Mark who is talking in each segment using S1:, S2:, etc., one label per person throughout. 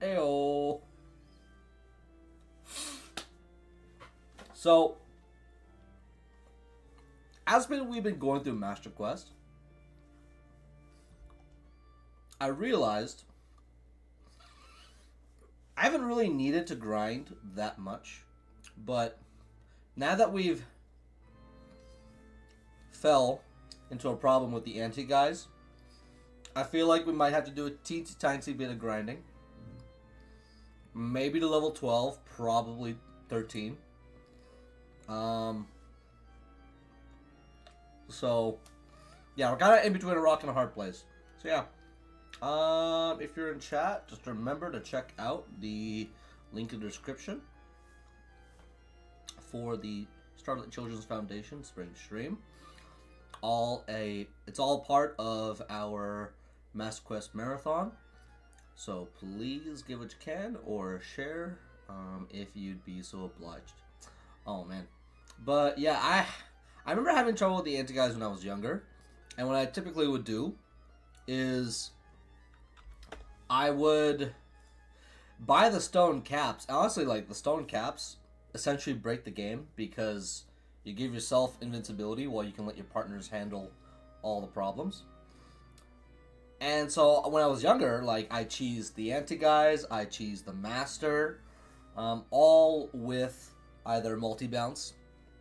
S1: Ayo. So, we've been going through Master Quest, I realized I haven't really needed to grind that much, but now that we've fell into a problem with the anti-guys, I feel like we might have to do a teensy tiny bit of grinding. Maybe to level 12, probably 13. So, yeah, we're kind of in between a rock and a hard place. So, yeah. If you're in chat, just remember to check out the link in the description for the Starlight Children's Foundation Spring Stream. It's all part of our Master Quest Marathon. So please give what you can or share if you'd be so obliged. Oh man. But yeah, I remember having trouble with the anti-guys when I was younger. And what I typically would do is I would buy the stone caps. Honestly, like, the stone caps essentially break the game because you give yourself invincibility while you can let your partners handle all the problems. And so when I was younger, like, I cheesed the anti-guys, I cheesed the master, all with either multi-bounce,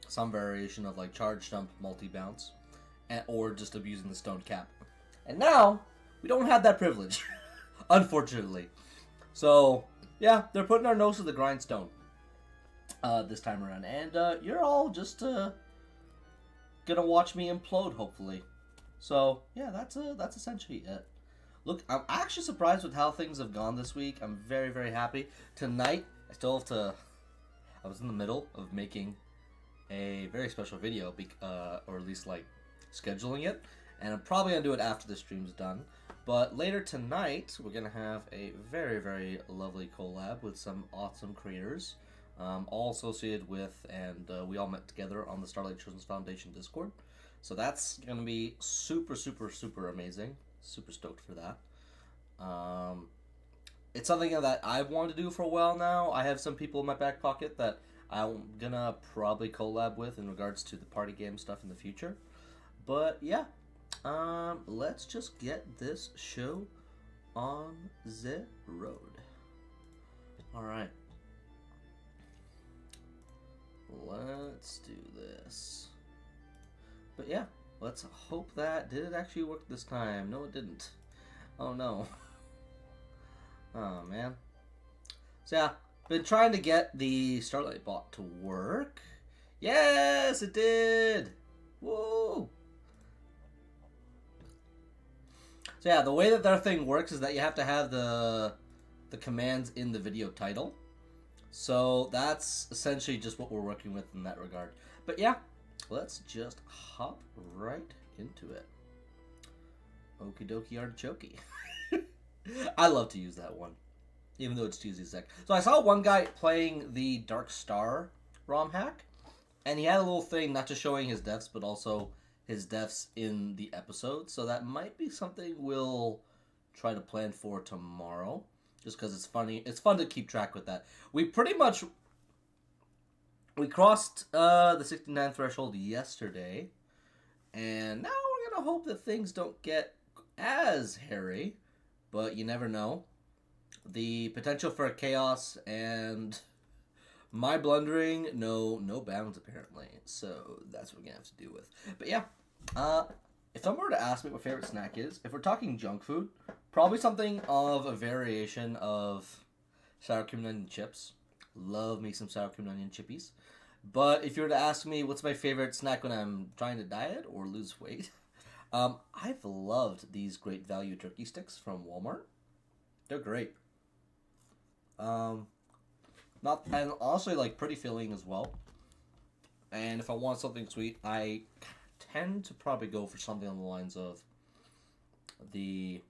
S1: some variation of like charge jump multi-bounce, or just abusing the stone cap. And now, we don't have that privilege, unfortunately. So, yeah, they're putting our nose to the grindstone this time around. And you're all just gonna watch me implode, hopefully. So, yeah, that's essentially it. Look, I'm actually surprised with how things have gone this week. I'm very, very happy. Tonight, I was in the middle of making a very special video, or at least, like, scheduling it. And I'm probably going to do it after the stream's done. But later tonight, we're going to have a very, very lovely collab with some awesome creators. All associated with, and we all met together on the Starlight Children's Foundation Discord. So that's going to be super, super, super amazing. Super stoked for that. It's something that I've wanted to do for a while now. I have some people in my back pocket that I'm going to probably collab with in regards to the party game stuff in the future. But yeah, let's just get this show on the road. Alright. Let's do this. But yeah, let's hope that... Did it actually work this time? No, it didn't. Oh no. Oh man. So yeah, been trying to get the Starlight bot to work. Yes, it did! Whoa! So yeah, the way that their thing works is that you have to have the commands in the video title. So that's essentially just what we're working with in that regard. But yeah, let's just hop right into it. Okie dokie artichoke. I love to use that one, even though it's Tuesday sec. So I saw one guy playing the Dark Star ROM hack, and he had a little thing not just showing his deaths, but also his deaths in the episode. So that might be something we'll try to plan for tomorrow, just because it's funny. It's fun to keep track with that. We crossed the 69 threshold yesterday, and now we're gonna hope that things don't get as hairy, but you never know. The potential for chaos and my blundering, no bounds apparently. So that's what we're gonna have to deal with. But yeah, if someone were to ask me what favorite snack is, if we're talking junk food, probably something of a variation of sour cream and onion chips. Love me some sour cream and onion chippies. But if you were to ask me what's my favorite snack when I'm trying to diet or lose weight, I've loved these great value turkey sticks from Walmart. They're great. And honestly, like, pretty filling as well. And if I want something sweet, I tend to probably go for something on the lines of the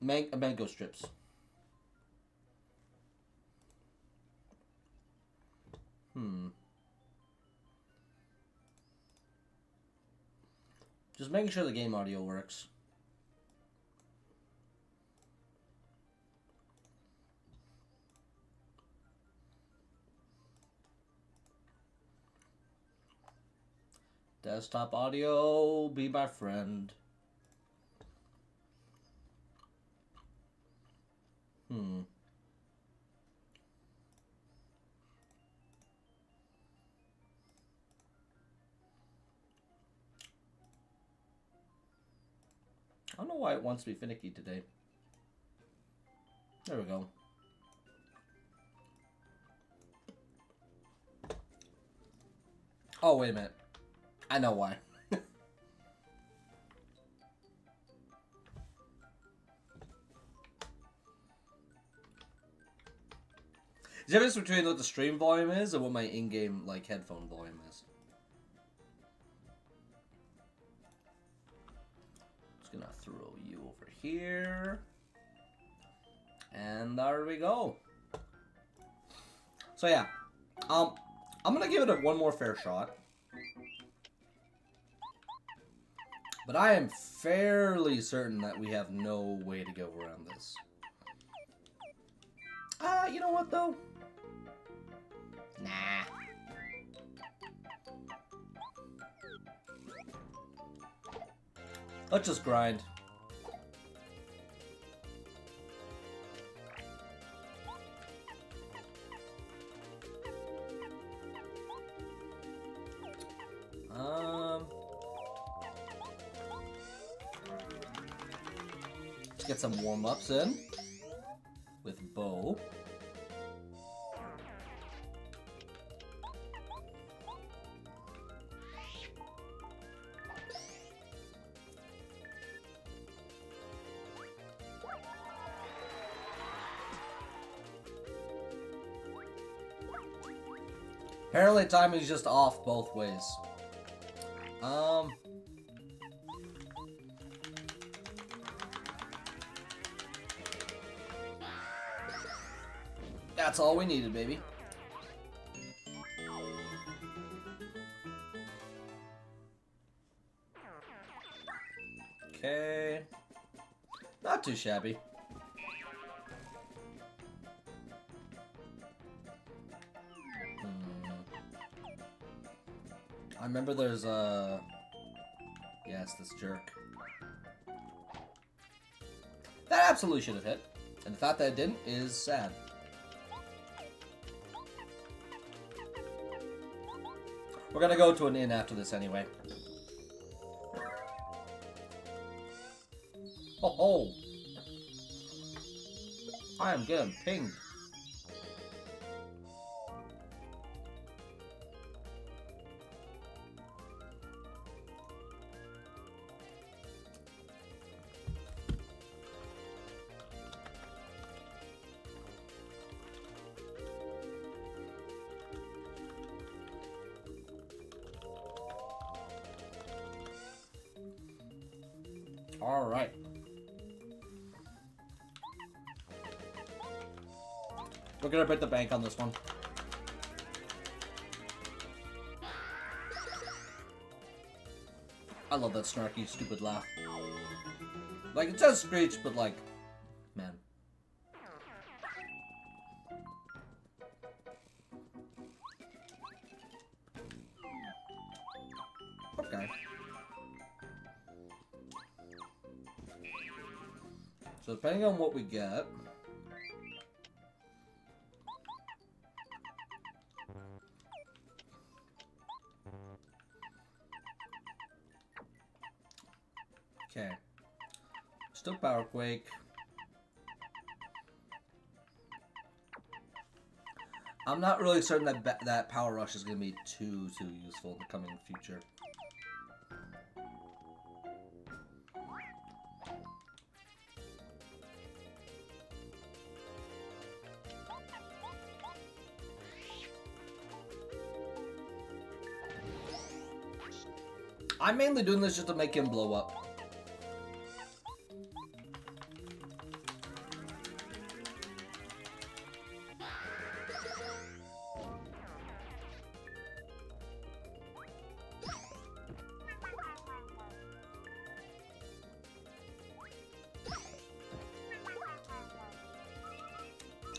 S1: mango strips. Just making sure the game audio works. Desktop audio, be my friend. I don't know why it wants to be finicky today. There we go. Oh, wait a minute. I know why. The difference between what the stream volume is and what my in-game like headphone volume is. Just gonna throw you over here. And there we go. So yeah. I'm gonna give it one more fair shot. But I am fairly certain that we have no way to go around this. You know what though? Nah. Let's just grind. Let's get some warm-ups in with Bo. Apparently timing is just off both ways. That's all we needed, baby. Okay. Not too shabby. I remember there's a... Yes, this jerk. That absolutely should have hit. And the fact that it didn't is sad. We're gonna go to an inn after this anyway. Oh ho! I am getting pinged. Alright. We're gonna break the bank on this one. I love that snarky, stupid laugh. Like, it says Screech, but like, man. Okay. So depending on what we get... Okay. Still Power Quake. I'm not really certain that that Power Rush is going to be too useful in the coming future. I'm mainly doing this just to make him blow up.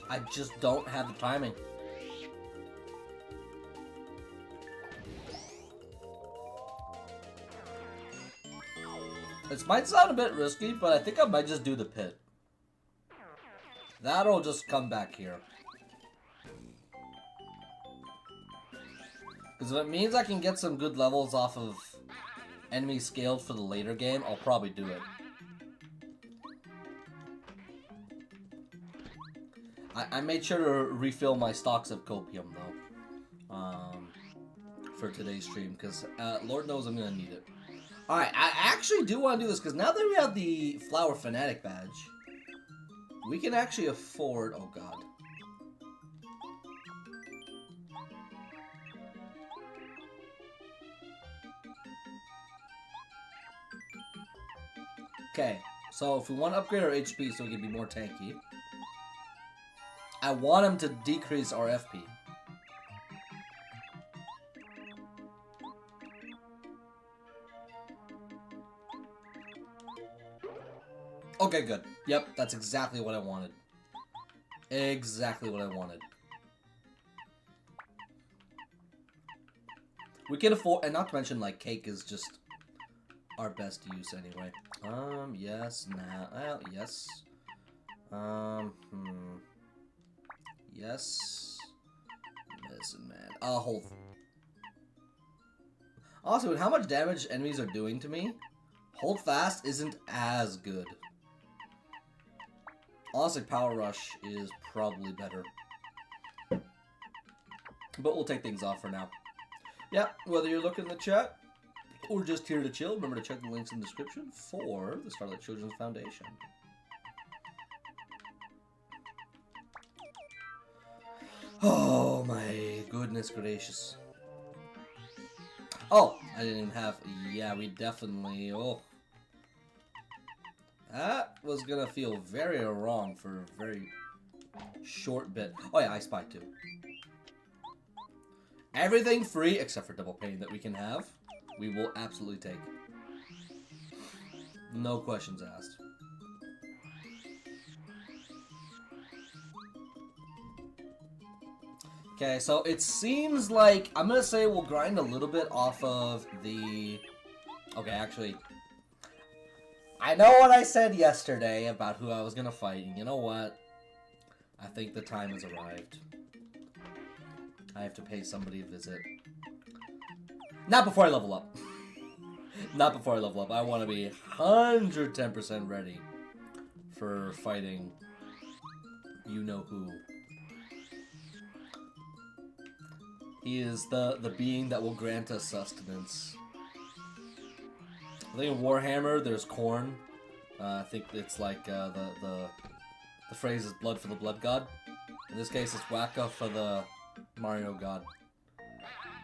S1: I just don't have the timing. This might sound a bit risky, but I think I might just do the pit. That'll just come back here. Because if it means I can get some good levels off of enemies scaled for the later game, I'll probably do it. I made sure to refill my stocks of copium, though, for today's stream, because Lord knows I'm going to need it. Alright, I actually do want to do this, because now that we have the Flower Fanatic badge, we can actually afford... Oh, God. Okay, so if we want to upgrade our HP so we can be more tanky, I want him to decrease our FP. Okay, good. Yep, that's exactly what I wanted. Exactly what I wanted. We can afford, and not to mention, like, cake is just our best use anyway. Yes, nah, well, yes. Yes. Listen, man. Hold. Also, with how much damage enemies are doing to me, hold fast isn't as good. Honestly, Power Rush is probably better. But we'll take things off for now. Yeah, whether you're looking in the chat or just here to chill, remember to check the links in the description for the Starlight Children's Foundation. Oh my goodness gracious. Oh, I didn't even have... Yeah, we definitely... Oh. That was gonna feel very wrong for a very short bit. Oh yeah, I Spy too. Everything free except for double pain that we can have, we will absolutely take. No questions asked. Okay, so it seems like, I'm gonna say we'll grind a little bit off of the... Okay, actually, I know what I said yesterday about who I was gonna fight, and you know what? I think the time has arrived. I have to pay somebody a visit. Not before I level up. Not before I level up. I want to be 110% ready for fighting you-know-who. He is the being that will grant us sustenance. I think in Warhammer, there's corn. I think it's like the phrase is blood for the blood god. In this case, it's Waka for the Mario god.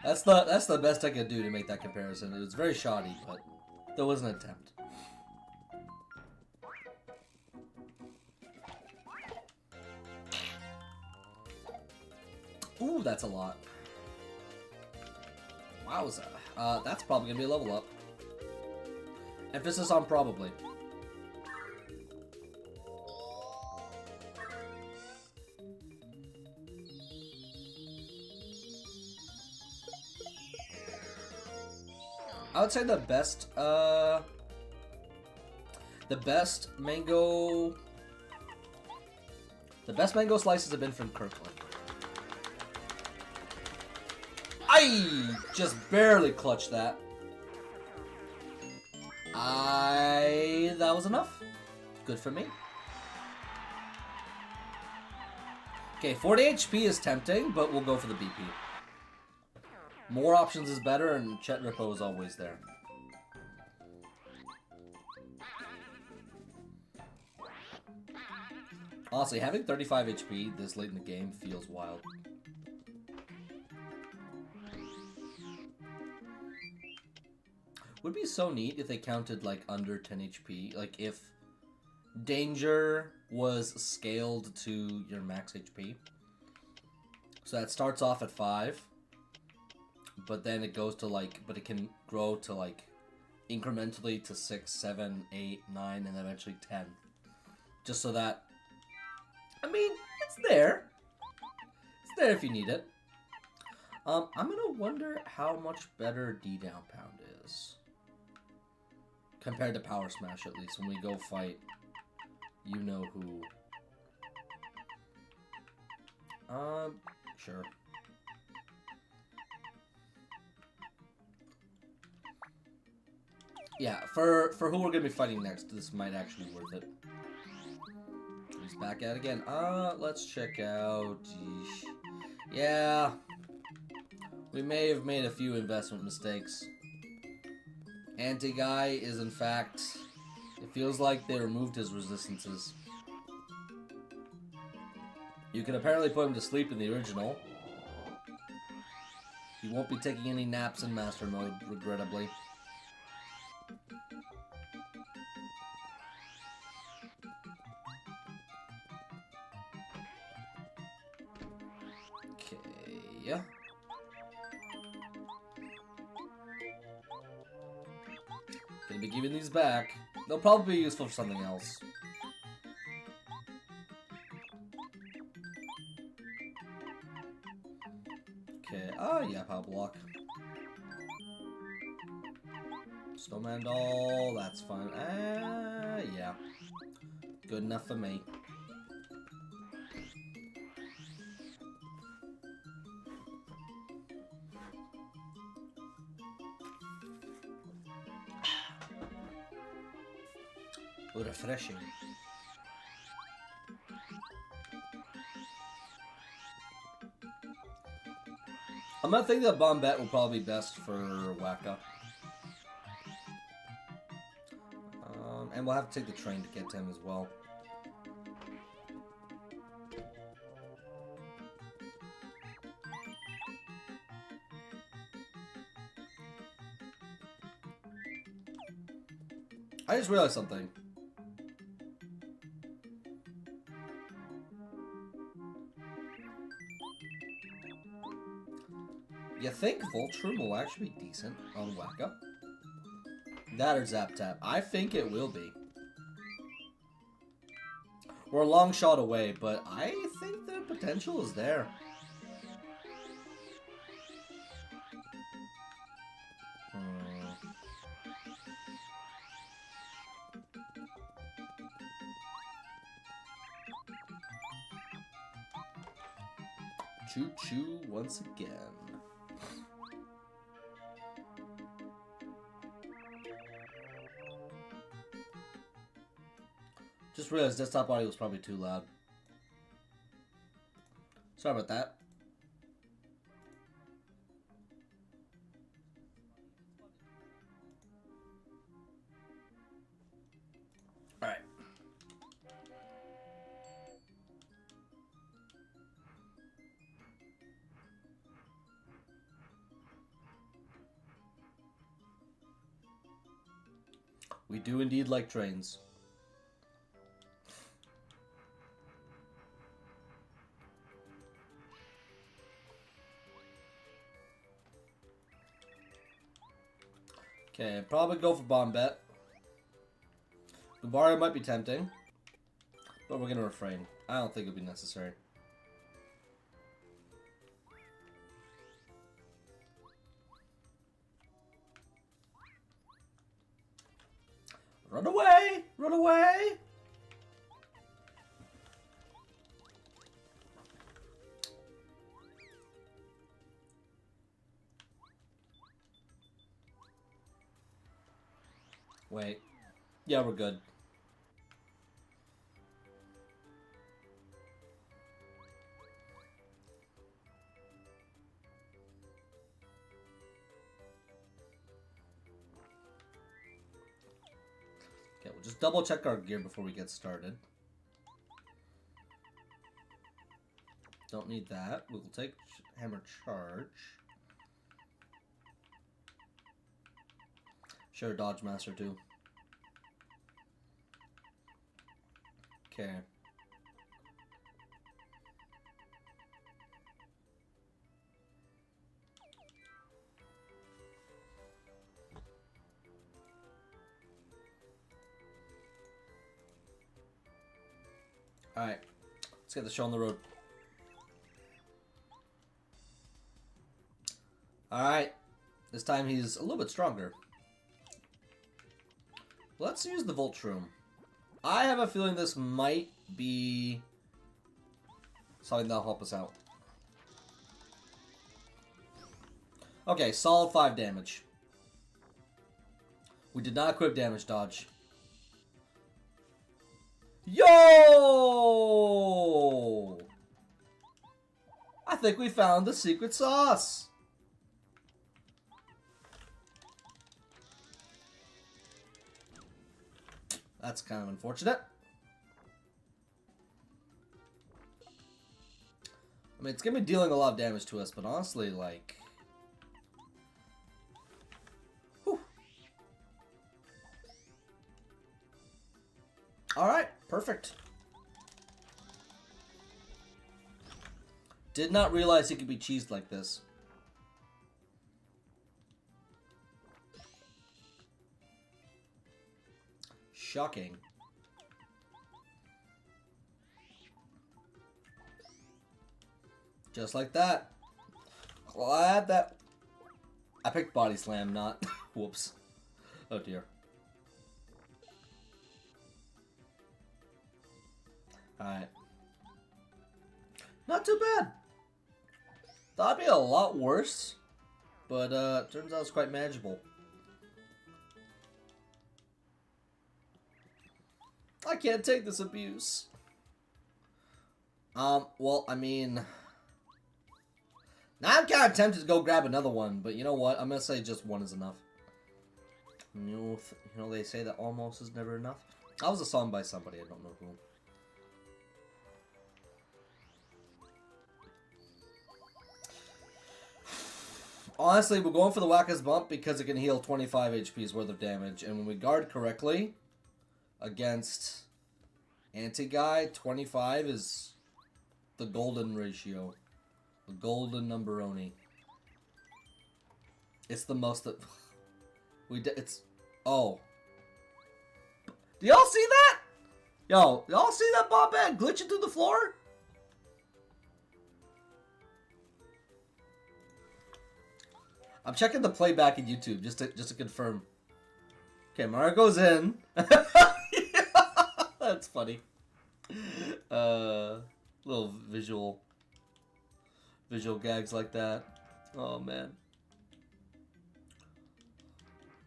S1: That's the best I could do to make that comparison. It was very shoddy, but there was an attempt. Ooh, that's a lot. Wowza. That's probably gonna be a level up. Emphasis on probably. I would say the best mango slices have been from Kirkland. I just barely clutched that. That was enough. Good for me. Okay, 40 HP is tempting, but we'll go for the BP. More options is better, and Chet Rippo is always there. Honestly, having 35 HP this late in the game feels wild. Would be so neat if they counted like under 10 HP. Like if danger was scaled to your max HP. So that starts off at 5. But then it goes to like, but it can grow to like incrementally to 6, 7, 8, 9, and eventually 10. Just so that, I mean, it's there. It's there if you need it. I'm gonna wonder how much better D down pound is. Compared to Power Smash, at least. When we go fight, you know who. Sure. Yeah, for who we're gonna be fighting next, this might actually be worth it. He's back at it again. Let's check out. Geesh. Yeah, we may have made a few investment mistakes. Anti-Guy is, in fact, it feels like they removed his resistances. You can apparently put him to sleep in the original. He won't be taking any naps in Master Mode, regrettably. Okay, yeah. Gonna be giving these back. They'll probably be useful for something else. Okay, yeah, power block. Snowman doll, that's fine. Yeah. Good enough for me. Refreshing. I'm gonna think that Bombette will probably be best for Wacka. And we'll have to take the train to get to him as well. I just realized something. You think Voltrum will actually be decent on Wacka? That or Zap Tap. I think it will be. We're a long shot away, but I think the potential is there. Choo-choo once again. Just realized desktop audio was probably too loud. Sorry about that. Alright. We do indeed like trains. Okay, probably go for Bombette. Lubario might be tempting, but we're gonna refrain. I don't think it'll be necessary. Run away! Run away! Wait. Yeah, we're good. Okay, we'll just double check our gear before we get started. Don't need that. We will take hammer charge. Sure, dodge master too. Okay. Alright. Let's get the show on the road. Alright. This time he's a little bit stronger. Let's use the Voltrum. I have a feeling this might be something that'll help us out. Okay, solid 5 damage. We did not equip damage dodge. Yo! I think we found the secret sauce. That's kind of unfortunate. I mean, it's gonna be dealing a lot of damage to us, but honestly, like... Whew. Alright, perfect. Did not realize he could be cheesed like this. Shocking. Just like that. Glad that... I picked Body Slam, not... Whoops. Oh dear. Alright. Not too bad. Thought it'd be a lot worse. But, turns out it's quite manageable. I can't take this abuse. Well, I mean... Now I'm kind of tempted to go grab another one, but you know what? I'm gonna say just one is enough. You know they say that almost is never enough? That was a song by somebody, I don't know who. Honestly, we're going for the Whack-Ass Bump because it can heal 25 HP's worth of damage, and when we guard correctly against anti-guy, 25 is the golden ratio. The golden numberoni. It's the most that it's... Oh. Do y'all see that? Yo, y'all see that bomb bag glitching through the floor? I'm checking the playback in YouTube just to confirm. Okay, Mario goes in. That's funny. Little visual gags like that. Oh man.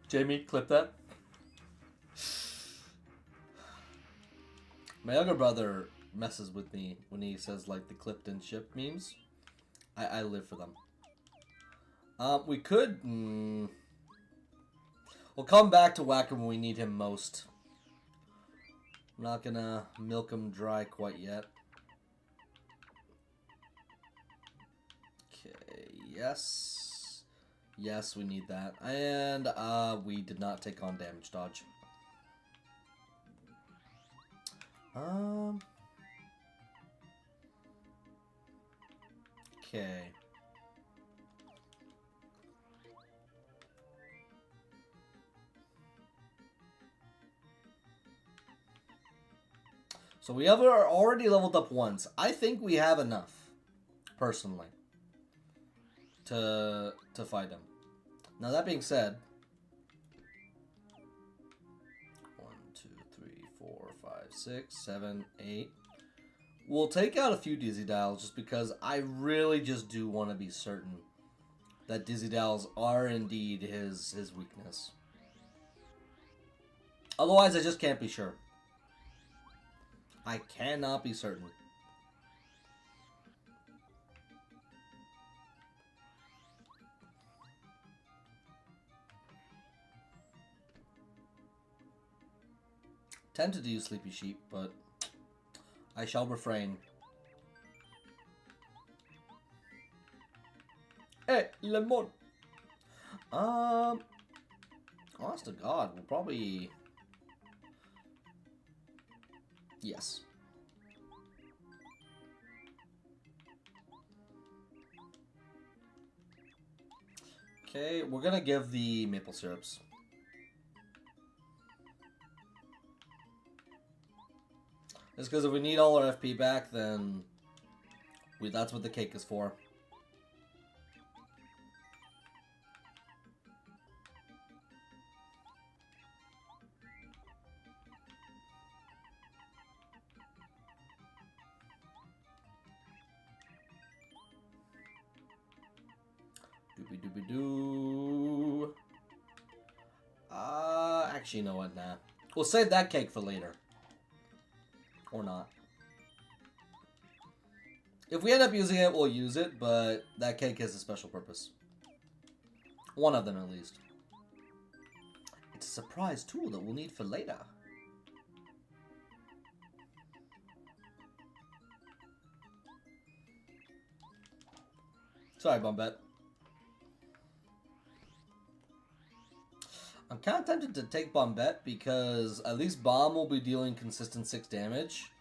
S1: Jamie, clip that. My younger brother messes with me when he says like the clipped and shipped memes. I live for them. We could... we'll come back to Whack him when we need him most. I'm not gonna milk him dry quite yet. Okay, yes. Yes, we need that. And we did not take on damage dodge. Okay. So we have already leveled up once. I think we have enough, personally, to fight him. Now that being said, 1, 2, 3, 4, 5, 6, 7, 8. We'll take out a few Dizzy Dials just because I really just do want to be certain that Dizzy Dials are indeed his weakness. Otherwise, I just can't be sure. I cannot be certain. Tempted to use Sleepy Sheep, but I shall refrain. Hey, lemon. Honest to God, we'll probably... Yes. Okay, we're gonna give the maple syrups. Just because if we need all our FP back, then that's what the cake is for. Doobie-doobie-doo. Actually, you know what? Nah. We'll save that cake for later. Or not. If we end up using it, we'll use it, but that cake has a special purpose. One of them, at least. It's a surprise tool that we'll need for later. Sorry, Bombette. I'm kind of tempted to take Bombette because at least Bomb will be dealing consistent 6 damage.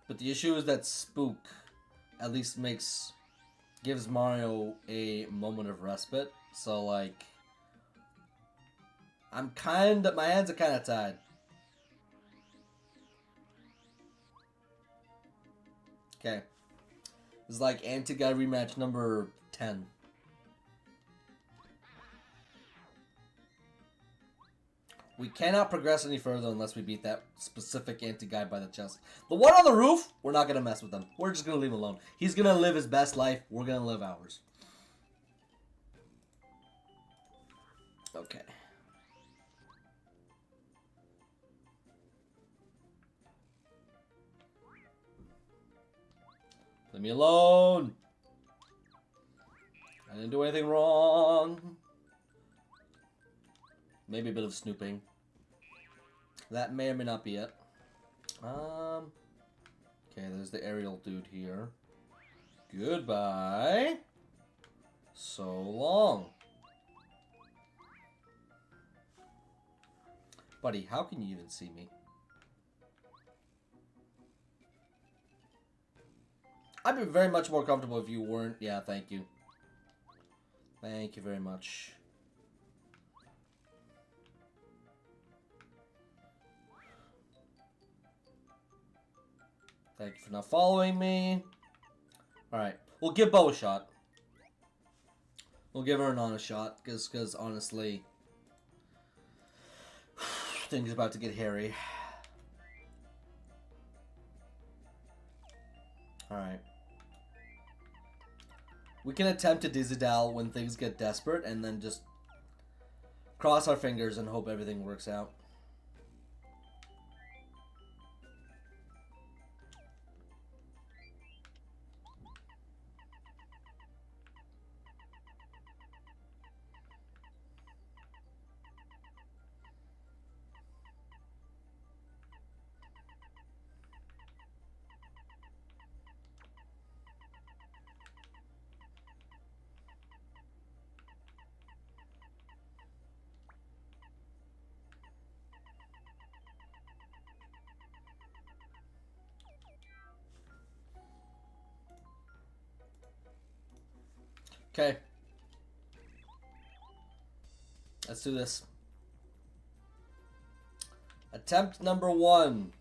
S1: But the issue is that Spook at least gives Mario a moment of respite. So, like, my hands are kind of tied. Okay. This is like anti-guy rematch number 10. We cannot progress any further unless we beat that specific anti-guy by the chest. The one on the roof, we're not going to mess with him. We're just going to leave him alone. He's going to live his best life. We're going to live ours. Okay. Leave me alone. I didn't do anything wrong. Maybe a bit of snooping. That may or may not be it. Okay, there's the aerial dude here. Goodbye. So long. Buddy, how can you even see me? I'd be very much more comfortable if you weren't. Yeah, thank you. Thank you very much. Thank you for not following me. Alright, we'll give Bo a shot. We'll give her an honest shot, because honestly, things are about to get hairy. Alright. We can attempt to Dizzidal when things get desperate, and then just cross our fingers and hope everything works out. Okay. Let's do this. Attempt number 1.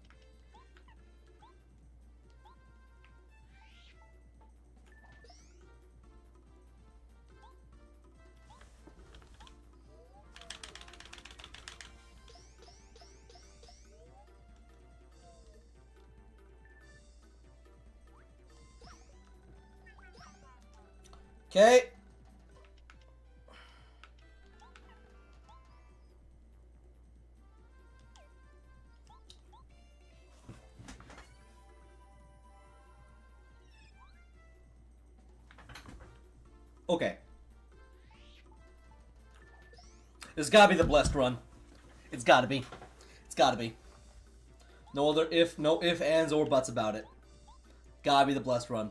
S1: Okay. Okay. This has got to be the blessed run. It's got to be. It's got to be. No if, ands, or buts about it. Gotta be the blessed run.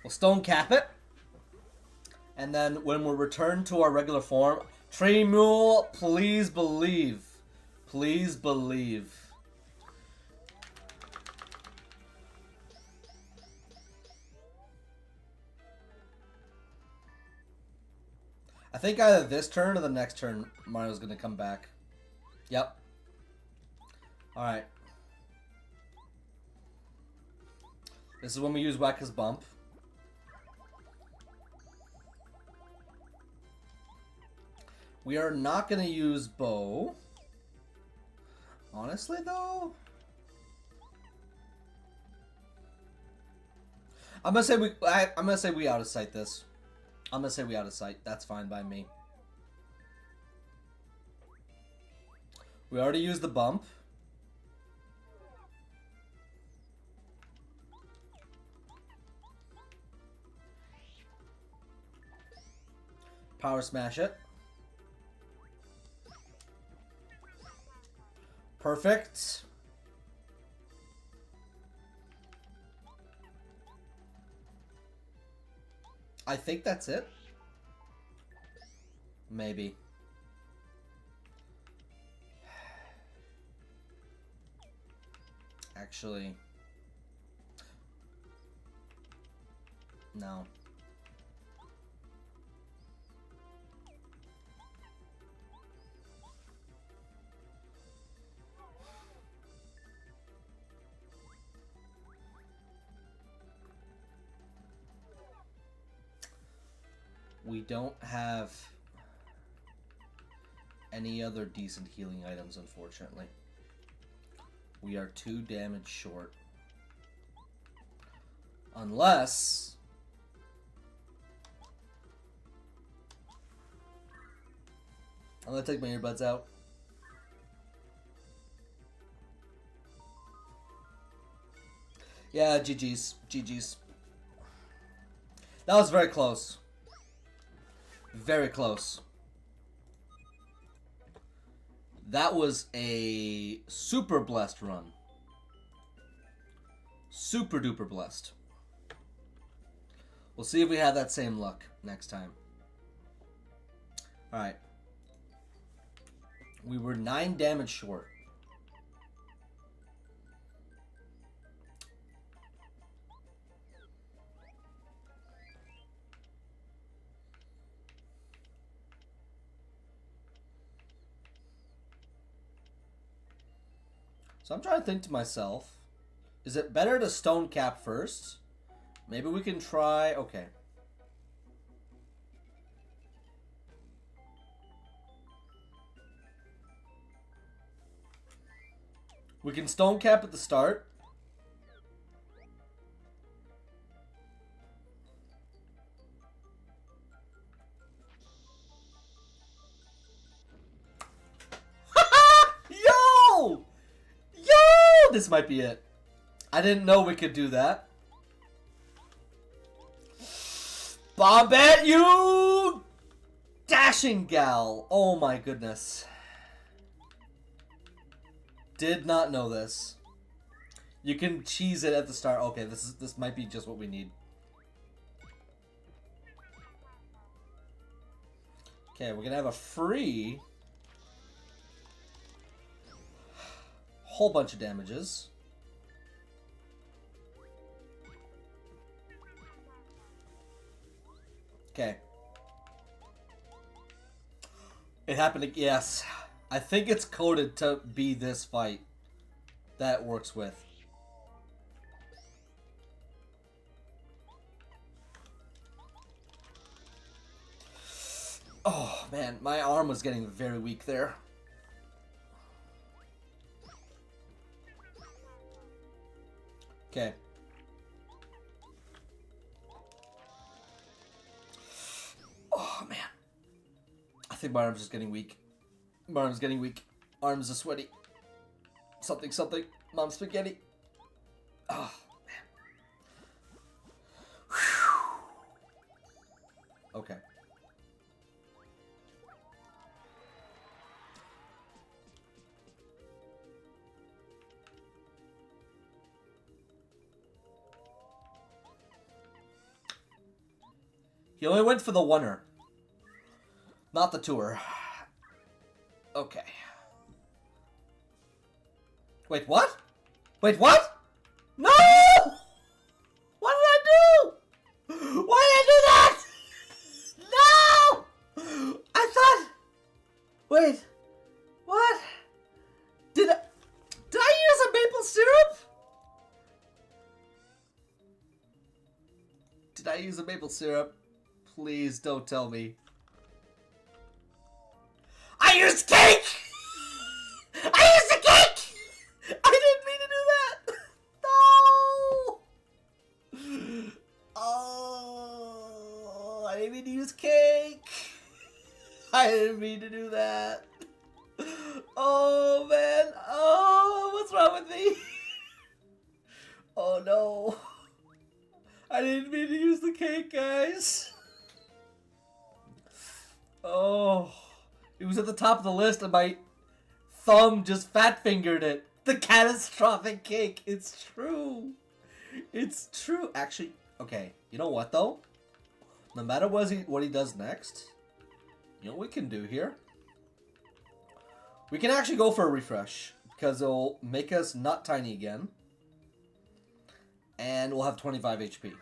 S1: We'll stone cap it. And then when we're returned to our regular form, Tremule, please believe. Please believe. I think either this turn or the next turn, Mario's going to come back. Yep. Alright. This is when we use Whack-His Bump. We are not going to use Bow. Honestly, though, I'm gonna say we out of sight this. I'm gonna say we out of sight. That's fine by me. We already used the bump. Power smash it. Perfect. I think that's it. Maybe. Actually, no. We don't have any other decent healing items, unfortunately. We are 2 damage short. Unless... I'm gonna take my earbuds out. Yeah, GG's. GG's. That was very close. Very close. That was a super blessed run. Super duper blessed. We'll see if we have that same luck next time. Alright. We were 9 damage short. So I'm trying to think to myself, is it better to stone cap first? Maybe we can try, okay. We can stone cap at the start. Yo! Yo! This might be it. I didn't know we could do that. Bombette, you dashing gal. Oh my goodness. Did not know this. You can cheese it at the start. Okay, this might be just what we need. Okay, we're gonna have a free whole bunch of damages. Okay. It happened. Yes. I think it's coded to be this fight that works with. Oh, man. My arm was getting very weak there. Okay. Oh, man. I think my arm's just getting weak. My arm's getting weak. Arms are sweaty. Something, something. Mom spaghetti. Oh, man. Whew. Okay. He only went for the oneer. Not the tour. Okay. Wait, what? Wait, what? No! What did I do? Why did I do that? No! I thought... Wait. What? Did I use a maple syrup? Did I use a maple syrup? Please don't tell me. I used cake! I used the cake! I didn't mean to do that! No! Oh, I didn't mean to use cake! I didn't mean to do that. Oh, man. Oh, what's wrong with me? Oh, no. I didn't mean to use the cake, guys. Oh, it was at the top of the list and my thumb just fat fingered it. The catastrophic cake. It's true. It's true. Actually, okay. You know what though? No matter what he does next, you know what we can do here? We can actually go for a refresh because it'll make us not tiny again. And we'll have 25 HP.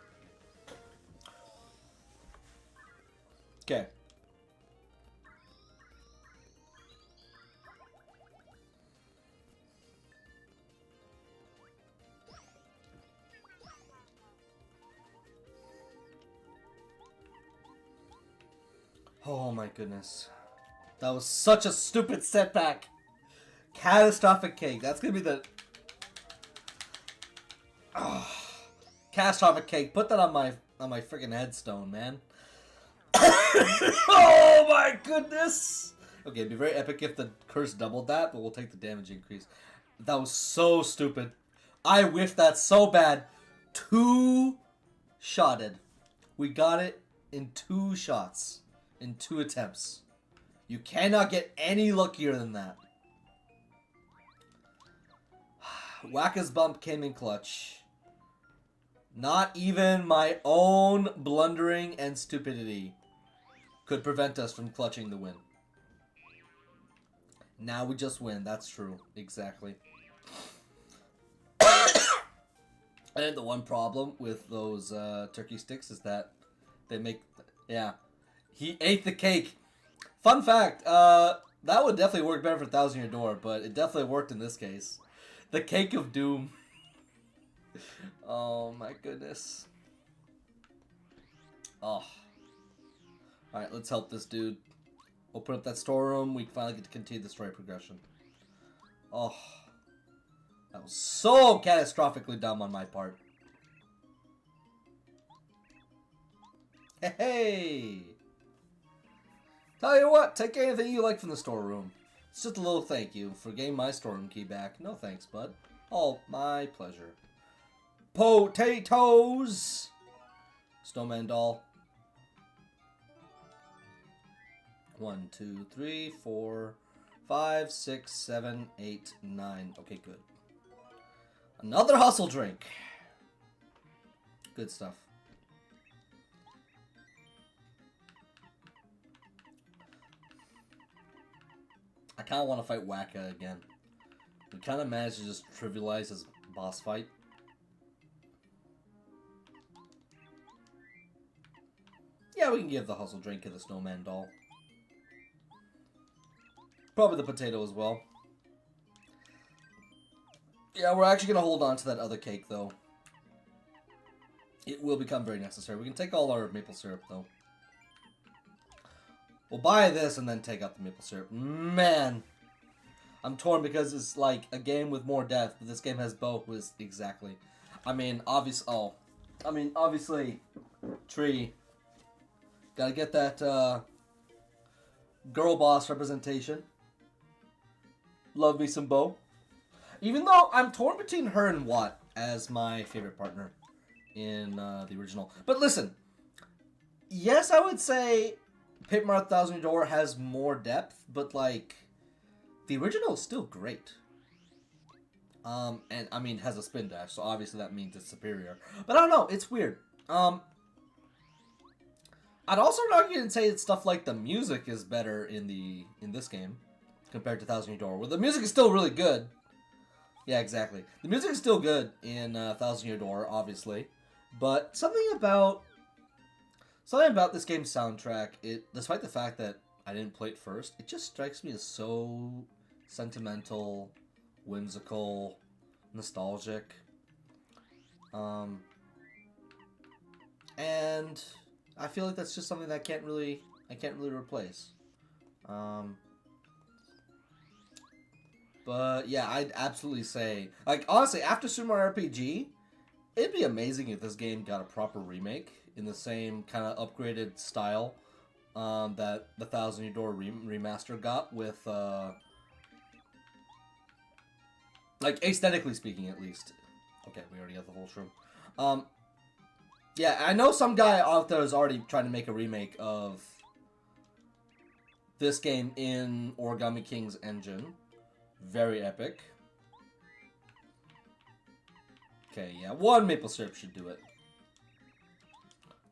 S1: Okay. Oh my goodness. That was such a stupid setback. Catastrophic cake. That's gonna be the... Oh. Catastrophic cake. Put that on my freaking headstone, man. Oh my goodness. Okay, it'd be very epic if the curse doubled that, but we'll take the damage increase. That was so stupid. I whiffed that so bad. 2-shotted. We got it in 2 shots. In 2 attempts. You cannot get any luckier than that. Wacka's bump came in clutch. Not even my own blundering and stupidity could prevent us from clutching the win. Now we just win. That's true. Exactly. And the one problem with those turkey sticks is that they make... Yeah. He ate the cake. Fun fact. That would definitely work better for Thousand Year Door, but it definitely worked in this case. The cake of doom. Oh my goodness. Oh. Alright, let's help this dude. Open up that storeroom. We finally get to continue the story progression. Oh. That was so catastrophically dumb on my part. Hey! Tell you what, take anything you like from the storeroom. It's just a little thank you for getting my storeroom key back. No thanks, bud. Oh, my pleasure. Potatoes! Snowman doll. 1, 2, 3, 4, 5, 6, 7, 8, 9. Okay, good. Another hustle drink. Good stuff. I kind of want to fight Wacka again. We kind of managed to just trivialize his boss fight. Yeah, we can give the hustle drink to the snowman doll. Probably the potato as well. Yeah, we're actually going to hold on to that other cake, though. It will become very necessary. We can take all our maple syrup, though. We'll buy this and then take out the maple syrup. Man! I'm torn because it's like a game with more depth, but this game has both. Exactly. I mean, obviously, Tree. Gotta get that girl boss representation. Love me some Bo. Even though I'm torn between her and Watt as my favorite partner in the original. But listen, yes, I would say Paper Mario Thousand Year Door has more depth, but like the original is still great. And I mean, has a spin dash, so obviously that means it's superior. But I don't know, it's weird. I'd also argue and say that stuff like the music is better in this game compared to Thousand Year Door, where the music is still really good. Yeah, exactly. The music is still good in Thousand Year Door, obviously, but something about this game's soundtrack, despite the fact that I didn't play it first, it just strikes me as so sentimental, whimsical, nostalgic. and I feel like that's just something that I can't really replace. But yeah, I'd absolutely say, like, honestly, after Super Mario RPG, it'd be amazing if this game got a proper remake in the same kind of upgraded style that the Thousand Year Door remaster got with, like, aesthetically speaking, at least. Okay, we already got the whole shroom. Yeah, I know some guy out there is already trying to make a remake of this game in Origami King's engine. Very epic. Okay, yeah, 1 maple syrup should do it.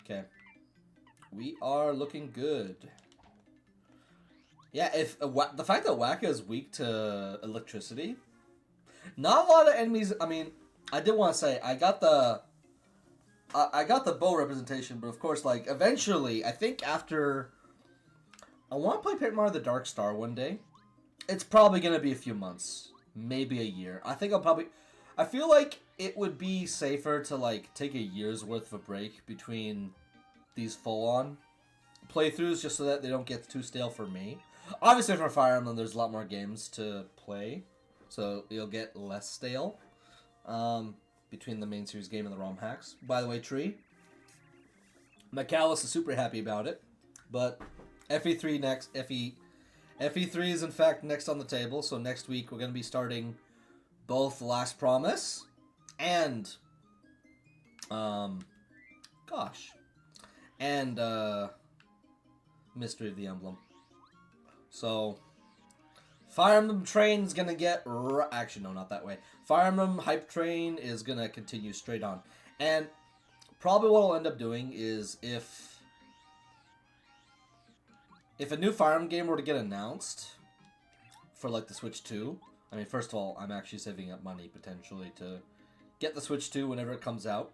S1: Okay. We are looking good. Yeah, if the fact that Waka is weak to electricity, not a lot of enemies. I mean, I did want to say I got the bow representation, but of course, like eventually, I think after I want to play Paper Mario: The Dark Star one day. It's probably gonna be a few months, maybe a year. I think I feel like it would be safer to like take a year's worth of a break between these full-on playthroughs, just so that they don't get too stale for me. Obviously, for Fire Emblem, there's a lot more games to play, so you'll get less stale between the main series game and the ROM hacks. By the way, Tree, Michaelis is super happy about it, but FE3 next. FE3 is in fact next on the table, so next week we're going to be starting both Last Promise and Mystery of the Emblem. So Fire Emblem Train's going to get actually no, not that way. Fire Emblem Hype Train is going to continue straight on. And probably what I'll end up doing is if a new Fire Emblem game were to get announced for like the Switch 2, I mean, first of all, I'm actually saving up money potentially to get the Switch 2 whenever it comes out.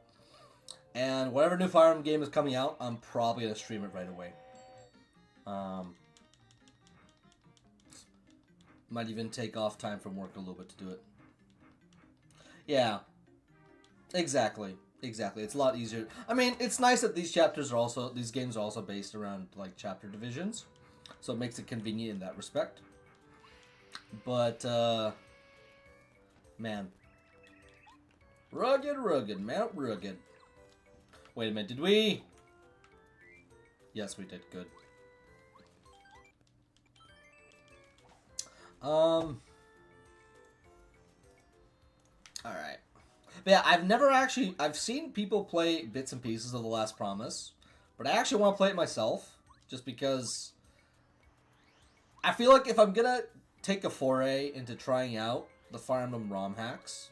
S1: And whatever new Fire Emblem game is coming out, I'm probably going to stream it right away. Might even take off time from work a little bit to do it. Yeah, exactly. Exactly, it's a lot easier. I mean, it's nice that these games are also based around like chapter divisions, so it makes it convenient in that respect. But man, rugged, Mount Rugged. Wait a minute, did we? Yes, we did. Good. All right. But yeah, I've seen people play bits and pieces of The Last Promise, but I actually want to play it myself, just because I feel like if I'm gonna take a foray into trying out the Fire Emblem ROM hacks,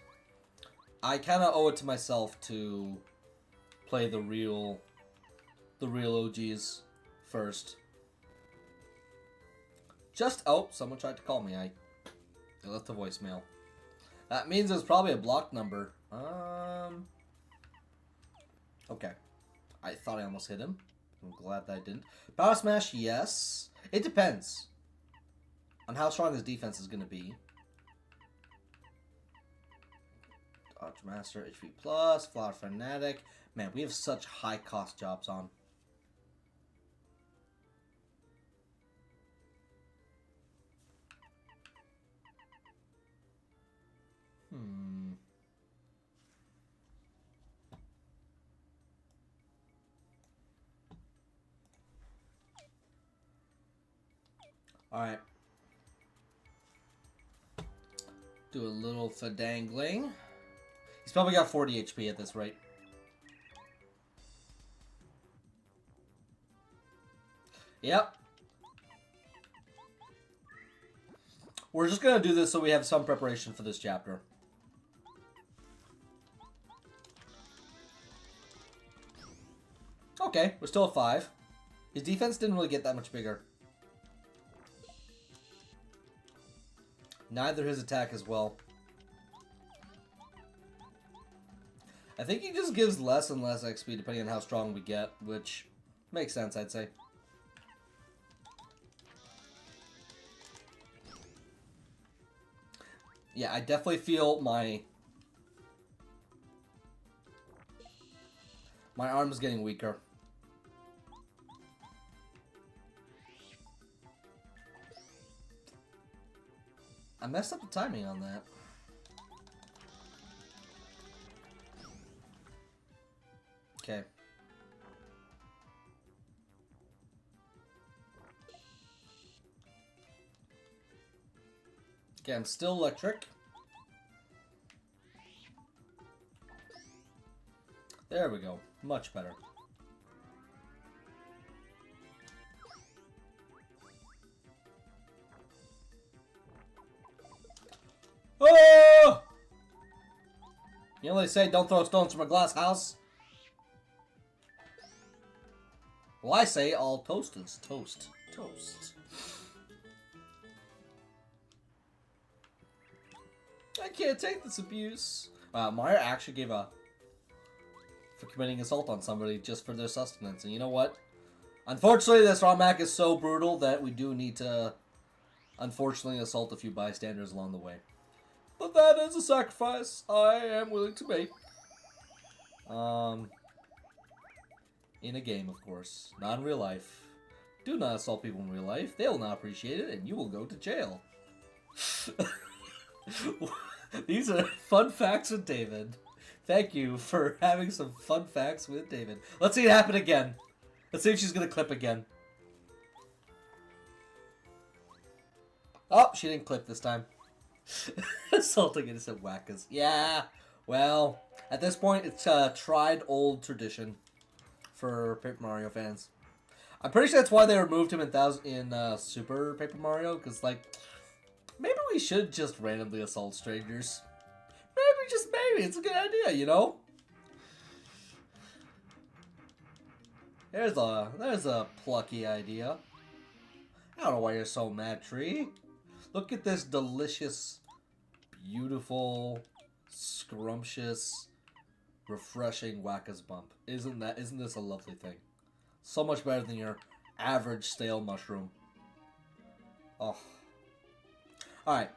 S1: I kind of owe it to myself to play the real OGs first. Someone tried to call me. I left a voicemail. That means it's probably a blocked number. Okay. I thought I almost hit him. I'm glad that I didn't. Power Smash, yes. It depends on how strong his defense is going to be. Dodge Master, HP Plus, Flower Fanatic. Man, we have such high cost jobs on. Alright. Do a little fadangling. He's probably got 40 HP at this rate. Yep. We're just going to do this so we have some preparation for this chapter. Okay, we're still at 5. His defense didn't really get that much bigger. Neither his attack as well. I think he just gives less and less XP depending on how strong we get, which makes sense, I'd say. Yeah, I definitely feel my My arm's getting weaker. I messed up the timing on that. Okay. Okay, I'm still electric. There we go. Much better. Oh! You know they say don't throw stones from a glass house? Well, I say all toast is toast. Toast. I can't take this abuse. Mario actually gave a... for committing assault on somebody just for their sustenance. And you know what? Unfortunately, this ROM-hack is so brutal that we do need to, unfortunately, assault a few bystanders along the way. But that is a sacrifice I am willing to make. In a game, of course. Not in real life. Do not assault people in real life. They will not appreciate it, and you will go to jail. These are fun facts with David. Thank you for having some fun facts with David. Let's see it happen again. Let's see if she's gonna clip again. Oh, she didn't clip this time. Assaulting innocent whackers. Yeah, well, at this point, it's a tried old tradition for Paper Mario fans. I'm pretty sure that's why they removed him in Super Paper Mario, because, like, maybe we should just randomly assault strangers. Maybe, just maybe, it's a good idea, you know? There's a plucky idea. I don't know why you're so mad, Tree. Look at this delicious, beautiful, scrumptious, refreshing Wacka's Bump. Isn't this a lovely thing? So much better than your average stale mushroom. Oh. Alright.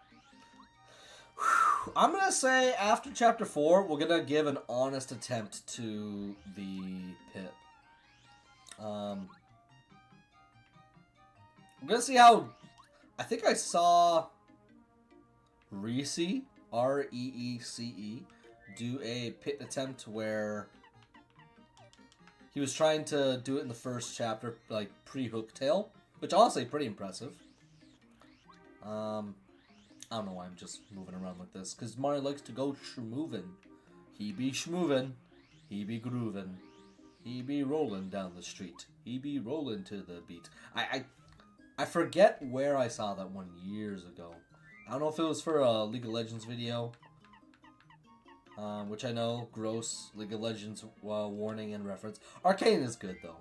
S1: I'm gonna say after chapter 4, we're gonna give an honest attempt to the pit. I'm gonna see how... I think I saw Reece, R-E-E-C-E, do a pit attempt where he was trying to do it in the first chapter, like pre-Hooktail, which honestly pretty impressive. I don't know why I'm just moving around like this, because Mario likes to go schmoovin'. He be schmoovin', he be groovin', he be rollin' down the street, he be rollin' to the beat. I forget where I saw that one years ago. I don't know if it was for a League of Legends video, which I know, gross League of Legends warning and reference. Arcane is good, though.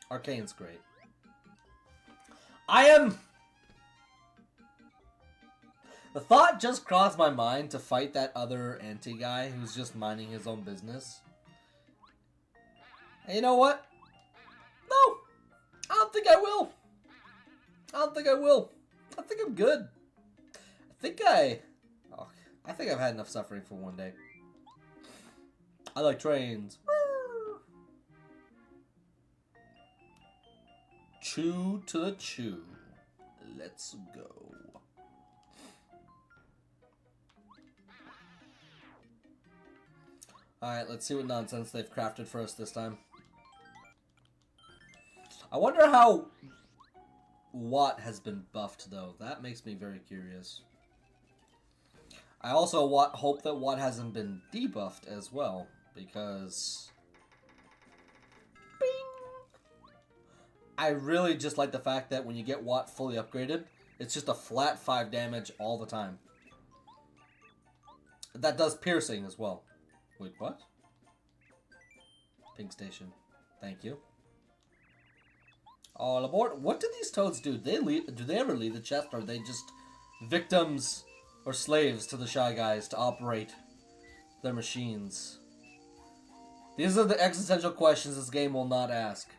S1: Arcane's great. The thought just crossed my mind to fight that other anti-guy who's just minding his own business. And you know what? No! I don't think I will. I don't think I will. I think I'm good. I think I've had enough suffering for one day. I like trains. Chew to the chew. Let's go. Alright, let's see what nonsense they've crafted for us this time. I wonder how Watt has been buffed, though. That makes me very curious. I also hope that Watt hasn't been debuffed as well, because... Bing! I really just like the fact that when you get Watt fully upgraded, it's just a flat 5 damage all the time. That does piercing as well. Wait, what? Pink station. Thank you. All aboard. What do these toads do? Do they ever leave the chest, or are they just victims or slaves to the Shy Guys to operate their machines? These are the existential questions this game will not ask.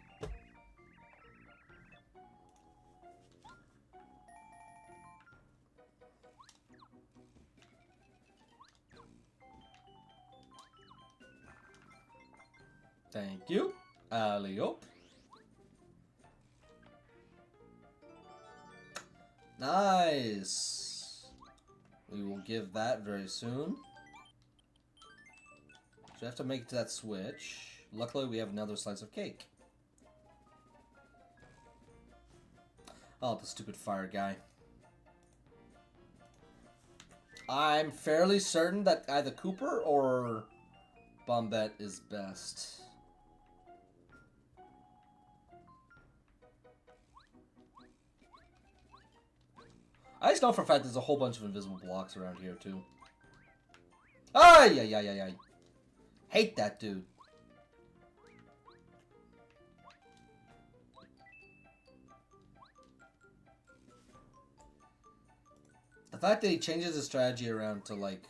S1: Thank you. Alley-oop. Nice. We will give that very soon. So we have to make that switch. Luckily, we have another slice of cake. Oh, the stupid fire guy. I'm fairly certain that either Cooper or Bombette is best. I just know for a fact there's a whole bunch of invisible blocks around here, too. Ay, ay, ay, ay, ay. Hate that dude. The fact that he changes his strategy around to, like...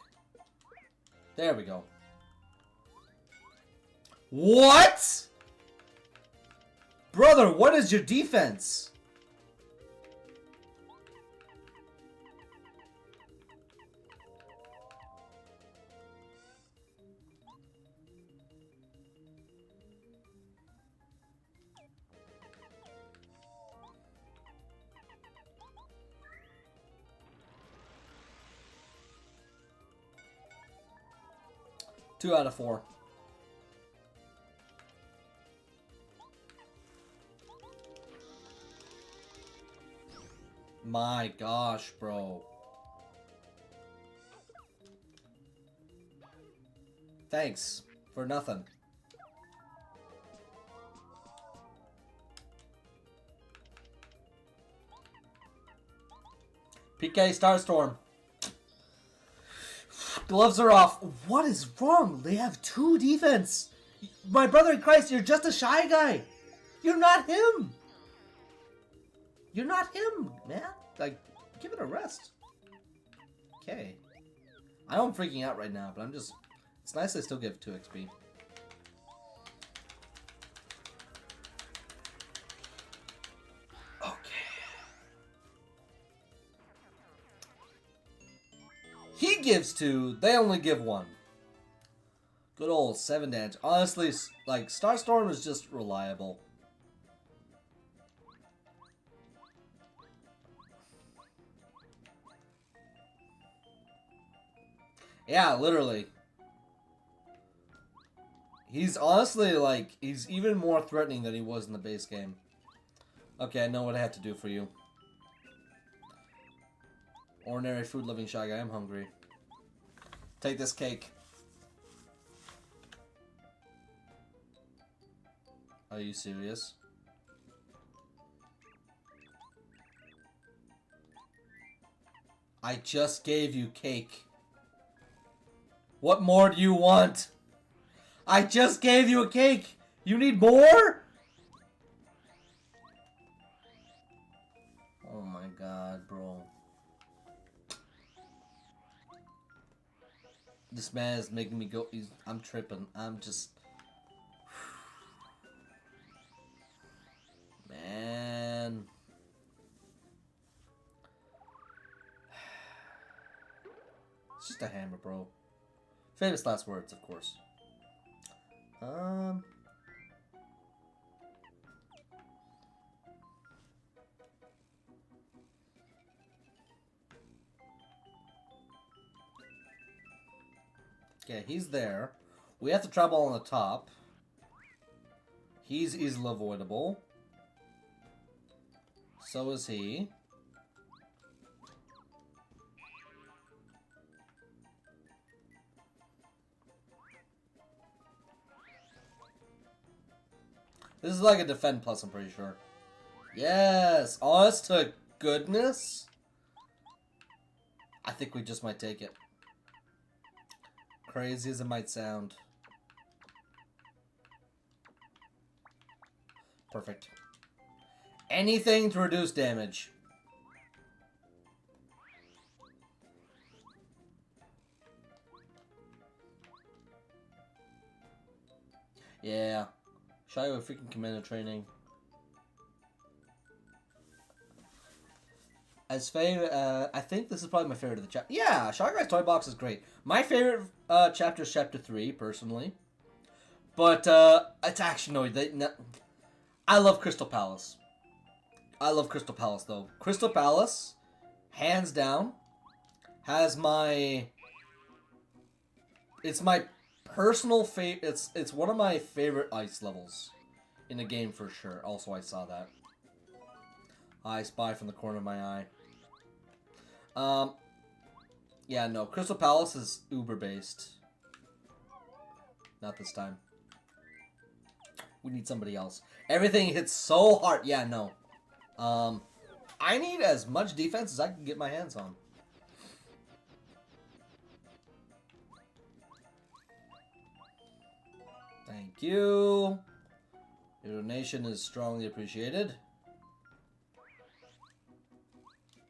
S1: There we go. What? Brother, what is your defense? Two out of 4. My gosh, bro. Thanks for nothing. PK Starstorm. Gloves are off. What is wrong? They have 2 defense. My brother in Christ, you're just a shy guy. You're not him. You're not him, man. Like, give it a rest. Okay. I know I'm freaking out right now, but I'm just... It's nice I still give 2 XP. He gives 2, they only give 1. Good old 7 damage. Honestly, like, Starstorm is just reliable. Yeah, literally. He's honestly, like, he's even more threatening than he was in the base game. Okay, I know what I have to do for you. Ordinary food-loving shy guy, I'm hungry. Take this cake. Are you serious? I just gave you cake. What more do you want? I just gave you a cake. You need more? Oh my god, bro. This man is making me go. I'm tripping. I'm just. Man. It's just a hammer, bro. Famous last words, of course. Okay, he's there. We have to travel on the top. He's easily avoidable. So is he. This is like a defend plus, I'm pretty sure. Yes! Honest to goodness? I think we just might take it. Crazy as it might sound. Perfect. Anything to reduce damage. Yeah. Shy with freaking commando training. As favorite, I think this is probably my favorite of the chapter. Yeah, Shy Guy's Toy Box is great. My favorite chapter is chapter 3, personally. But it's actually no. I love Crystal Palace. I love Crystal Palace though. Crystal Palace, hands down, has my. It's my personal favorite. It's one of my favorite ice levels in the game for sure. Also, I saw that. I spy from the corner of my eye. Yeah, no. Crystal Palace is Uber based. Not this time. We need somebody else. Everything hits so hard. Yeah, no. I need as much defense as I can get my hands on. Thank you. Your donation is strongly appreciated.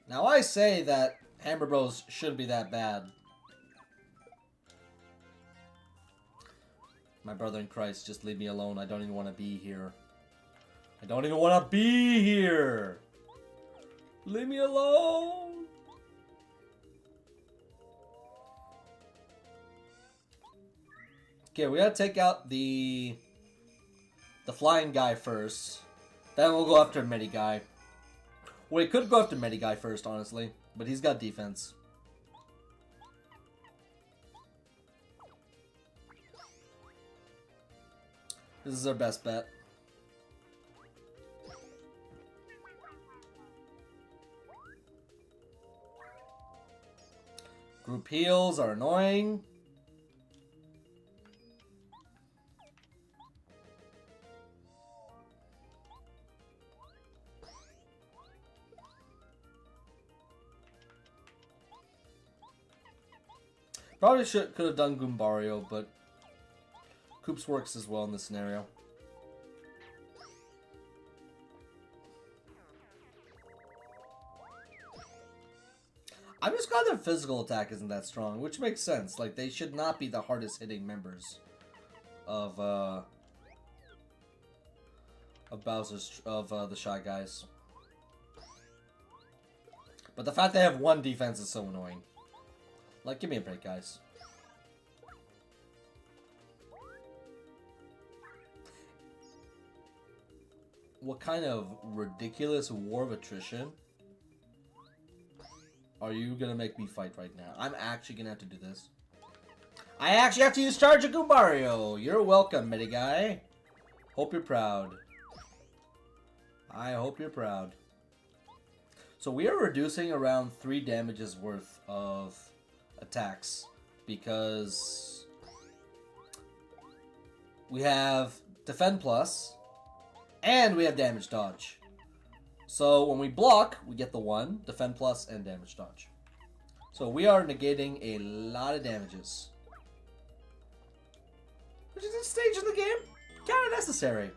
S1: Now I say that Hammer Bros shouldn't be that bad. My brother in Christ, just leave me alone. I don't even want to be here. I don't even want to be here. Leave me alone. Okay, we gotta take out the flying guy first. Then we'll go after Medi guy. We could go after Medi guy first, honestly, but he's got defense. This is our best bet. Group heals are annoying. Probably could have done Goombario, but Koops works as well in this scenario. I'm just glad their physical attack isn't that strong, which makes sense. Like, they should not be the hardest hitting members of Bowser's the Shy Guys. But the fact they have one defense is so annoying. Like, give me a break, guys. What kind of ridiculous war of attrition are you gonna make me fight right now? I'm actually gonna have to do this. I actually have to use Charge of Goombario! You're welcome, Medi Guy. Hope you're proud. I hope you're proud. So we are reducing around 3 damages worth of attacks because we have Defend Plus and we have Damage Dodge. So when we block, we get the 1, Defend Plus, and Damage Dodge. So we are negating a lot of damages. Which is this stage of the game kind of necessary.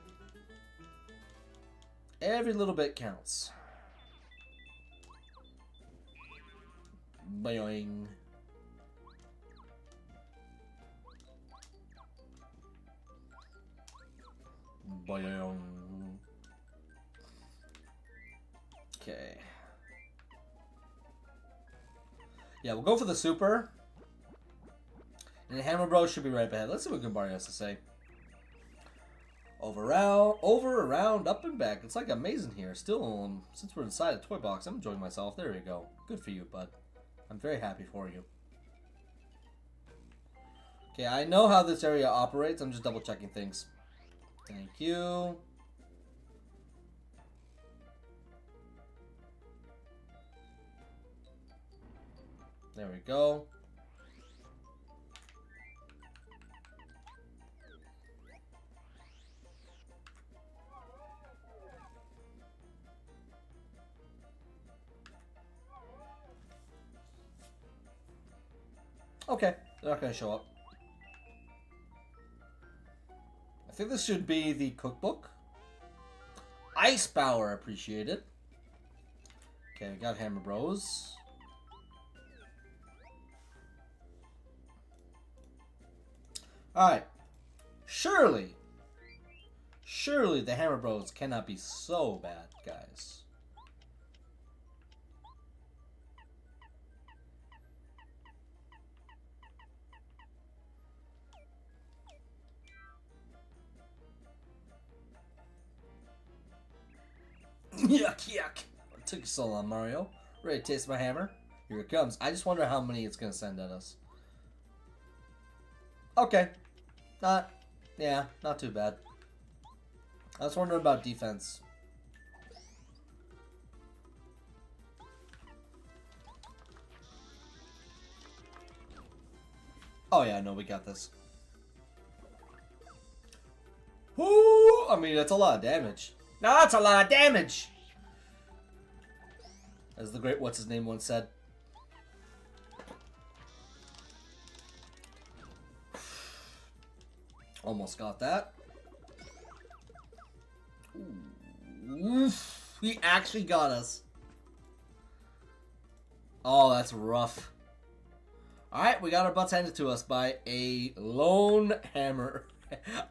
S1: Every little bit counts. Boing. Boing. Okay. Yeah, we'll go for the super. And the Hammer Bros should be right ahead. Let's see what Goombario has to say. Over, around, up and back. It's like amazing here. Still, since we're inside a toy box, I'm enjoying myself. There you go. Good for you, bud. I'm very happy for you. Okay, I know how this area operates. I'm just double checking things. Thank you. There we go. Okay, they're not going to show up. I think this should be the cookbook. Ice Power, appreciated. Okay, we got Hammer Bros. Alright. Surely the Hammer Bros cannot be so bad, guys. Yuck, yuck. It took you so long, Mario. Ready to taste my hammer? Here it comes. I just wonder how many it's going to send at us. Okay. Not too bad. I was wondering about defense. Oh yeah, no, we got this. Ooh, I mean, that's a lot of damage. No, that's a lot of damage! As the great what's-his-name once said. Almost got that. Ooh, he actually got us. Oh, that's rough. Alright, we got our butts handed to us by a lone hammer.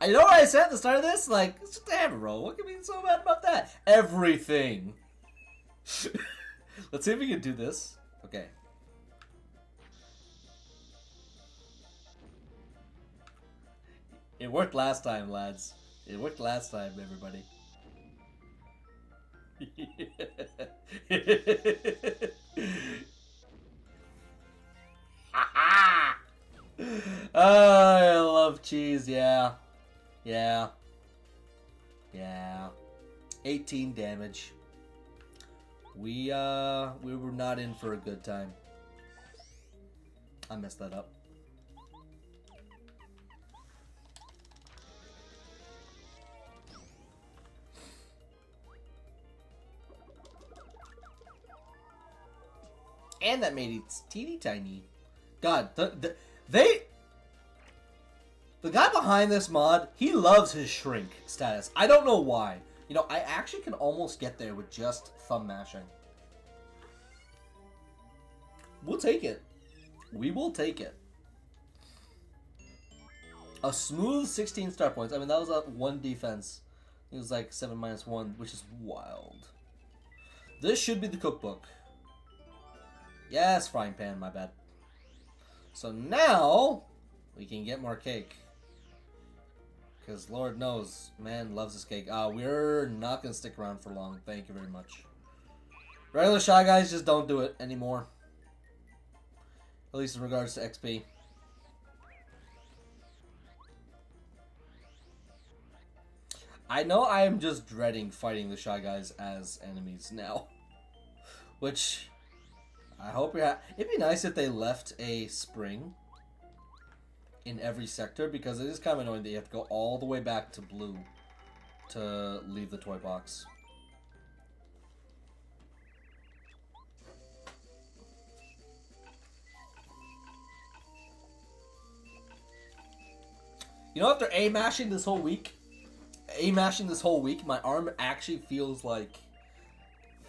S1: I know what I said at the start of this? Like, it's just a hammer roll. What can be so bad about that? Everything. Let's see if we can do this. Okay. It worked last time, lads. It worked last time, everybody. I love cheese, yeah. Yeah. 18 damage. We were not in for a good time. I messed that up. And that made it teeny tiny. God, the guy behind this mod, he loves his shrink status. I don't know why. You know, I actually can almost get there with just thumb mashing. We'll take it. We will take it. A smooth 16 star points. I mean, that was a 1 defense. It was like 7 minus 1, which is wild. This should be the cookbook. Yes, frying pan, my bad. So now, we can get more cake. Because Lord knows, man loves this cake. We're not going to stick around for long. Thank you very much. Regular Shy Guys just don't do it anymore. At least in regards to XP. I know I am just dreading fighting the Shy Guys as enemies now. Which, I hope you're it'd be nice if they left a spring in every sector, because it is kind of annoying that you have to go all the way back to blue to leave the toy box. You know, after A-mashing this whole week, my arm actually feels like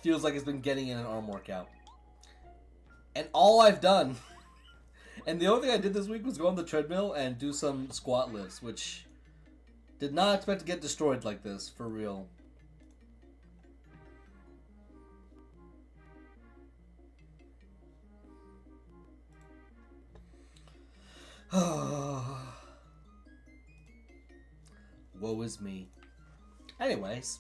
S1: it's been getting in an arm workout. And all I've done, and the only thing I did this week was go on the treadmill and do some squat lifts, which did not expect to get destroyed like this, for real. Woe is me. Anyways.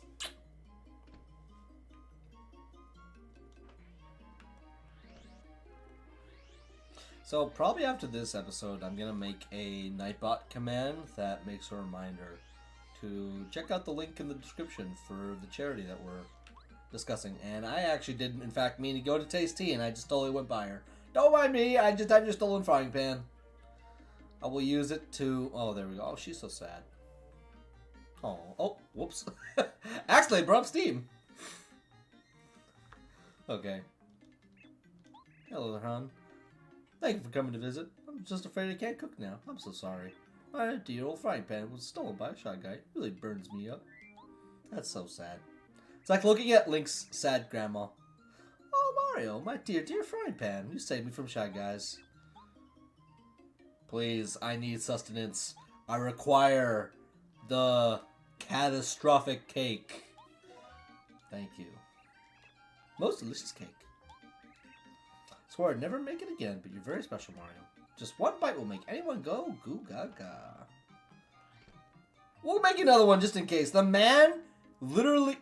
S1: So probably after this episode, I'm going to make a Nightbot command that makes a reminder to check out the link in the description for the charity that we're discussing. And I actually didn't, in fact, mean to go to Taste Tea, and I just totally went by her. Don't mind me, I just have your stolen frying pan. I will use it to... Oh, there we go. Oh, she's so sad. Oh, whoops. Actually, I brought up Steam. Okay. Hello, hon. Thank you for coming to visit. I'm just afraid I can't cook now. I'm so sorry. My dear old frying pan was stolen by a Shy Guy. It really burns me up. That's so sad. It's like looking at Link's sad grandma. Oh, Mario, my dear frying pan. You saved me from Shy Guys. Please, I need sustenance. I require the catastrophic cake. Thank you. Most delicious cake. Swore I'd never make it again, but you're very special, Mario. Just one bite will make anyone go goo gaga. We'll make another one just in case. The man literally...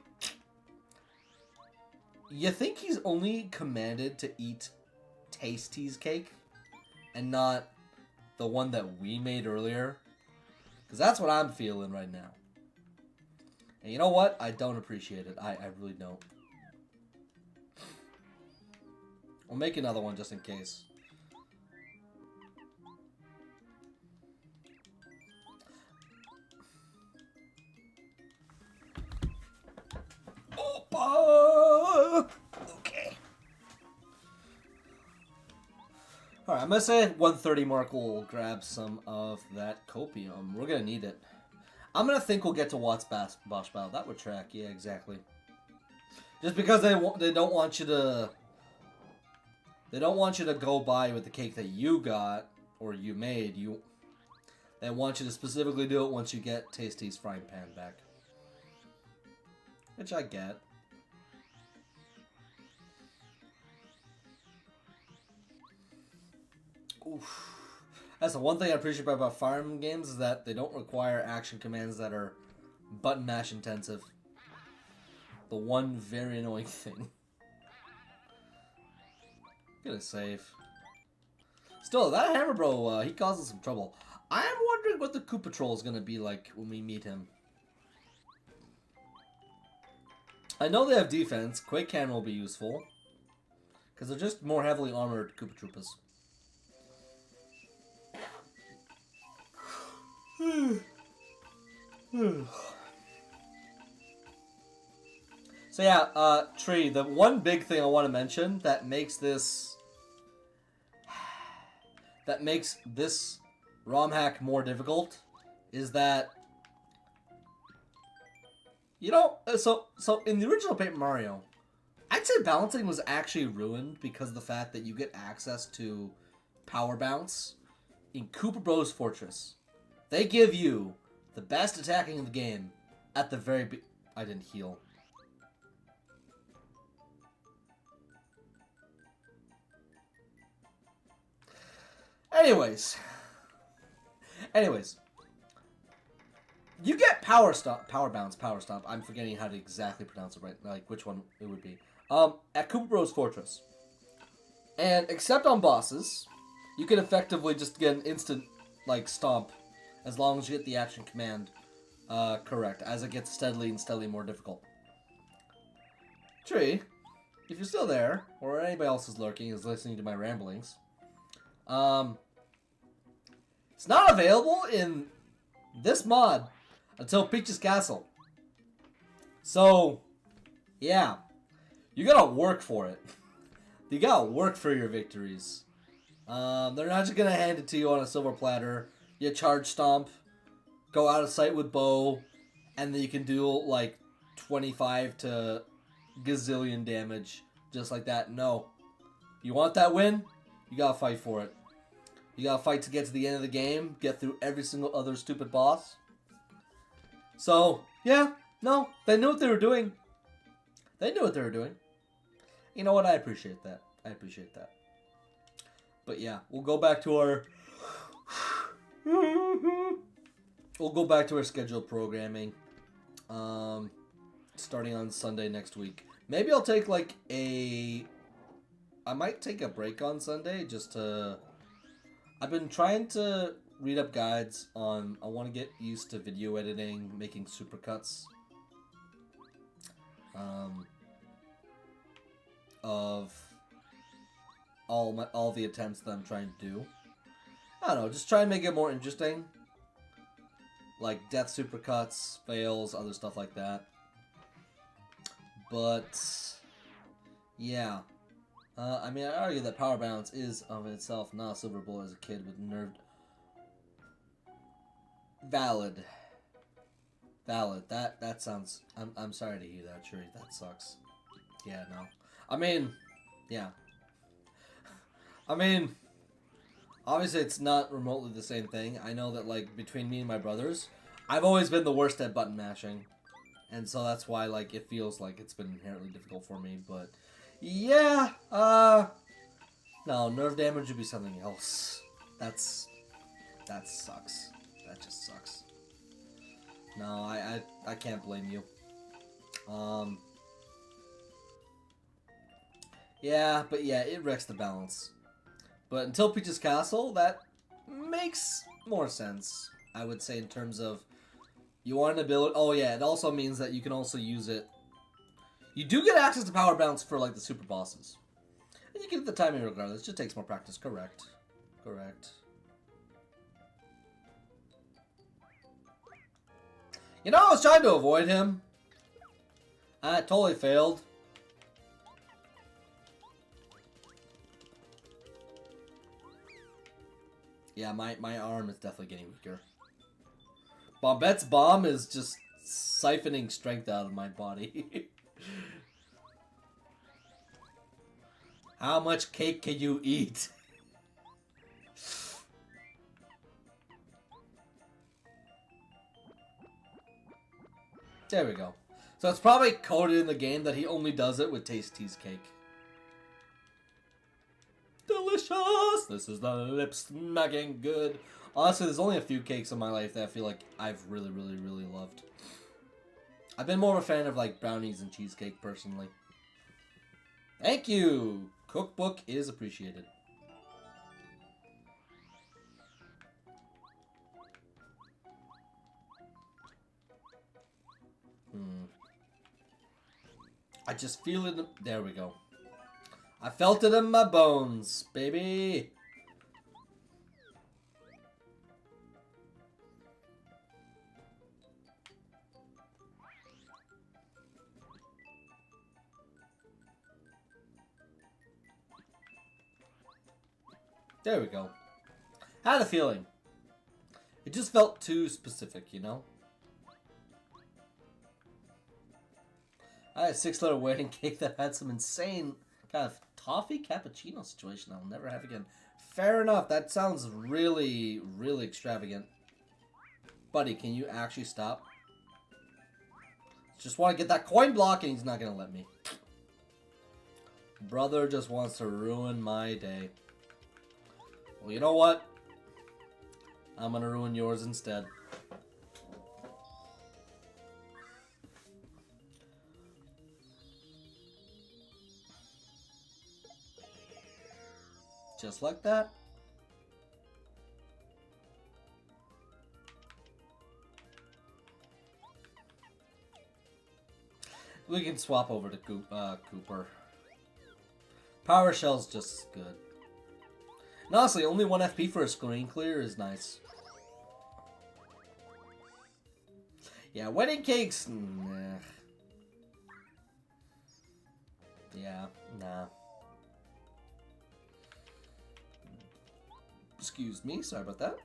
S1: You think he's only commanded to eat Tasty's cake and not the one that we made earlier? Because that's what I'm feeling right now. And you know what? I don't appreciate it. I really don't. We'll make another one just in case. Okay. Alright, I'm gonna say at 1:30 mark we'll grab some of that copium. We're gonna need it. I'm gonna think we'll get to Watt's Bosch Battle. That would track, yeah, exactly. Just because they don't want you to... They don't want you to go by with the cake that you got, or you made. They want you to specifically do it once you get Tasty's frying pan back. Which I get. Oof. That's the one thing I appreciate about Fire Emblem games is that they don't require action commands that are button mash intensive. The one very annoying thing. Get a save. Still, that Hammer Bro, he causes some trouble. I am wondering what the Koopa Troll is going to be like when we meet him. I know they have defense. Quake Cannon will be useful. Because they're just more heavily armored Koopa Troopas. So yeah, Tree, the one big thing I want to mention that makes this ROM hack more difficult is that, you know, so in the original Paper Mario, I'd say balancing was actually ruined because of the fact that you get access to Power Bounce in Koopa Bros. Fortress. They give you the best attacking in the game at the very I didn't heal. Anyways, you get Power Bounce. I'm forgetting how to exactly pronounce it right, like which one it would be. At Koopa Bros. Fortress. And except on bosses, you can effectively just get an instant, like, stomp as long as you get the action command correct, as it gets steadily more difficult. Tree, if you're still there, or anybody else is lurking, is listening to my ramblings, it's not available in this mod until Peach's Castle. So, yeah, you gotta work for it. You gotta work for your victories. They're not just gonna hand it to you on a silver platter. You charge stomp, go out of sight with bow, and then you can do like 25 to gazillion damage just like that. No. You want that win? You gotta fight for it. You gotta fight to get to the end of the game, get through every single other stupid boss. So, yeah, no, they knew what they were doing. They knew what they were doing. You know what? I appreciate that. But yeah, we'll go back to our... We'll go back to our scheduled programming. Starting on Sunday next week. Maybe I'll take like I might take a break on Sunday just to... I've been trying to read up guides on... I want to get used to video editing, making supercuts. Of all the attempts that I'm trying to do. I don't know, just try and make it more interesting. Like death supercuts, fails, other stuff like that. But yeah. I mean, I argue that Power Balance is of itself not a silver bullet as a kid with nerfed. Valid. That sounds... I'm sorry to hear that, Shuri. That sucks. Yeah, no. I mean, yeah. I mean, obviously it's not remotely the same thing. I know that, like, between me and my brothers, I've always been the worst at button mashing. And so that's why, like, it feels like it's been inherently difficult for me. But, yeah, no, nerve damage would be something else. That sucks. That just sucks. No, I can't blame you. Yeah, but yeah, it wrecks the balance. But until Peach's Castle, that makes more sense, I would say, in terms of you want an ability. Oh yeah, it also means that you can also use it. You do get access to power bounce for like the super bosses. And you get the timing regardless, it just takes more practice. Correct. Correct. You know, I was trying to avoid him. I totally failed. Yeah, my arm is definitely getting weaker. Bombette's bomb is just siphoning strength out of my body. How much cake can you eat? There we go. So it's probably coded in the game that he only does it with Tasty's cake. Delicious! This is the lip smacking good. Honestly, there's only a few cakes in my life that I feel like I've really loved. I've been more of a fan of like brownies and cheesecake personally. Thank you! Cookbook is appreciated. I just feel it. There we go. I felt it in my bones, baby. There we go. I had a feeling. It just felt too specific, you know? I had a 6-letter wedding cake that had some insane kind of toffee cappuccino situation I'll never have again. Fair enough. That sounds really extravagant. Buddy, can you actually stop? Just want to get that coin block and he's not going to let me. Brother just wants to ruin my day. Well, you know what? I'm going to ruin yours instead. Just like that. We can swap over to Cooper. Power Shell's just good. And honestly, only 1 FP for a screen clear is nice. Yeah, wedding cakes, nah. Yeah, nah. Excuse me, sorry about that.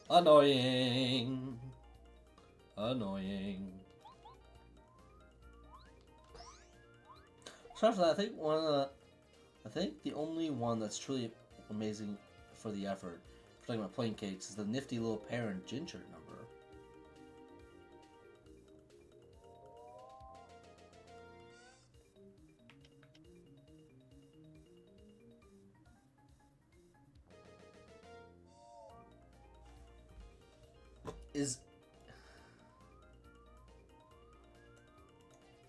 S1: Annoying. Annoying. So I think I think the only one that's truly amazing for the effort, for talking about plain cakes, is the nifty little pear and ginger number. Is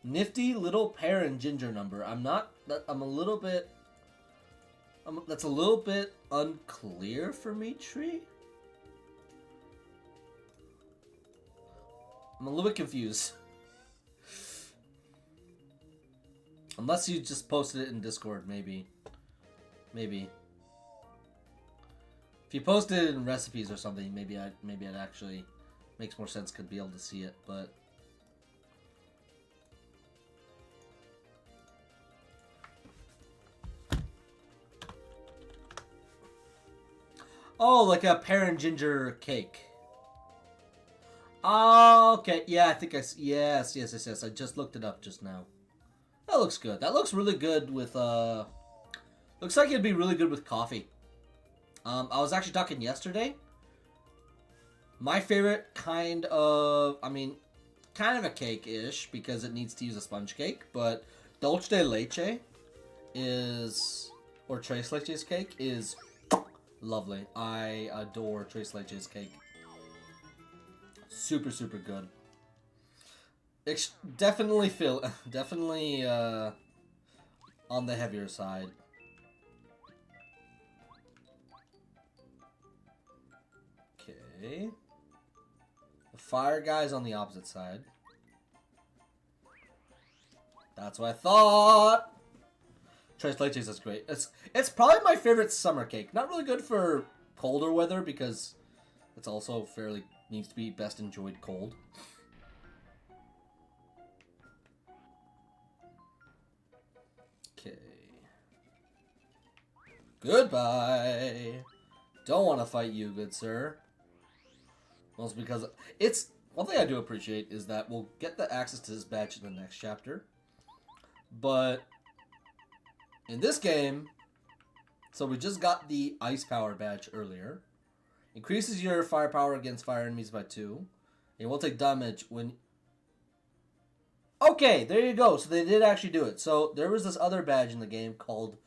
S1: nifty little pear and ginger number. I'm a little bit. That's a little bit unclear for me, Tree. I'm a little bit confused. Unless you just posted it in Discord, maybe. Maybe. If you posted it in recipes or something, maybe it actually makes more sense. Could be able to see it, but. Oh, like a pear and ginger cake. Oh, okay. Yeah, I think yes. I just looked it up just now. That looks good. That looks really good with, looks like it'd be really good with coffee. I was actually talking yesterday. My favorite kind of, I mean, kind of a cake-ish because it needs to use a sponge cake, but dulce de leche is, or tres leches cake is lovely. I adore tres leches cake. Super, super good. It's definitely on the heavier side. Okay. The fire guy's on the opposite side. That's what I thought. Tres leches is great. It's probably my favorite summer cake. Not really good for colder weather because it's also fairly needs to be best enjoyed cold. Okay. Goodbye. Don't want to fight you, good sir. Mostly because it's one thing I do appreciate is that we'll get the access to this badge in the next chapter. But in this game, so we just got the ice power badge earlier. Increases your firepower against fire enemies by 2. And will take damage when... Okay, there you go. So they did actually do it. So there was this other badge in the game called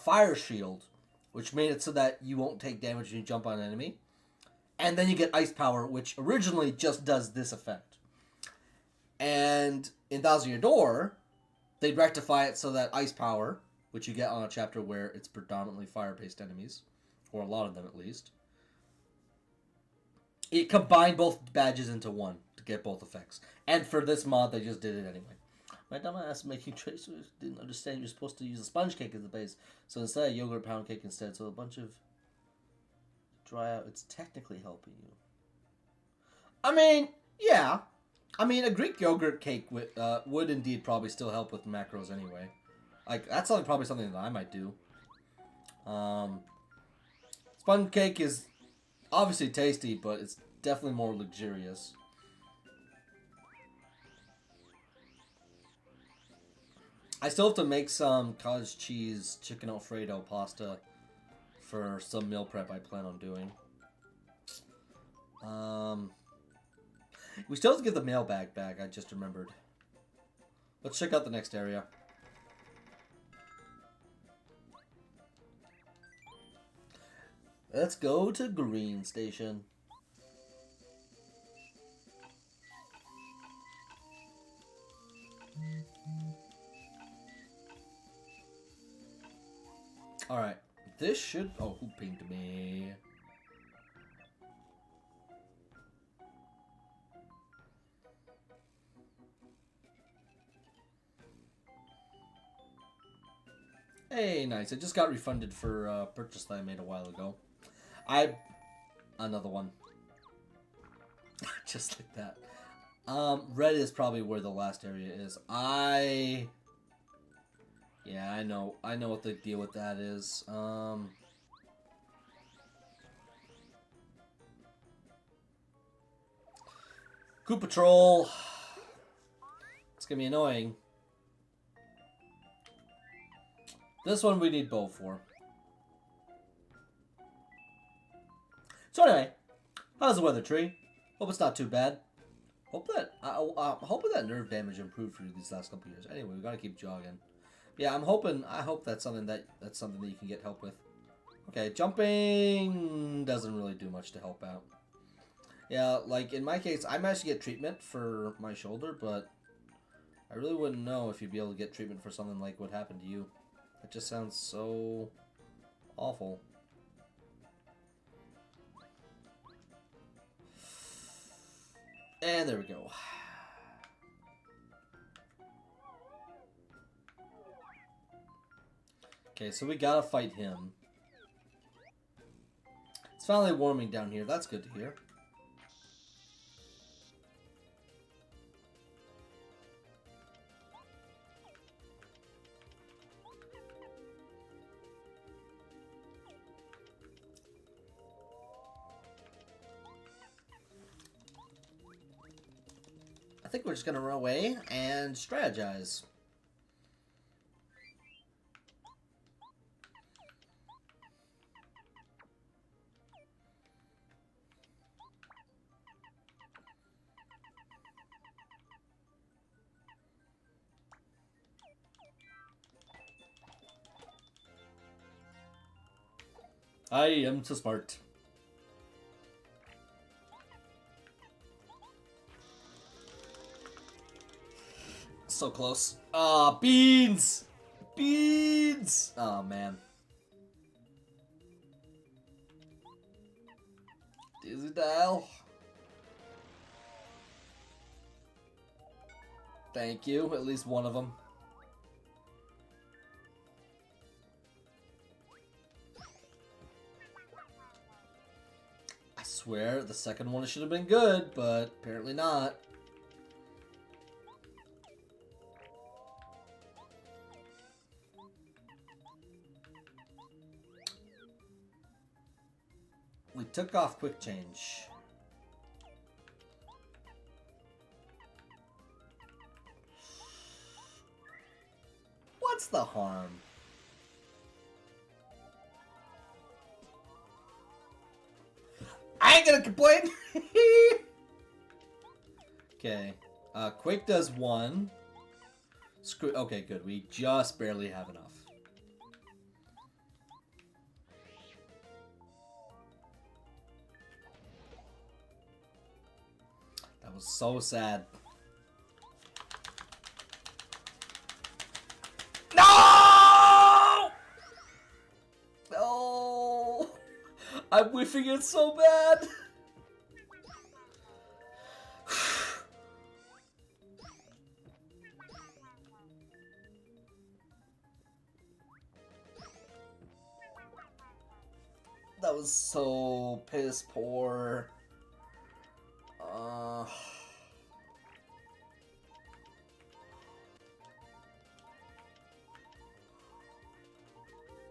S1: Fire Shield, which made it so that you won't take damage when you jump on an enemy. And then you get ice power, which originally just does this effect. And in Thousand Year Door, they rectify it so that ice power, which you get on a chapter where it's predominantly fire-based enemies, or a lot of them at least, it combined both badges into one to get both effects. And for this mod, they just did it anyway. My dumbass making tracers didn't understand you're supposed to use a sponge cake as the base, so instead yogurt pound cake instead. So a bunch of dry out. It's technically helping you. I mean, yeah. I mean, a Greek yogurt cake would indeed probably still help with macros anyway. Like that's probably something that I might do. Sponge cake is obviously tasty, but it's definitely more luxurious. I still have to make some cottage cheese chicken Alfredo pasta for some meal prep I plan on doing. We still have to get the mailbag back, I just remembered. Let's check out the next area. Let's go to Green Station. Alright, this should... Oh, who pinged me? Hey, nice. I just got refunded for a purchase that I made a while ago. Another one. Just like that. Red is probably where the last area is. Yeah, I know what the deal with that is. Coup Patrol. It's gonna be annoying. This one we need bow for. So anyway, how's the weather, Tree? Hope it's not too bad. Hope that hoping that nerve damage improved for you these last couple years. Anyway, we gotta keep jogging. Yeah, I hope that's something that you can get help with. Okay, jumping doesn't really do much to help out. Yeah, like in my case, I managed to get treatment for my shoulder, but I really wouldn't know if you'd be able to get treatment for something like what happened to you. It just sounds so awful. And there we go. Okay, so we gotta fight him. It's finally warming down here. That's good to hear. I think we're just gonna run away and strategize. I am too smart. So close. Ah, beans! Beans! Oh, man. Dizzy dial. Thank you. At least one of them. I swear the second one should have been good, but apparently not. We took off quick change. What's the harm? I ain't gonna complain! Okay. Quake does 1. Screw. Okay, good. We just barely have enough. That was so sad. No! No! I'm whiffing it so bad. That was so piss poor.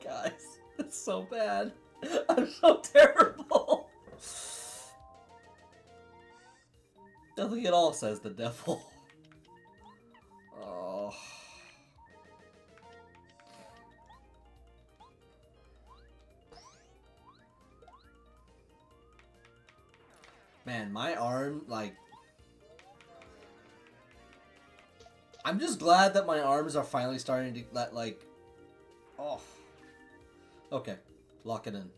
S1: Guys, it's so bad. I'm so terrible. Nothing at all, says the devil. Oh. Man, my arm, like... I'm just glad that my arms are finally starting to let, like... Oh. Okay. Lock it in.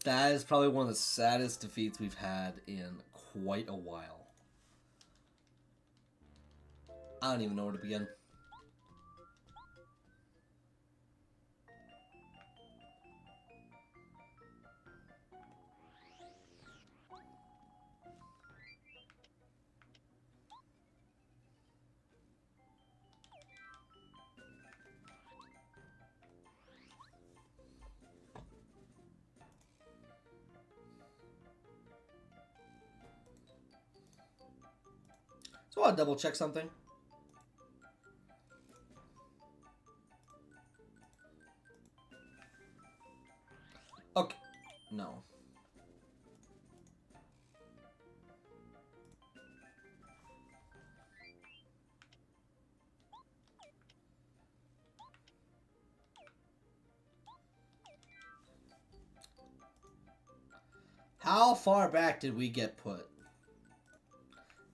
S1: That is probably one of the saddest defeats we've had in quite a while. I don't even know where to begin. So I'll double check something. Okay. No. How far back did we get put?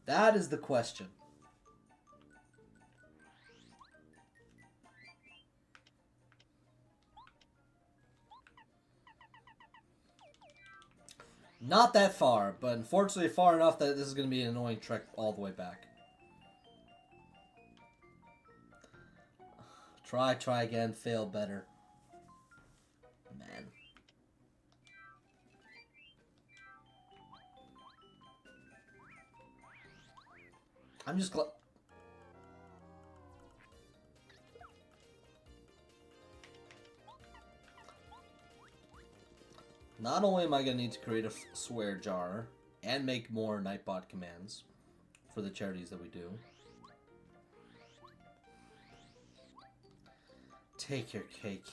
S1: That is the question. Not that far, but unfortunately far enough that this is going to be an annoying trek all the way back. Try again, fail better. Man. I'm just glad... Not only am I going to need to create a swear jar and make more Nightbot commands for the charities that we do. Take your cake.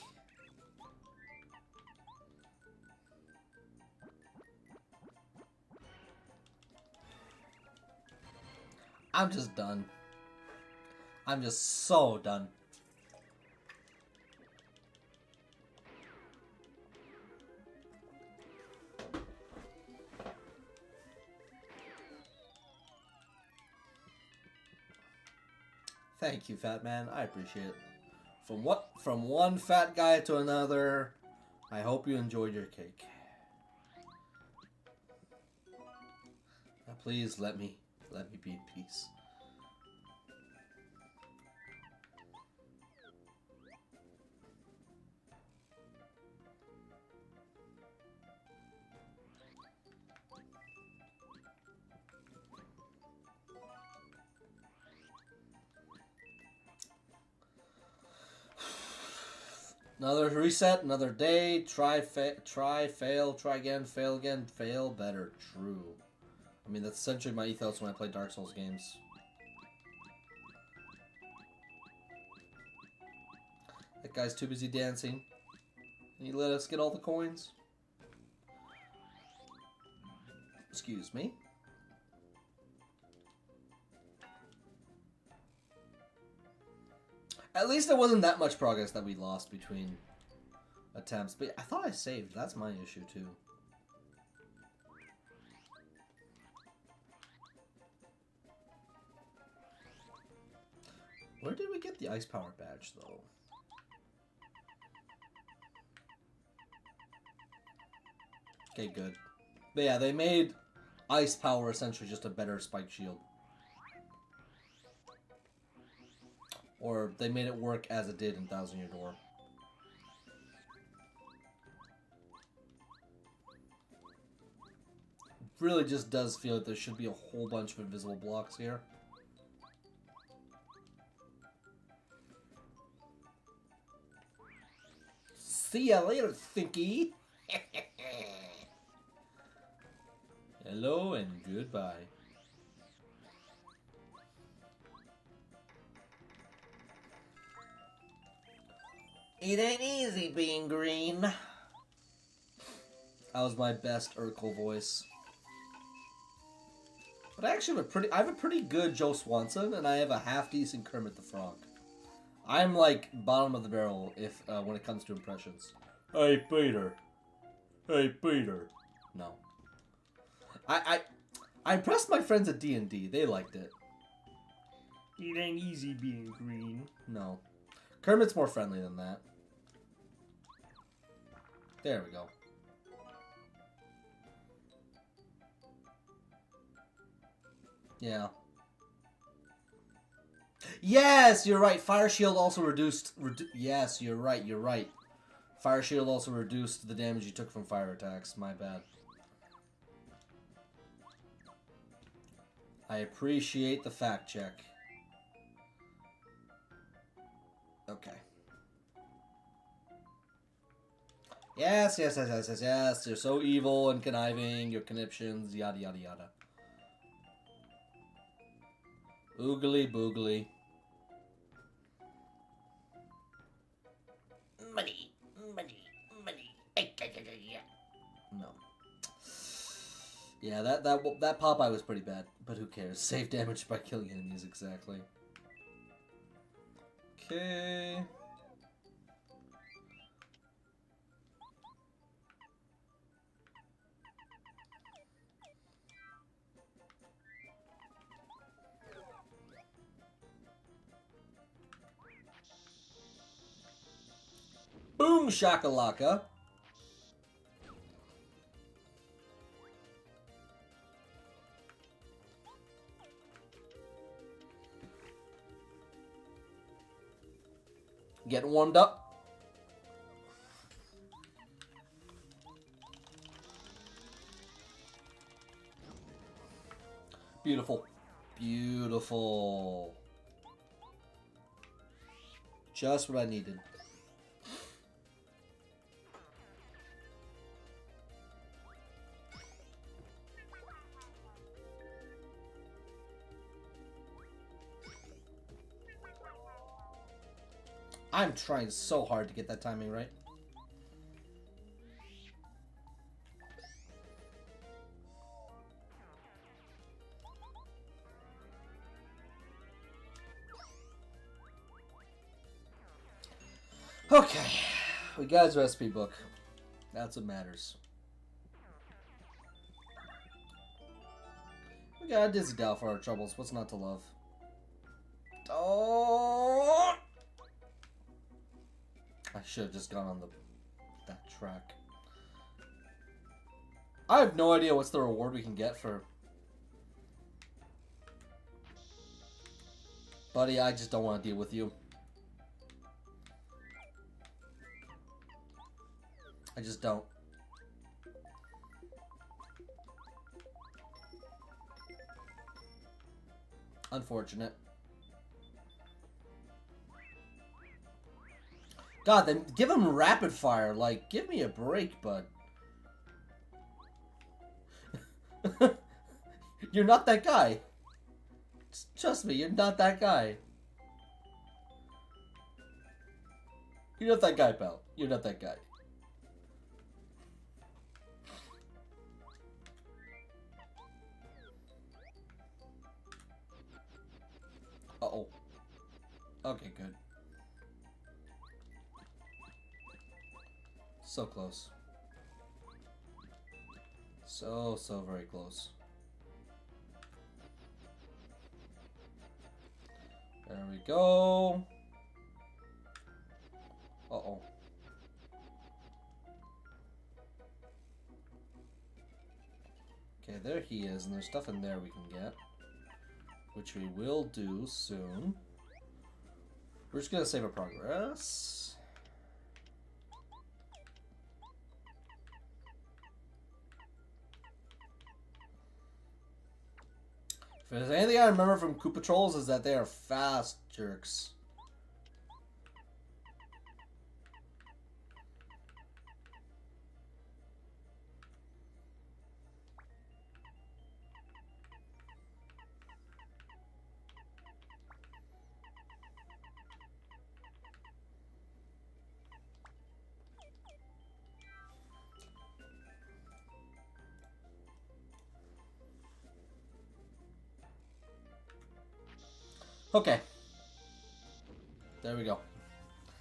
S1: I'm just done. I'm just so done. Thank you, fat man. I appreciate it. From one fat guy to another. I hope you enjoyed your cake. Now please let me be in peace. Another reset, another day. Try, fail, try again, fail better. True. I mean, that's essentially my ethos when I play Dark Souls games. That guy's too busy dancing. Can you let us get all the coins? Excuse me. At least it wasn't that much progress that we lost between attempts. But I thought I saved. That's my issue, too. Where did we get the ice power badge, though? Okay, good. But yeah, they made ice power essentially just a better spike shield. Or they made it work as it did in Thousand Year Door. It really just does feel like there should be a whole bunch of invisible blocks here. See ya later, Thinky! Hello and goodbye. It ain't easy being green. That was my best Urkel voice. But I actually have I have a pretty good Joe Swanson, and I have a half-decent Kermit the Frog. I'm like bottom of the barrel if when it comes to impressions. Hey Peter. Hey Peter. No. I impressed my friends at D&D. They liked it. It ain't easy being green. No. Kermit's more friendly than that. There we go. Yeah. Yes, you're right. Fire Shield also reduced... yes, you're right, you're right. Fire Shield also reduced the damage you took from fire attacks. My bad. I appreciate the fact check. Okay. Yes, yes, yes, yes, yes, yes. You're so evil and conniving. Your conniptions, yada, yada, yada. Oogly boogly. Money, money, money. No. Yeah, that Popeye was pretty bad, but who cares? Save damage by killing enemies, exactly. Okay. Boom shakalaka. Getting warmed up. Beautiful. Beautiful. Just what I needed. I'm trying so hard to get that timing right. Okay, we got his recipe book. That's what matters. We got a Dizzy Dow for our troubles. What's not to love? Oh! I should have just gone on that track. I have no idea what's the reward we can get for... Buddy, I just don't want to deal with you. I just don't. Unfortunate. God, then give him rapid fire. Like, give me a break, bud. You're not that guy. Trust me, you're not that guy. You're not that guy, pal. You're not that guy. Uh-oh. Okay, good. So close. So very close. There we go. Uh-oh. Okay, there he is, and there's stuff in there we can get. Which we will do soon. We're just gonna save our progress. If there's anything I remember from Koopa Trolls is that they are fast jerks. Okay. There we go.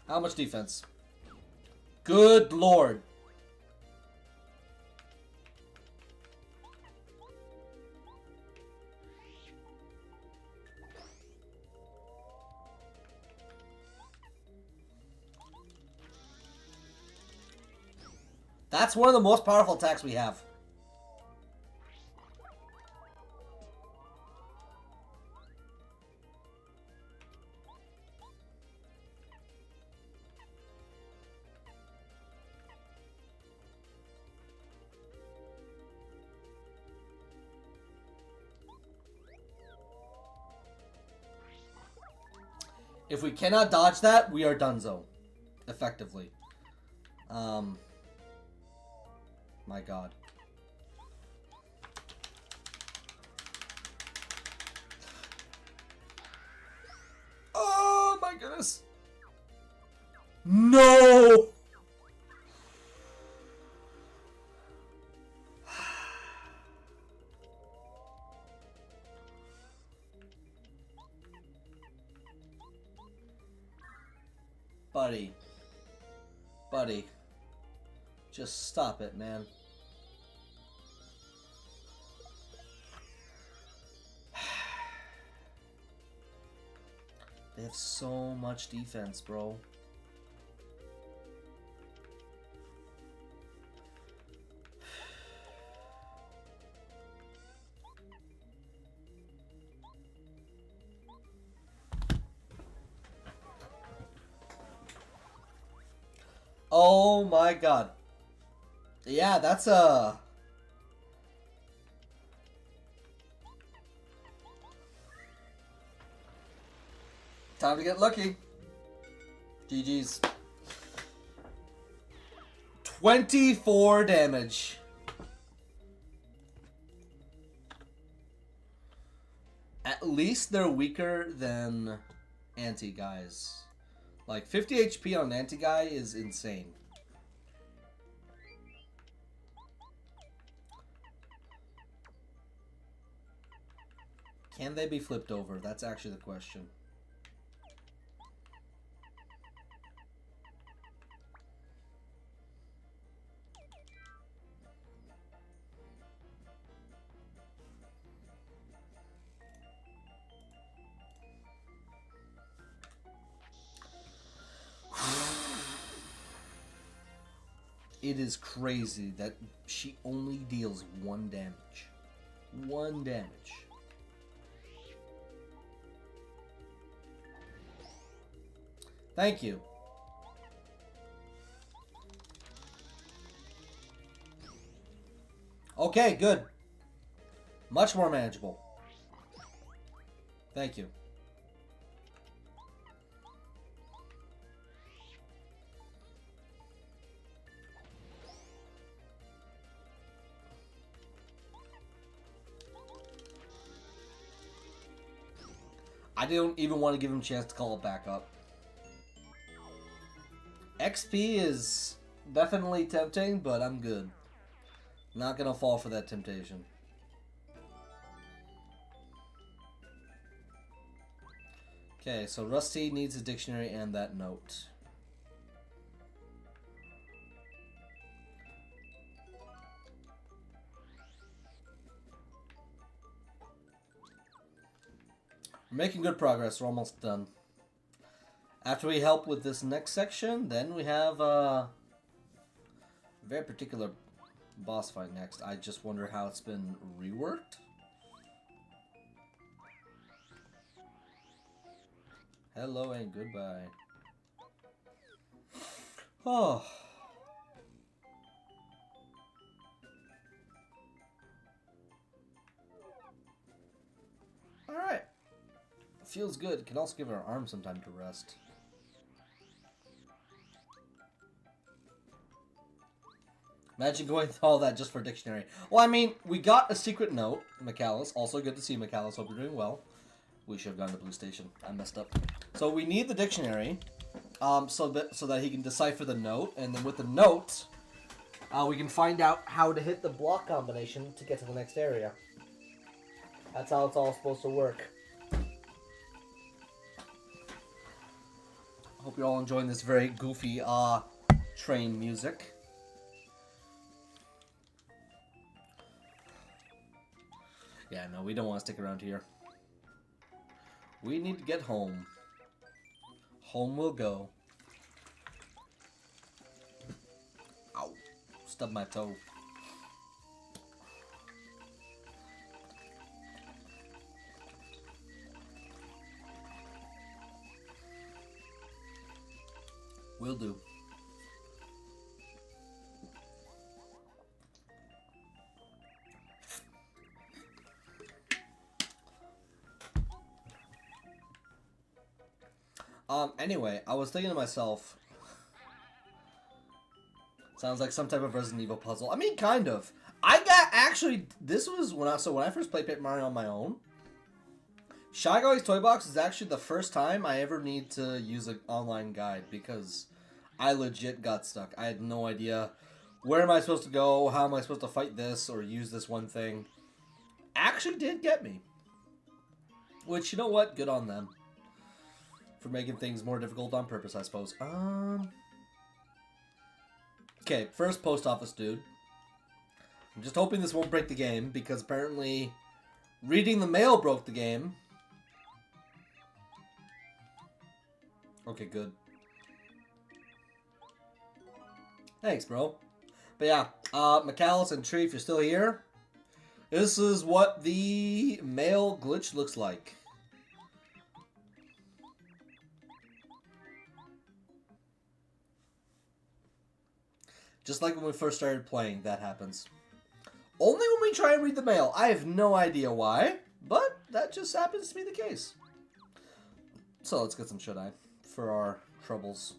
S1: How much defense? Good lord. That's one of the most powerful attacks we have. If we cannot dodge that, we are donezo. Effectively. My god. Oh my goodness. No! Buddy. Buddy. Just stop it, man. They have so much defense, bro. Oh my god. Yeah, that's a... Time to get lucky. GG's. 24 damage. At least they're weaker than anti-guys. Like, 50 HP on an anti-guy is insane. Can they be flipped over? That's actually the question. It is crazy that she only deals 1 damage. 1 damage. Thank you. Okay, good. Much more manageable. Thank you. I don't even want to give him a chance to call it back up. XP is definitely tempting, but I'm good. Not gonna fall for that temptation. Okay, so Rusty needs a dictionary and that note. We're making good progress. We're almost done. After we help with this next section, then we have a very particular boss fight next. I just wonder how it's been reworked. Hello and goodbye. Oh. Alright. Feels good. Can also give our arm some time to rest. Imagine going through all that just for a dictionary. Well, I mean, we got a secret note, McAllis. Also good to see McAllis. Hope you're doing well. We should have gone to Blue Station. I messed up. So we need the dictionary, so that he can decipher the note, and then with the note, we can find out how to hit the block combination to get to the next area. That's how it's all supposed to work. Hope you're all enjoying this very goofy train music. Yeah, no, we don't want to stick around here. We need to get home. Home we'll go. Ow. Stubbed my toe. Will do. Anyway, I was thinking to myself, sounds like some type of Resident Evil puzzle. I mean, kind of. This was when I first played Paper Mario on my own. Shy Guy's Toy Box is actually the first time I ever need to use an online guide because I legit got stuck. I had no idea where am I supposed to go, how am I supposed to fight this or use this one thing. Actually did get me. Which, you know what? Good on them. For making things more difficult on purpose, I suppose. Okay, first post office dude. I'm just hoping this won't break the game, because apparently reading the mail broke the game. Okay, good. Thanks, bro. But yeah, McAllis and Tree, if you're still here, this is what the mail glitch looks like. Just like when we first started playing, that happens. Only when we try and read the mail. I have no idea why, but that just happens to be the case. So let's get some shut-eye for our troubles.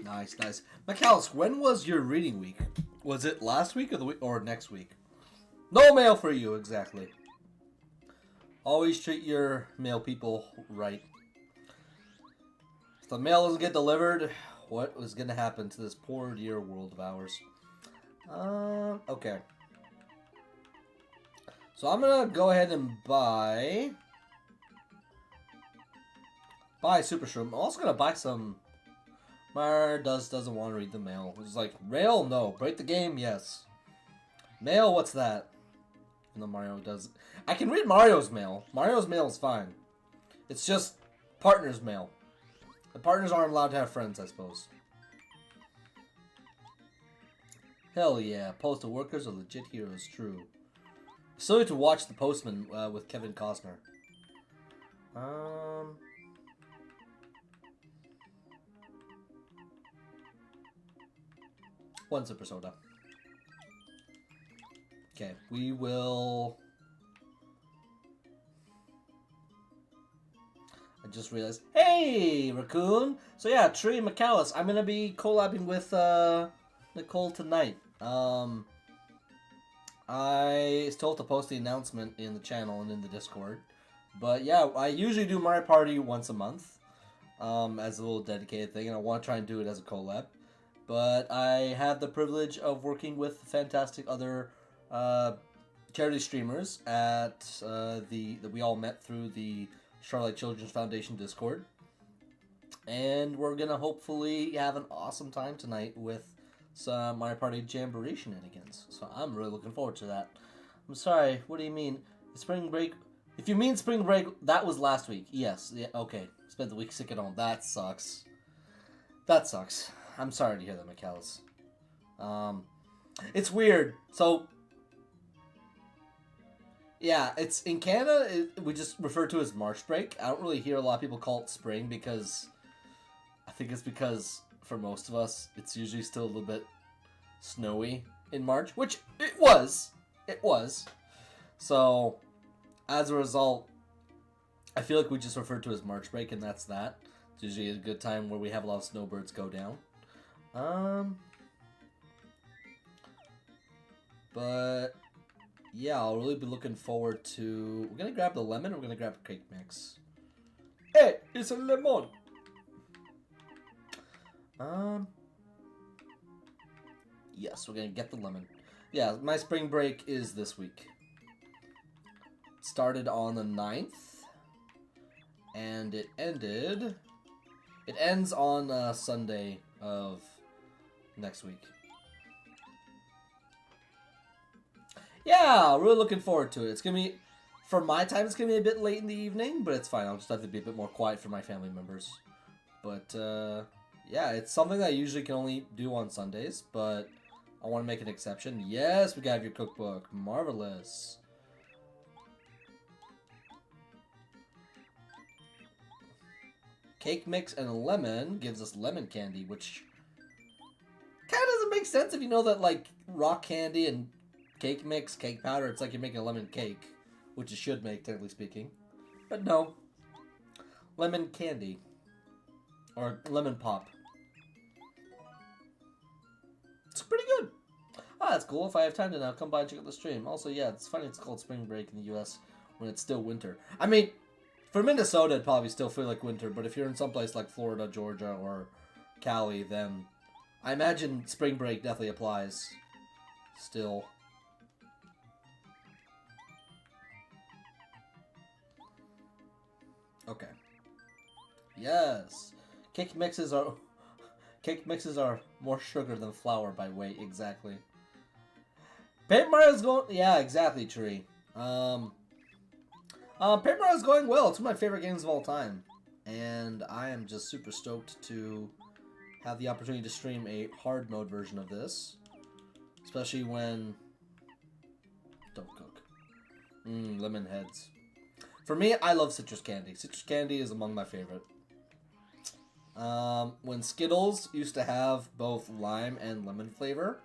S1: Nice, nice. McAllis, when was your reading week? Was it last week or the week or next week? No mail for you, exactly. Always treat your mail people right. If the mail doesn't get delivered, what is going to happen to this poor dear world of ours? Okay. So I'm going to go ahead and buy Super Shroom. I'm also going to buy some... Mar doesn't want to read the mail. It's like, mail? No. Break the game? Yes. Mail, what's that? And the Mario does... I can read Mario's mail. Mario's mail is fine. It's just partner's mail. The partners aren't allowed to have friends, I suppose. Hell yeah, postal workers are legit heroes, true. Still need to watch The Postman with Kevin Costner. One super soda. Okay, we will... I just realized... Hey, Raccoon! So yeah, Tree and McAllis, I'm gonna be collabing with Nicole tonight. I still have to post the announcement in the channel and in the Discord. But yeah, I usually do Mario Party once a month as a little dedicated thing, and I want to try and do it as a collab. But I had the privilege of working with fantastic other charity streamers at that we all met through the Starlight Children's Foundation Discord. And we're going to hopefully have an awesome time tonight with some Mario Party Jamboree shenanigans. So I'm really looking forward to that. I'm sorry, what do you mean? Spring break? If you mean spring break, that was last week. Yes, yeah, okay. Spent the week sick at home. That sucks. That sucks. I'm sorry to hear that, McAllis. It's weird. So, yeah, it's in Canada, we just refer to it as March break. I don't really hear a lot of people call it spring because I think it's because for most of us, it's usually still a little bit snowy in March, which it was. It was. So, as a result, I feel like we just refer to it as March break, and that's that. It's usually a good time where we have a lot of snowbirds go down. But yeah, I'll really be looking forward to... We're gonna grab the lemon, or we're gonna grab a cake mix? Hey, it's a lemon! Yes, we're gonna get the lemon. Yeah, my spring break is this week. It started on the 9th, and it ended... It ends on Sunday of next week. Yeah, really looking forward to it. It's gonna be, for my time, it's gonna be a bit late in the evening, but it's fine. I'll just have to be a bit more quiet for my family members. But, yeah, it's something that I usually can only do on Sundays, but I want to make an exception. Yes, we got your cookbook. Marvelous. Cake mix and a lemon gives us lemon candy, which kind of doesn't make sense if you know that, like, rock candy and cake mix, cake powder, it's like you're making a lemon cake, which it should make, technically speaking. But no. Lemon candy. Or lemon pop. It's pretty good. Ah, that's cool. If I have time to now, come by and check out the stream. Also, yeah, it's funny it's called spring break in the U.S. when it's still winter. I mean, for Minnesota, it'd probably still feel like winter, but if you're in someplace like Florida, Georgia, or Cali, then I imagine spring break definitely applies still. Okay. Yes. Cake mixes are more sugar than flour by weight, exactly. Paper Mario's going... Yeah, exactly, Tree. Paper Mario's going well. It's one of my favorite games of all time. And I am just super stoked to have the opportunity to stream a hard mode version of this. Especially when... Don't cook. Lemon heads. For me, I love citrus candy. Citrus candy is among my favorite. When Skittles used to have both lime and lemon flavor,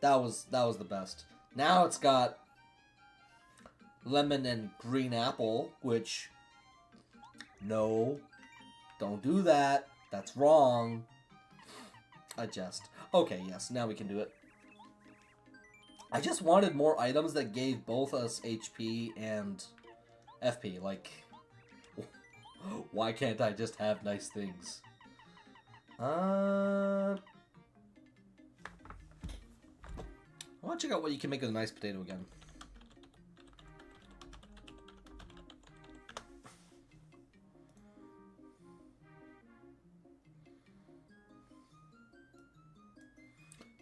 S1: that was the best. Now it's got lemon and green apple, which, no, don't do that. That's wrong. I jest. Okay, yes, now we can do it. I just wanted more items that gave both us HP and FP. Like, why can't I just have nice things? I want to check out what you can make with a nice potato again.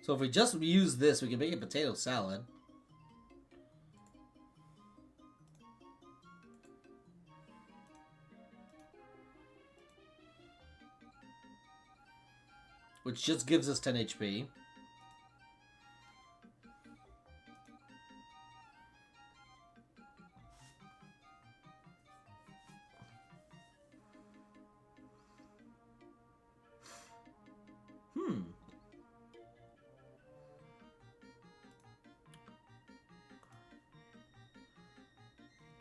S1: So if we just use this, we can make a potato salad. which just gives us 10 HP.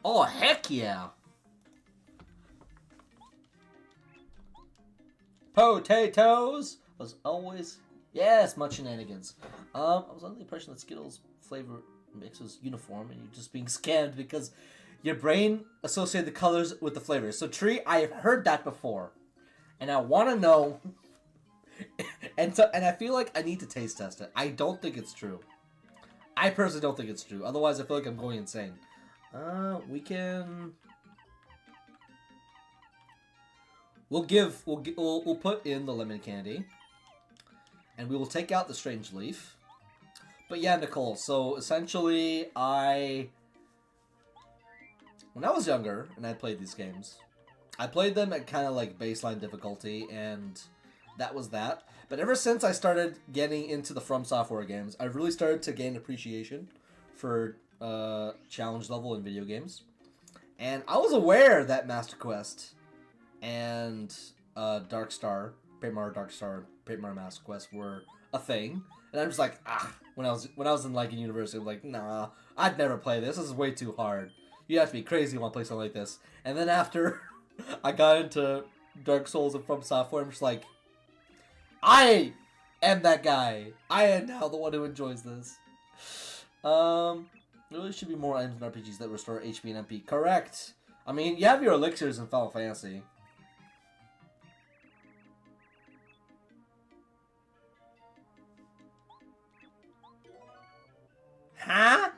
S1: Oh, heck yeah! Potatoes was always... Yes, much shenanigans. I was under the impression that Skittles flavor mix was uniform and you're just being scammed because your brain associated the colors with the flavors. So, Tree, I have heard that before. And I want to know... and I feel like I need to taste test it. I don't think it's true. I personally don't think it's true. Otherwise, I feel like I'm going insane. We can... We'll put in the lemon candy. And we will take out the strange leaf. But yeah, Nicole, so essentially when I was younger and I played these games, I played them at kind of like baseline difficulty and that was that. But ever since I started getting into the From Software games, I've really started to gain appreciation for challenge level in video games. And I was aware that Master Quest and Dark Star, Paper Mario Dark Star, Paper Mario Master Quest were a thing. And I'm just like, when I was in like in university, I was like, nah, I'd never play this. This is way too hard. You have to be crazy to want to play something like this. And then after I got into Dark Souls and From Software, I'm just like, I am that guy. I am now the one who enjoys this. There really should be more items in RPGs that restore HP and MP. Correct. I mean, you have your elixirs in Final Fantasy. Huh?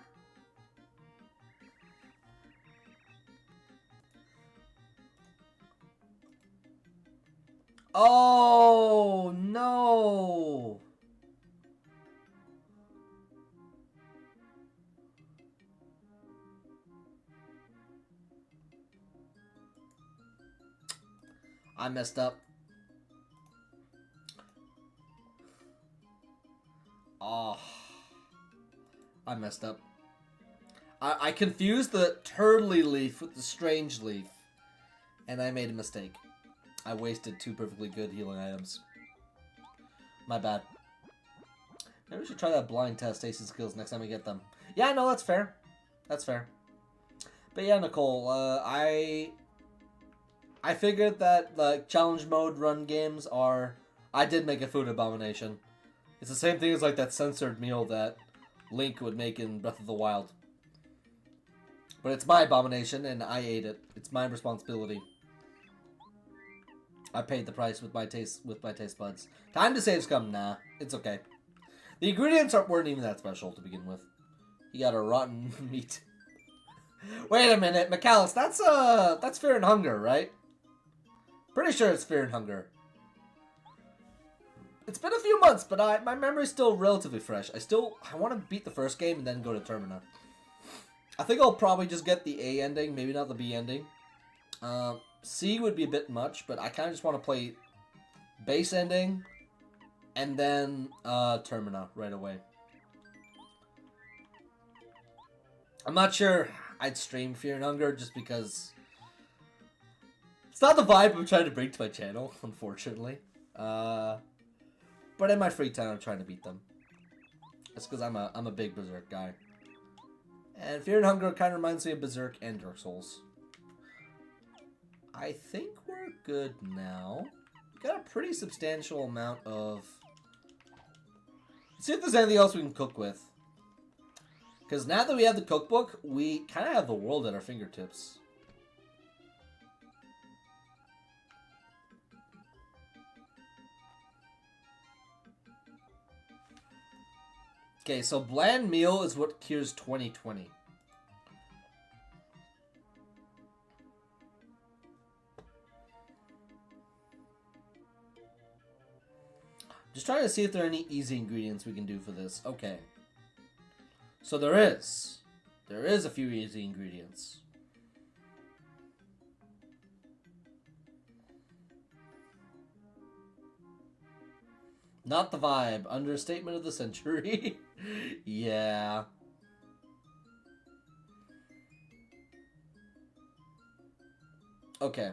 S1: Oh, no. I messed up. Oh. I messed up. I confused the turtly leaf with the strange leaf. And I made a mistake. I wasted 2 perfectly good healing items. My bad. Maybe we should try that blind test tasting skills next time we get them. Yeah, no, that's fair. That's fair. But yeah, Nicole, I figured that like challenge mode run games are... I did make a food abomination. It's the same thing as like that censored meal that Link would make in Breath of the Wild. But it's my abomination and I ate it. It's my responsibility. I paid the price with my taste buds. Time to save scum? Nah, it's okay. The ingredients weren't even that special to begin with. You got a rotten meat. Wait a minute, McAllis, that's Fear and Hunger, right? Pretty sure it's Fear and Hunger. It's been a few months, but my memory's still relatively fresh. I want to beat the first game and then go to Termina. I think I'll probably just get the A ending, maybe not the B ending. C would be a bit much, but I kind of just want to play base ending and then Termina right away. I'm not sure I'd stream Fear and Hunger just because it's not the vibe I'm trying to bring to my channel, unfortunately. But in my free time, I'm trying to beat them. That's because I'm a big Berserk guy. And Fear and Hunger kind of reminds me of Berserk and Dark Souls. I think we're good now. We got a pretty substantial amount of... Let's see if there's anything else we can cook with. Because now that we have the cookbook, we kind of have the world at our fingertips. Okay, so bland meal is what cures 2020. Just trying to see if there are any easy ingredients we can do for this. Okay. So there is. There is a few easy ingredients. Not the vibe. Understatement of the century. Yeah. Okay.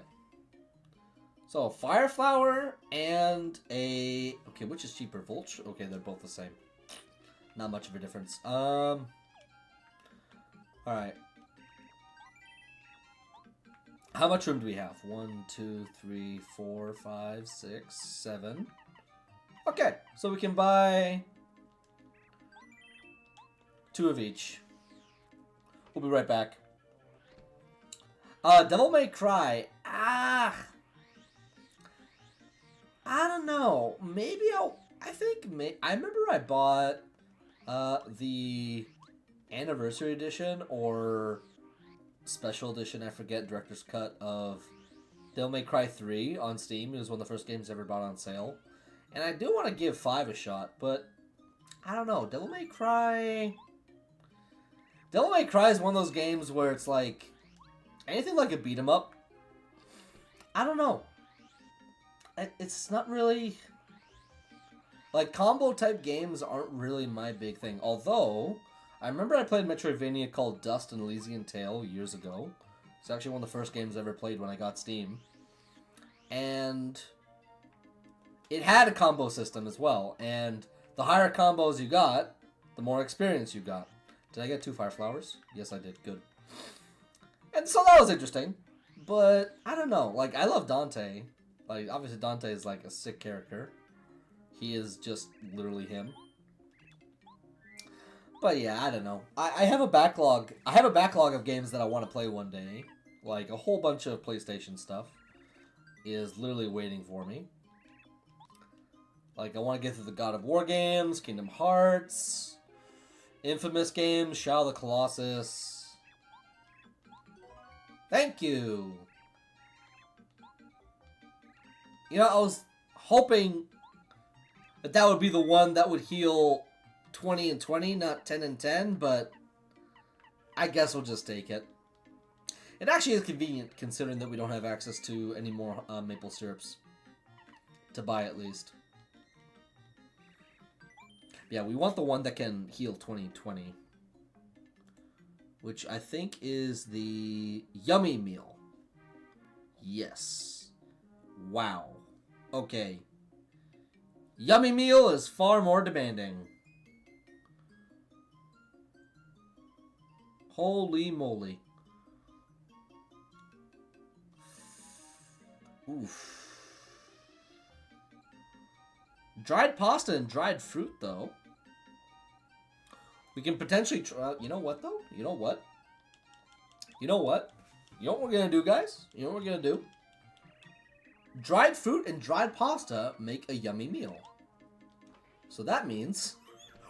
S1: So, Fire Flower and a... Okay, which is cheaper? Vulture? Okay, they're both the same. Not much of a difference. Alright. How much room do we have? 1, 2, 3, 4, 5, 6, 7. Okay, so we can buy 2 of each. We'll be right back. Devil May Cry. I don't know. Maybe I remember I bought the anniversary edition or special edition, I forget, director's cut of Devil May Cry 3 on Steam. It was one of the first games I ever bought on sale. And I do want to give 5 a shot, but I don't know. Devil May Cry is one of those games where it's like anything like a beat 'em up. I don't know. It's not really like combo type games aren't really my big thing. Although I remember I played Metroidvania called Dust and Elysian Tale years ago. It's actually one of the first games I ever played when I got Steam. And it had a combo system as well. And the higher combos you got, the more experience you got. Did I get 2 Fire Flowers? Yes, I did. Good. And so that was interesting. But I don't know. Like, I love Dante. Like, obviously Dante is like a sick character. He is just literally him. But yeah, I don't know. I have a backlog. I have a backlog of games that I want to play one day. Like, a whole bunch of PlayStation stuff is literally waiting for me. Like, I want to get through the God of War games, Kingdom Hearts, Infamous games, Shadow of the Colossus. Thank you! You know, I was hoping that would be the one that would heal 20 and 20, not 10 and 10, but I guess we'll just take it. It actually is convenient, considering that we don't have access to any more maple syrups. To buy, at least. Yeah, we want the one that can heal 20-20. Which I think is the Yummy Meal. Yes. Wow. Okay. Yummy Meal is far more demanding. Holy moly. Oof. Dried pasta and dried fruit, though. We can potentially try... You know what, though? You know what? You know what? You know what we're going to do, guys? You know what we're going to do? Dried fruit and dried pasta make a yummy meal. So that means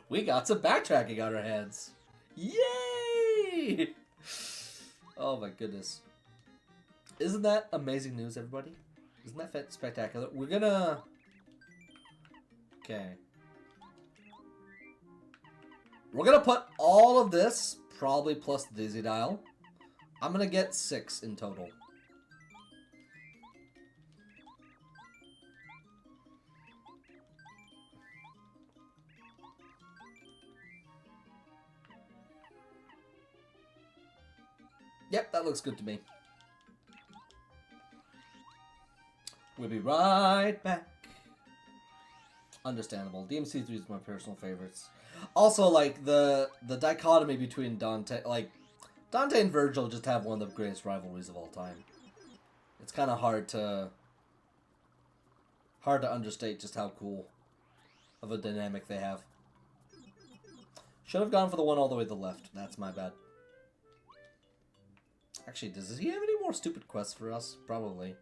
S1: we got some backtracking on our hands. Yay! Oh my goodness. Isn't that amazing news, everybody? Isn't that spectacular? We're gonna... Okay. We're gonna put all of this, probably plus the Daisy Dial. I'm gonna get 6 in total. Yep, that looks good to me. We'll be right back. Understandable. DMC3 is my personal favorites. Also, like, the dichotomy between Dante... Like, Dante and Virgil just have one of the greatest rivalries of all time. It's kind of hard to understate just how cool of a dynamic they have. Should have gone for the one all the way to the left. That's my bad. Actually, does he have any more stupid quests for us? Probably.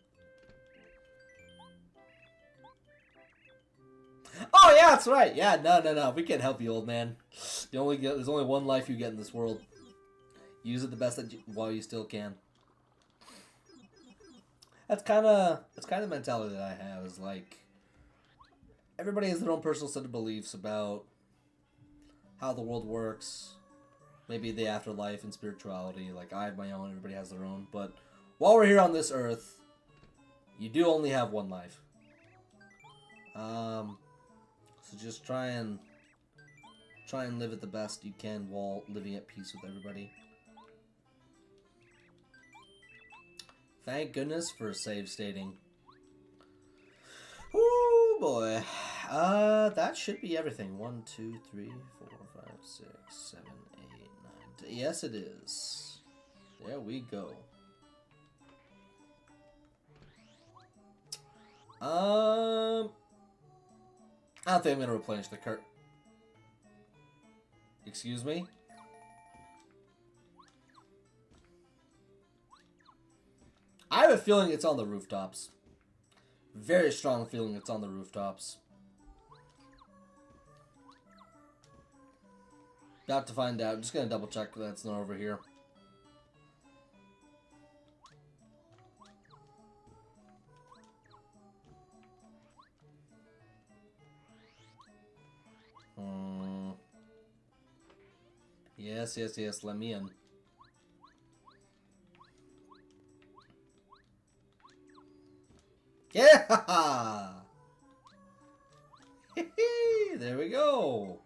S1: Oh, yeah, that's right. Yeah, no. We can't help you, old man. There's only one life you get in this world. Use it the best while you still can. That's kind of the mentality that I have. Is like everybody has their own personal set of beliefs about how the world works. Maybe the afterlife and spirituality. Like, I have my own, everybody has their own. But while we're here on this earth, you do only have one life. So just try and live it the best you can while living at peace with everybody. Thank goodness for save stating. Oh boy. That should be everything. 1, 2, 3, 4, 5, 6, 7, 8, 9, 10. Yes, it is. There we go. I don't think I'm gonna replenish the cart. Excuse me? I have a feeling it's on the rooftops. Very strong feeling it's on the rooftops. About to find out. Just gonna double check that it's not over here. Yes, yes, yes. Let me in. Yeah! There we go.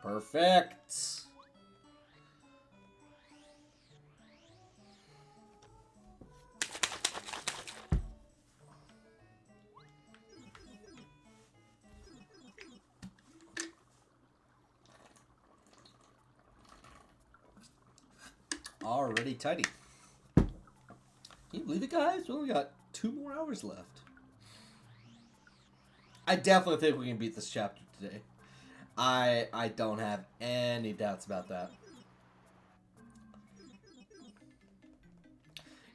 S1: Perfect. Already tidy. Can you believe it, guys? We only got 2 more hours left. I definitely think we can beat this chapter today. I don't have any doubts about that.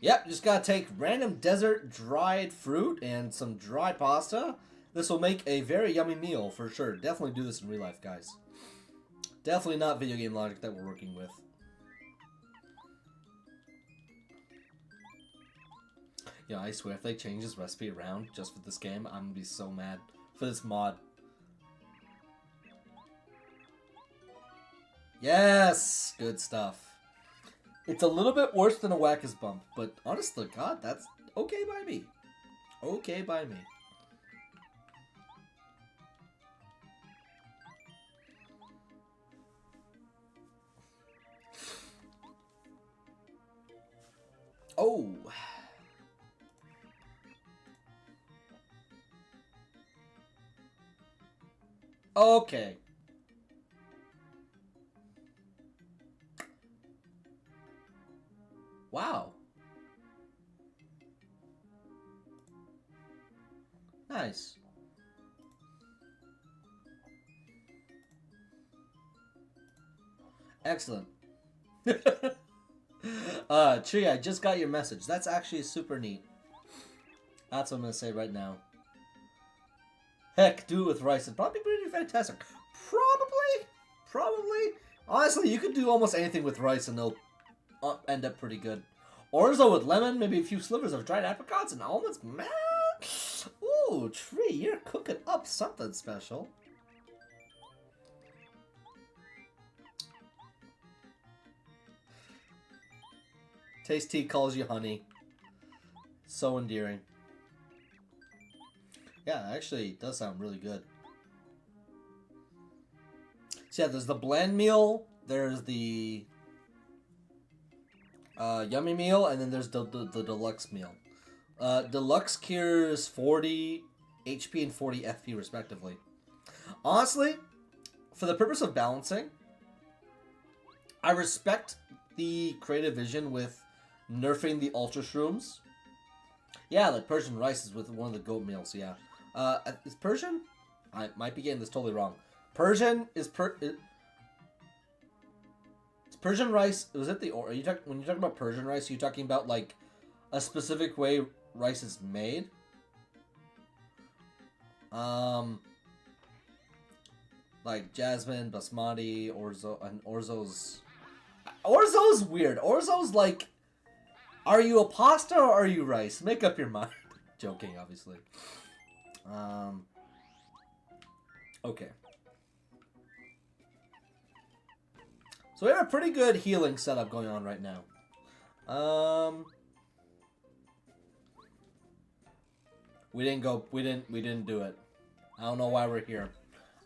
S1: Yep, just gotta take random desert dried fruit and some dry pasta. This will make a very yummy meal for sure. Definitely do this in real life, guys. Definitely not video game logic that we're working with. Yeah, I swear if they change this recipe around just for this game, I'm gonna be so mad. For this mod. Yes! Good stuff. It's a little bit worse than a Whack-Is Bump, but honest to God, that's okay by me. Okay by me. Oh! Okay. Wow. Nice. Excellent. Tree, I just got your message. That's actually super neat. That's what I'm gonna say right now. Heck, do it with rice. It'd probably be pretty fantastic. Probably. Honestly, you could do almost anything with rice and they'll end up pretty good. Orzo with lemon, maybe a few slivers of dried apricots and almonds. Man, ooh, Tree, you're cooking up something special. Tasty calls you honey. So endearing. Yeah, actually, it does sound really good. So yeah, there's the bland meal, there's the yummy meal, and then there's the deluxe meal. Deluxe cures 40 HP and 40 FP respectively. Honestly, for the purpose of balancing, I respect the creative vision with nerfing the ultra shrooms. Yeah, like Persian rice is with one of the goat meals, yeah. Is Persian? I might be getting this totally wrong. Persian is it's Persian rice. Was it the or? When you're talking about Persian rice, are you talking about like a specific way rice is made? Like jasmine, basmati, orzo, and orzo's. Orzo's weird. Orzo's like, are you a pasta or are you rice? Make up your mind. Joking, obviously. Okay. So we have a pretty good healing setup going on right now. We didn't do it. I don't know why we're here.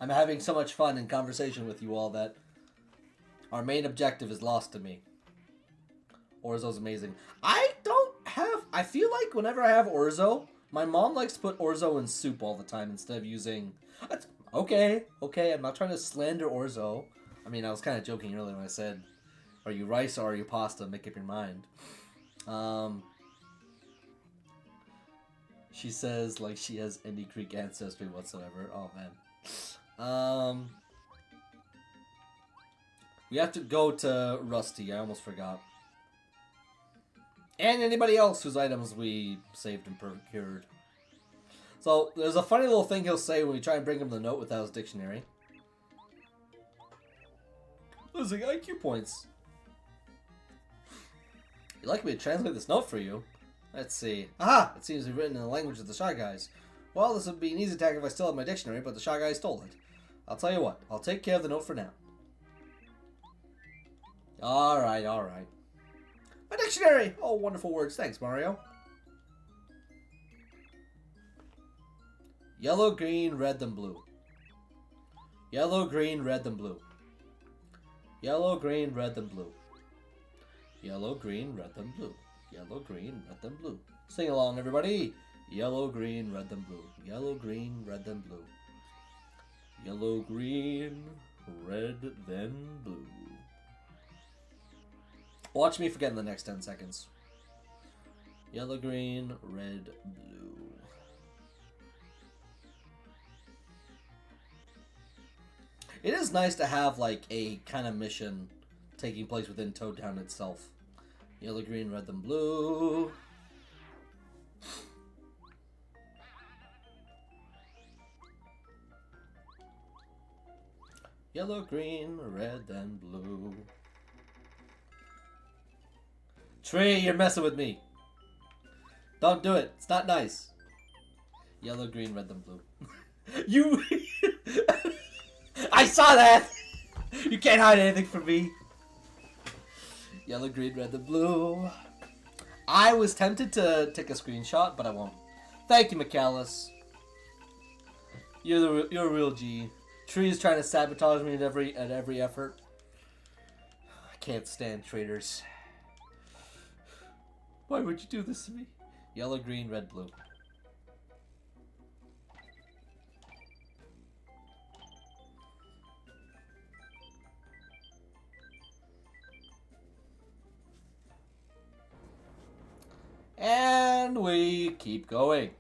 S1: I'm having so much fun in conversation with you all that our main objective is lost to me. Orzo's amazing. I feel like whenever I have Orzo, my mom likes to put Orzo in soup all the time instead of using... Okay, I'm not trying to slander Orzo. I mean, I was kind of joking earlier when I said, are you rice or are you pasta? Make up your mind. She says, like, she has any Greek ancestry whatsoever. Oh, man. We have to go to Rusty. I almost forgot. And anybody else whose items we saved and procured. So, there's a funny little thing he'll say when we try and bring him the note without his dictionary. Losing IQ points. You'd like me to translate this note for you? Let's see. Aha! It seems to be written in the language of the Shy Guys. Well, this would be an easy attack if I still had my dictionary, but the Shy Guys stole it. I'll tell you what. I'll take care of the note for now. Alright. My dictionary! Oh, wonderful words. Thanks, Mario. Yellow, green, red, then blue. Yellow, green, red, then blue. Yellow, green, red, then blue. Yellow, green, red, then blue. Yellow, green, red, then blue. Sing along, everybody. Yellow, green, red, then blue. Yellow, green, red, then blue. Yellow, green, red, then blue. Watch me forget in the next 10 seconds. Yellow, green, red, blue. It is nice to have, like, a kind of mission taking place within Toad Town itself. Yellow, green, red, then blue. Yellow, green, red, then blue. Tree, you're messing with me. Don't do it. It's not nice. Yellow, green, red, then blue. You... I saw that! You can't hide anything from me. Yellow, green, red, then blue. I was tempted to take a screenshot, but I won't. Thank you, McAllis. You're a real G. Tree is trying to sabotage me at every effort. I can't stand traitors. Why would you do this to me? Yellow, green, red, blue. And we keep going.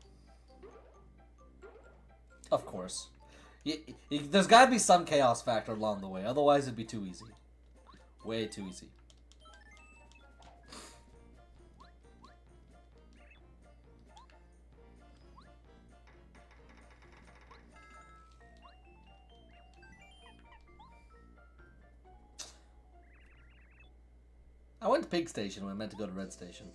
S1: Of course. There's got to be some chaos factor along the way. Otherwise, it'd be too easy. Way too easy. I went to Pig Station when I meant to go to Red Station.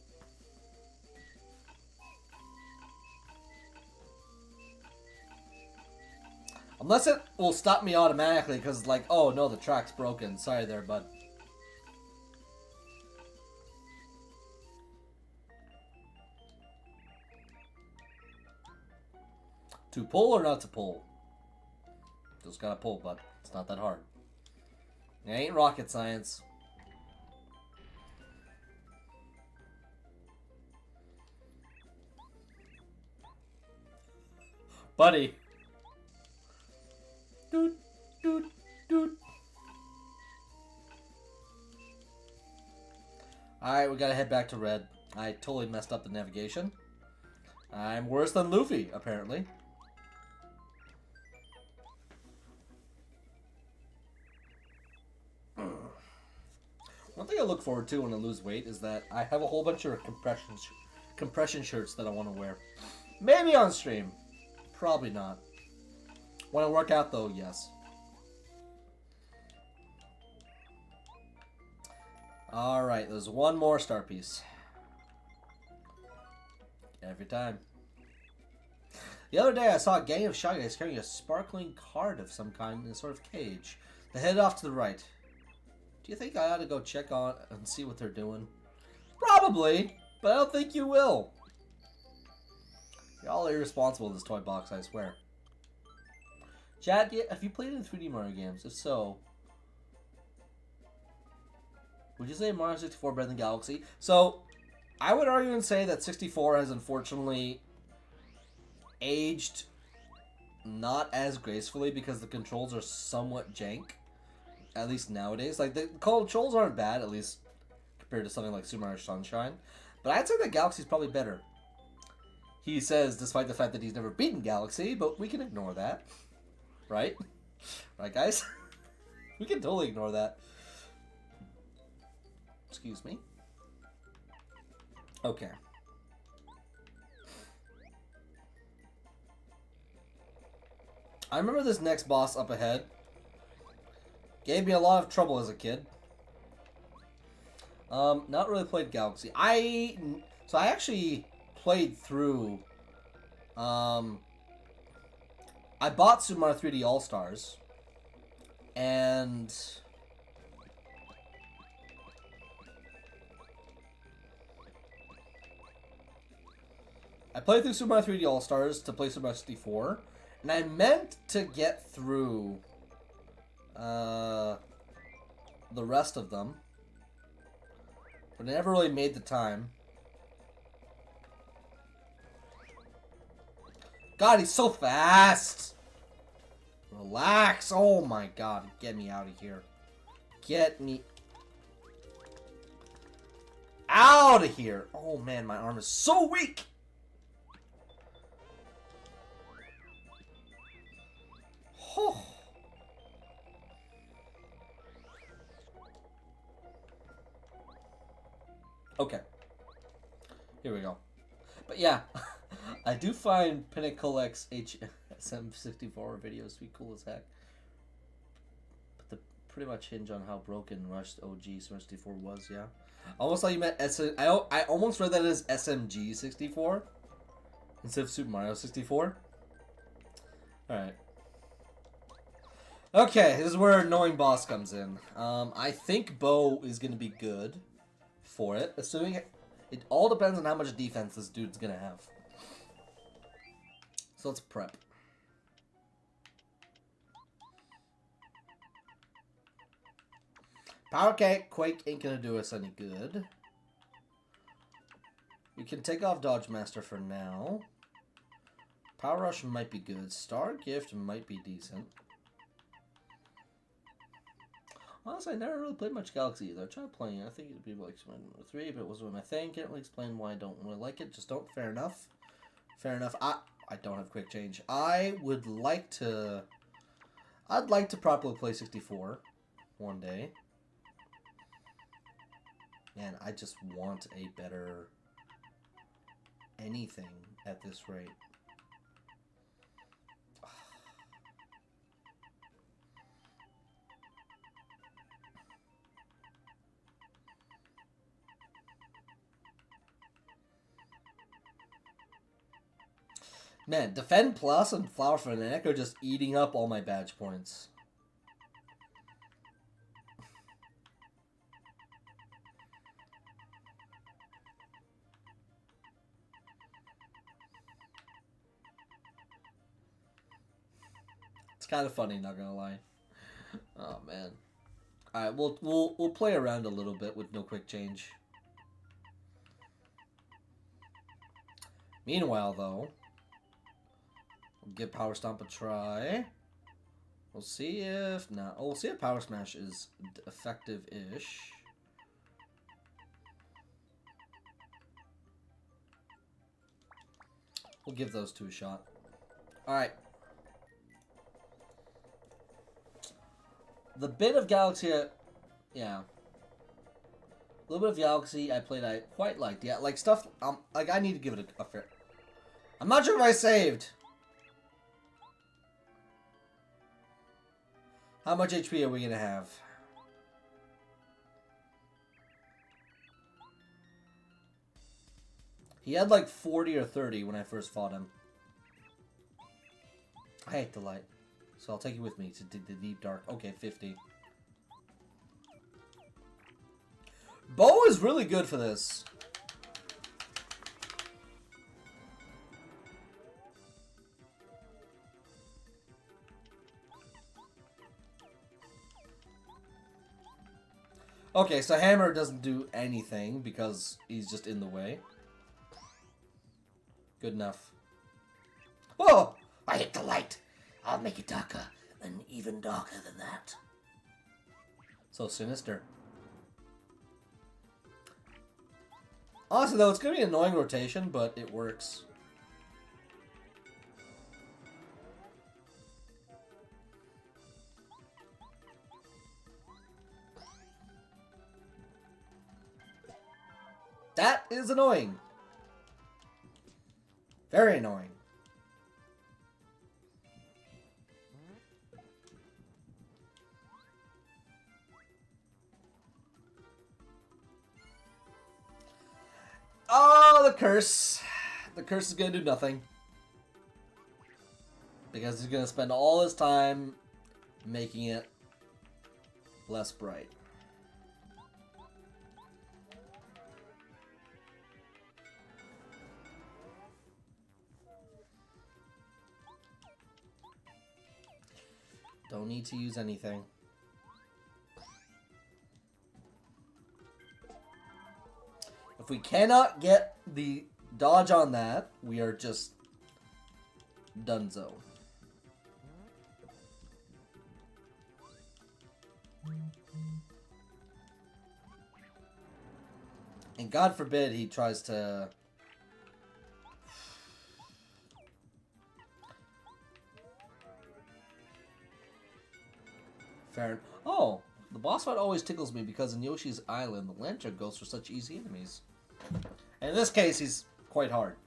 S1: Unless it will stop me automatically because, like, oh no, the track's broken. Sorry there, bud. To pull or not to pull? Just gotta pull, but it's not that hard. It ain't rocket science. Buddy. Doot, doot, doot. Alright, we gotta head back to Red. I totally messed up the navigation. I'm worse than Luffy, apparently. One thing I look forward to when I lose weight is that I have a whole bunch of compression shirts that I want to wear. Maybe on stream. Probably not. When I work out, though, yes. Alright, there's one more star piece. Every time. The other day, I saw a gang of Shy Guys carrying a sparkling card of some kind in a sort of cage. They headed off to the right. Do you think I ought to go check on and see what they're doing? Probably, but I don't think you will. You're all irresponsible in this toy box, I swear. Chad, have you played any 3D Mario games? If so, would you say Mario 64 better than Galaxy? So, I would argue and say that 64 has unfortunately aged not as gracefully because the controls are somewhat jank. At least nowadays. Like, the controls aren't bad, at least compared to something like Super Mario Sunshine. But I'd say that Galaxy's probably better. He says, despite the fact that he's never beaten Galaxy, but we can ignore that. Right? Right, guys? We can totally ignore that. Excuse me. Okay. I remember this next boss up ahead. Gave me a lot of trouble as a kid. Not really played Galaxy. So I actually played through, I bought Super Mario 3D All-Stars, and I played through Super Mario 3D All-Stars to play Super Mario 64, and I meant to get through the rest of them, but I never really made the time. God, he's so fast! Relax! Oh my god, get me out of here. Get me out of here! Oh man, my arm is so weak! Oh. Okay. Here we go. But yeah, I do find Pinnacle X HSM64 videos to be cool as heck. But they pretty much hinge on how broken Rushed OG 64 was, yeah. Almost like you meant I almost read that as SMG 64 instead of Super Mario 64. Alright. Okay, this is where annoying boss comes in. I think Bo is going to be good for it, assuming it all depends on how much defense this dude's going to have. So let's prep. Power Quake ain't going to do us any good. We can take off Dodge Master for now. Power Rush might be good. Star Gift might be decent. Honestly, I never really played much Galaxy either. I tried playing it. I think it'd be like my number 3, but it wasn't my thing. Can't really explain why I don't really like it. Just don't. Fair enough. Fair enough. I don't have quick change. I'd like to properly play 64 one day. Man, I just want a better anything at this rate. Man, Defend Plus and Flower Fanatic are just eating up all my badge points. It's kind of funny, not gonna lie. Oh man. All right, we'll play around a little bit with no quick change. Meanwhile, though, we'll give Power Stomp a try. We'll see if we'll see if Power Smash is effective-ish. We'll give those two a shot. All right. The bit of Galaxy, yeah. A little bit of Galaxy I played, I quite liked. Yeah, like stuff, like I need to give it a fair. I'm not sure if I saved. How much HP are we gonna have? He had like 40 or 30 when I first fought him. I hate the light. So I'll take you with me to the deep dark. Okay, 50. Bo is really good for this. Okay, so Hammer doesn't do anything because he's just in the way. Good enough. Oh! I hit the light! I'll make it darker, and even darker than that. So sinister. Honestly, though, it's going to be an annoying rotation, but it works. That is annoying. Very annoying. Oh, the curse. The curse is going to do nothing. Because he's going to spend all his time making it less bright. Don't need to use anything. If we cannot get the dodge on that, we are just donezo. And God forbid he tries to... Fair. Oh, the boss fight always tickles me because in Yoshi's Island, the lantern ghosts are such easy enemies. And in this case, he's quite hard.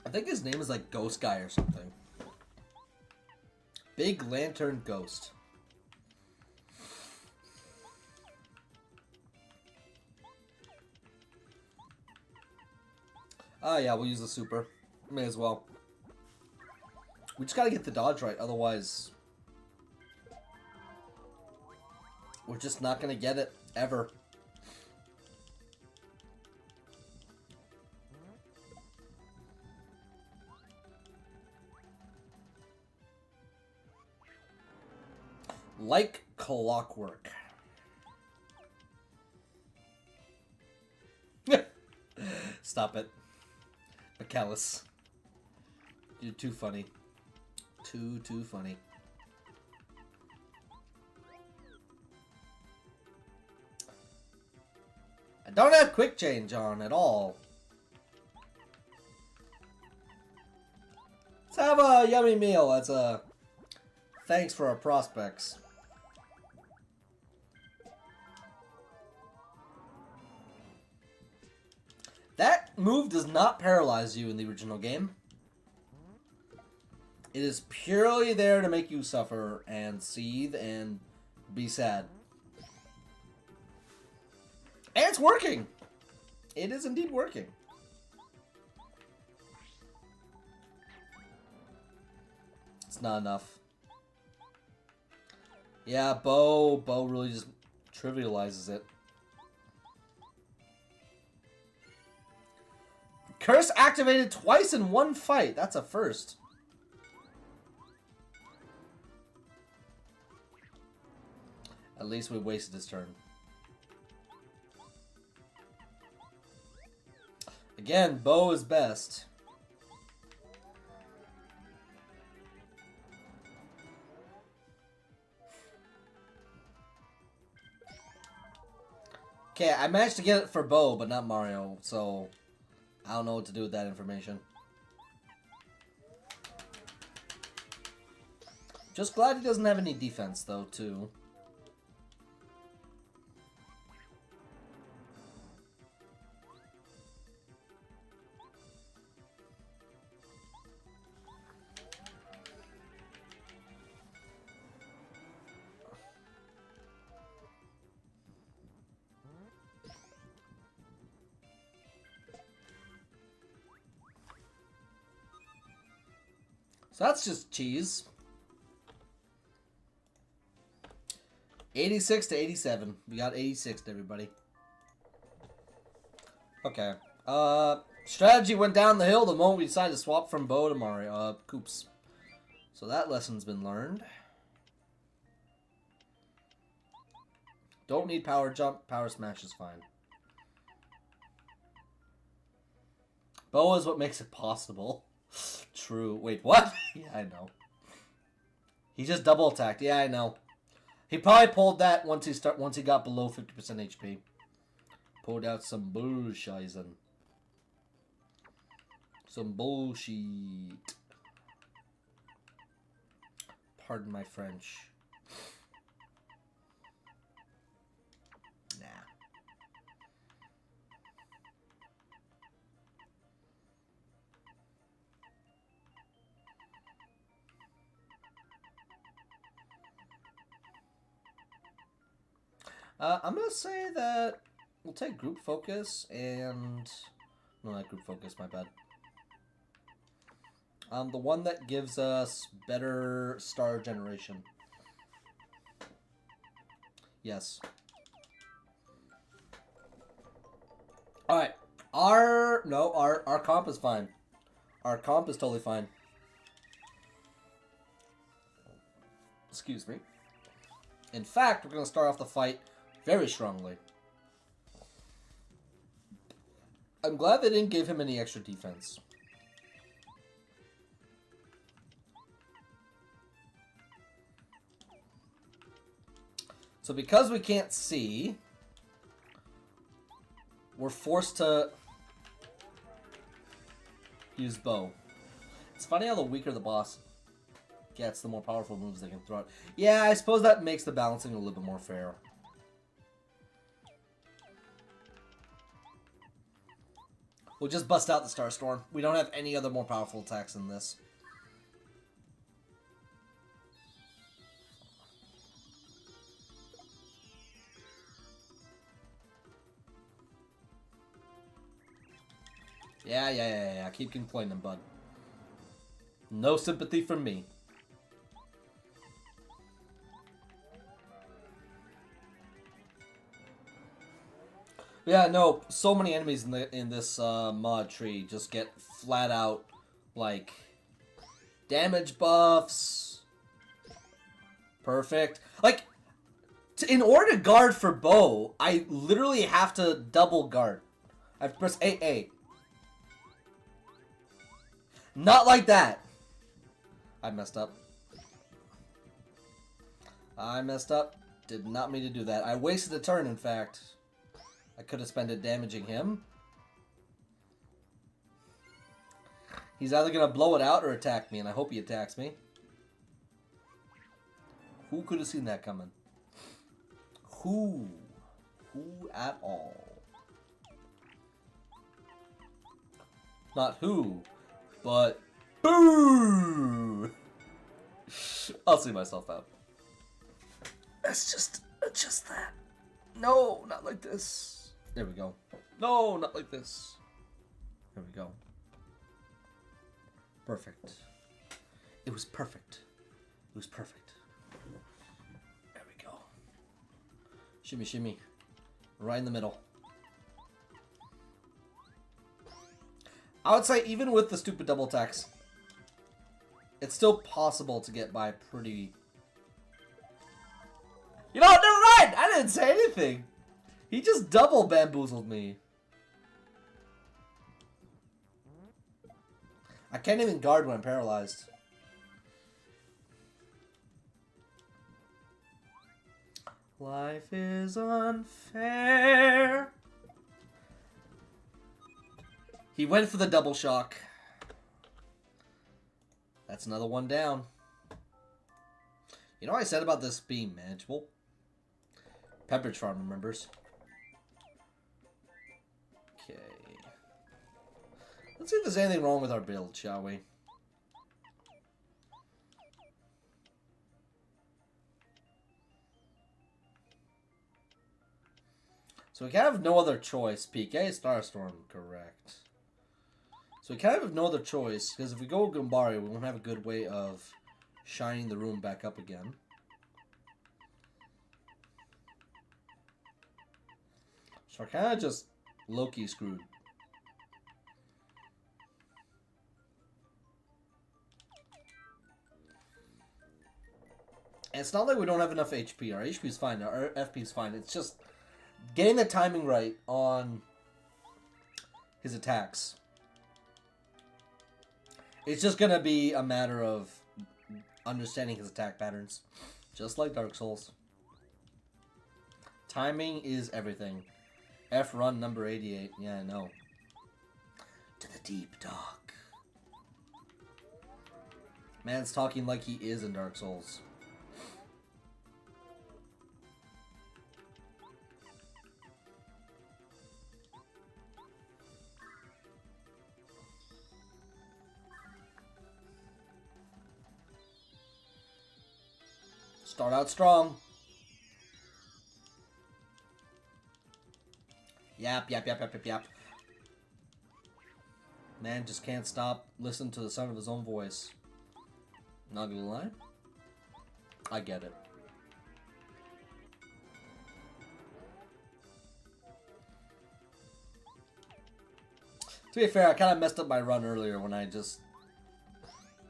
S1: I think his name is like Ghost Guy or something. Big Lantern Ghost. Ah, yeah, we'll use the super. May as well. We just gotta get the dodge right, otherwise... we're just not gonna get it, ever. Like clockwork. Stop it. McAllis. You're too funny. Too funny. I don't have quick change on at all. Let's have a yummy meal. That's a thanks for our prospects. That move does not paralyze you in the original game. It is purely there to make you suffer and seethe and be sad. And it's working! It is indeed working. It's not enough. Yeah, Bo really just trivializes it. Curse activated twice in one fight. That's a first. At least we wasted his turn. Again, Bo is best. Okay, I managed to get it for Bo, but not Mario, so I don't know what to do with that information. Just glad he doesn't have any defense, though, too. So that's just cheese. 86 to 87. We got 86 to everybody. Okay. Strategy went down the hill the moment we decided to swap from Bo to Mario. Coops. So that lesson's been learned. Don't need power jump. Power smash is fine. Bo is what makes it possible. True. Wait, what? Yeah, I know. He just double attacked. Yeah, I know. He probably pulled that once he got below 50% HP. Pulled out some bullshit. Some bullshit. Pardon my French. Nah. I'm gonna say that we'll take group focus and no, not group focus. My bad. The one that gives us better star generation. Yes. All right. Our comp is fine. Our comp is totally fine. Excuse me. In fact, we're going to start off the fight very strongly. I'm glad they didn't give him any extra defense. So because we can't see, we're forced to use bow. It's funny how the weaker the boss gets, the more powerful moves they can throw out. Yeah, I suppose that makes the balancing a little bit more fair. We'll just bust out the Star Storm. We don't have any other more powerful attacks than this. Yeah. Keep complaining, bud. No sympathy from me. Yeah, no, so many enemies in this mod tree just get flat out, like, damage buffs. Perfect. Like, in order to guard for Bo, I literally have to double guard. I have to press AA. Not like that. I messed up. I messed up. Did not mean to do that. I wasted a turn, in fact. I could have spent it damaging him. He's either going to blow it out or attack me, and I hope he attacks me. Who could have seen that coming? Who? Who at all? Not who, but boo! I'll see myself out. Let's just adjust that. No, not like this. There we go. No, not like this. There we go. Perfect. It was perfect. It was perfect. There we go. Shimmy, shimmy. Right in the middle. I would say even with the stupid double attacks, it's still possible to get by pretty... You know what? Never mind! I didn't say anything. He just double bamboozled me. I can't even guard when I'm paralyzed. Life is unfair. He went for the double shock. That's another one down. You know what I said about this being manageable? Pepperidge Farm remembers. Okay. Let's see if there's anything wrong with our build, shall we? So we kind of have no other choice. PK Starstorm, correct. So we kind of have no other choice, because if we go Gombari, we won't have a good way of shining the room back up again. So we're kind of just low-key screwed. It's not like we don't have enough HP. Our HP is fine. Our FP is fine. It's just getting the timing right on his attacks. It's just going to be a matter of understanding his attack patterns. Just like Dark Souls. Timing is everything. F run number 88. Yeah, I know. To the deep dark. Man's talking like he is in Dark Souls. Start out strong. Yap, yap, yap, yap, yap, yap. Man just can't stop listening to the sound of his own voice. Not gonna lie. I get it. To be fair, I kind of messed up my run earlier when I just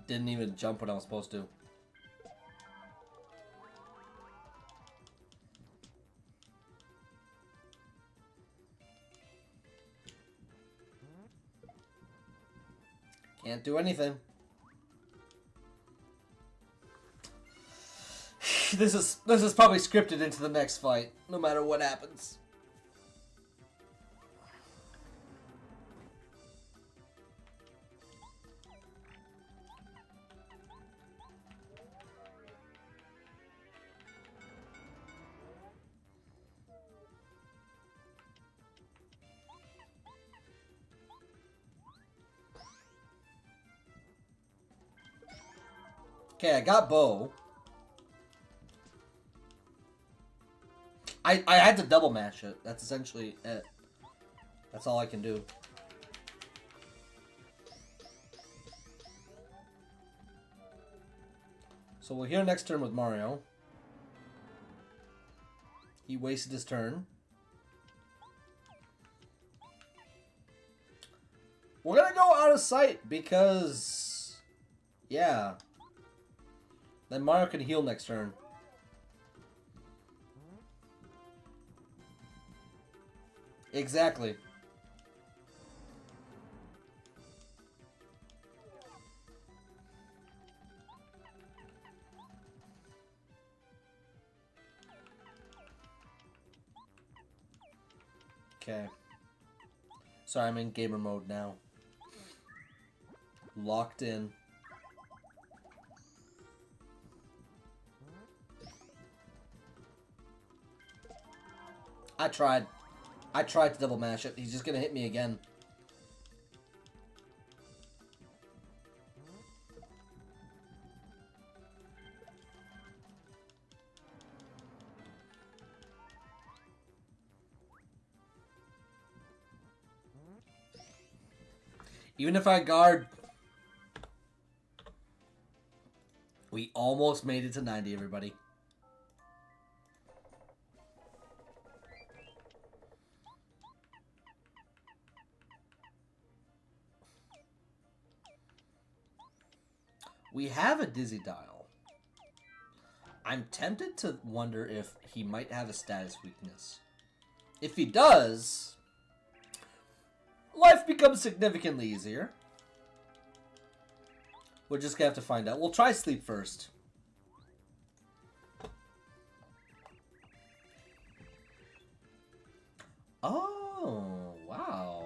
S1: didn't even jump when I was supposed to. Can't do anything. This is probably scripted into the next fight, no matter what happens. Okay, I got bow. I had to double mash it. That's essentially it. That's all I can do. So we'll hear next turn with Mario. He wasted his turn. We're gonna go out of sight because... yeah. Then Mario can heal next turn. Exactly. Okay. Sorry, I'm in gamer mode now. Locked in. I tried to double mash it. He's just gonna hit me again. Even if I guard... we almost made it to 90, everybody. We have a Dizzy Dial. I'm tempted to wonder if he might have a status weakness. If he does, life becomes significantly easier. We're just gonna have to find out. We'll try sleep first. Oh, wow.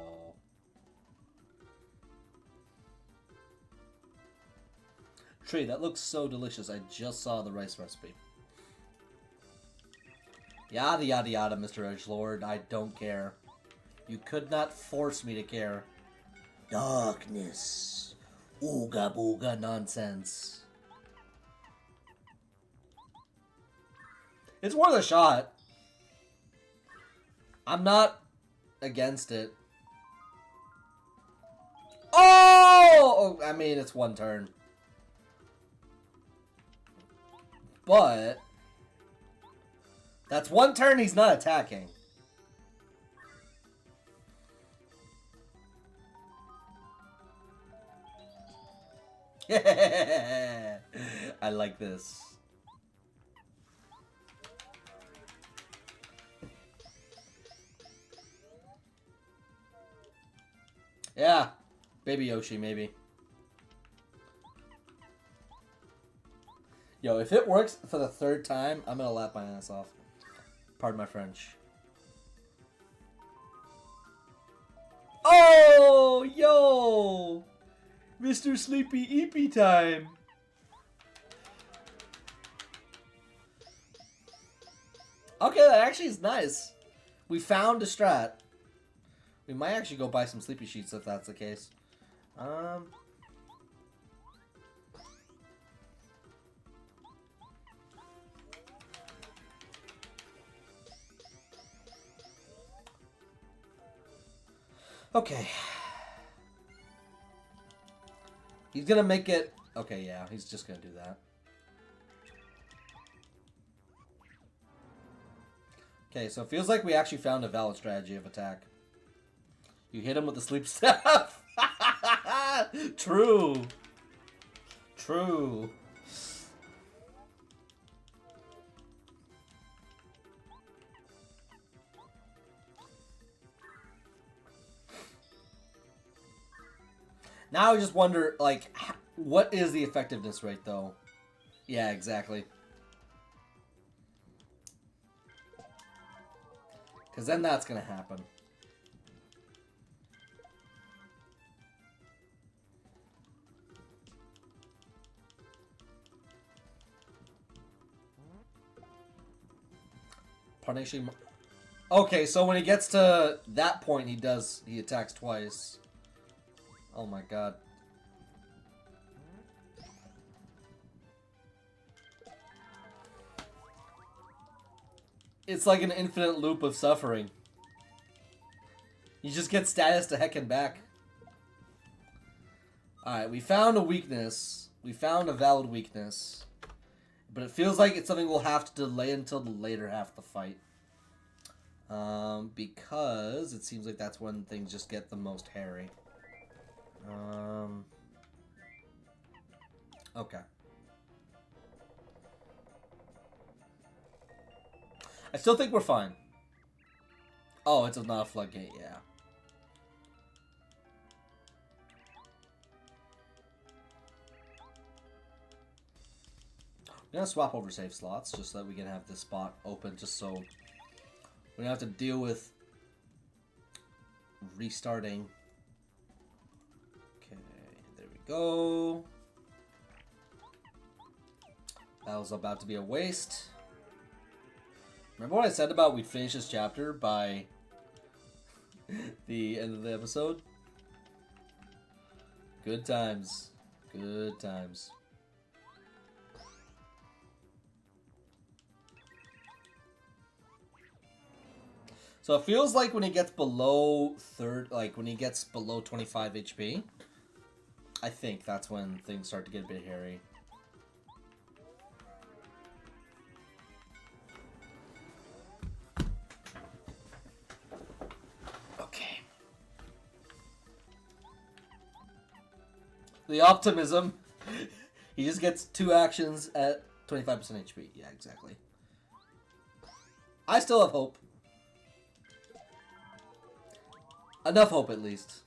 S1: Tree, that looks so delicious. I just saw the rice recipe. Yada yada yada, Mr. Edgelord. I don't care. You could not force me to care. Darkness. Ooga booga nonsense. It's worth a shot. I'm not against it. Oh! I mean, it's one turn. But that's one turn he's not attacking. I like this. Yeah. Baby Yoshi, maybe. Yo, if it works for the third time, I'm gonna laugh my ass off. Pardon my French. Oh, yo! Mr. Sleepy Eepy time! Okay, that actually is nice. We found a strat. We might actually go buy some sleepy sheets if that's the case. Okay. He's gonna make it... Okay, yeah, he's just gonna do that. Okay, so it feels like we actually found a valid strategy of attack. You hit him with the sleep staff. True. True. Now I just wonder, like, what is the effectiveness rate, though? Yeah, exactly. Because then that's going to happen. Punishing... Okay, so when he gets to that point, he attacks twice. Oh my god. It's like an infinite loop of suffering. You just get status to heck and back. Alright, we found a weakness. We found a valid weakness. But it feels like it's something we'll have to delay until the later half of the fight. Because it seems like that's when things just get the most hairy. Okay. I still think we're fine. Oh, it's not a floodgate, yeah. I'm gonna swap over save slots just so that we can have this spot open just so we don't have to deal with restarting. Okay, there we go. That was about to be a waste. Remember what I said about we'd finish this chapter by the end of the episode? Good times. Good times. So it feels like when he gets below when he gets below 25 HP, I think that's when things start to get a bit hairy. Okay. The optimism. He just gets 2 actions at 25% HP. Yeah, exactly. I still have hope. Enough hope, at least.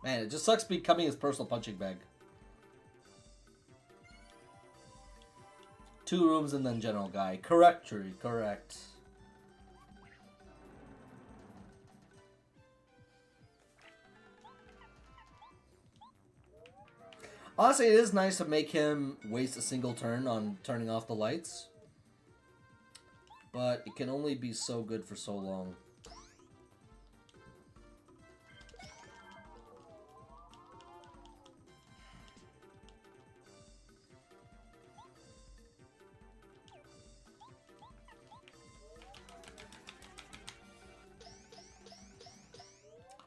S1: Man, it just sucks becoming his personal punching bag. 2 rooms and then general guy. Correct, Tree. Correct. Honestly, it is nice to make him waste a single turn on turning off the lights. But it can only be so good for so long.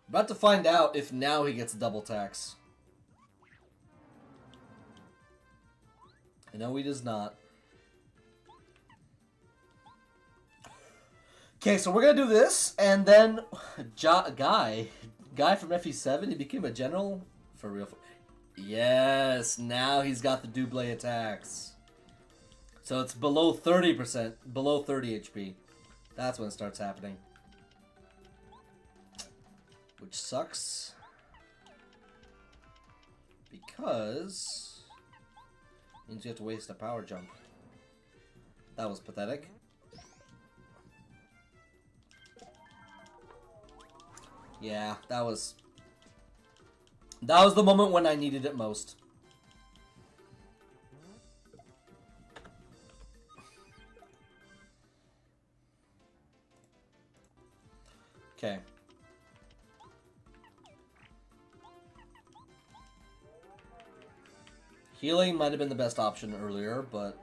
S1: About to find out if now he gets double tax. No, he does not. Okay, so we're gonna do this, and then Guy from FE7, he became a general for real. Yes, now he's got the double attacks. So it's below 30%, below 30 HP. That's when it starts happening. Which sucks. Because means you have to waste a power jump. That was pathetic. Yeah, that was the moment when I needed it most. Okay. Healing might have been the best option earlier, but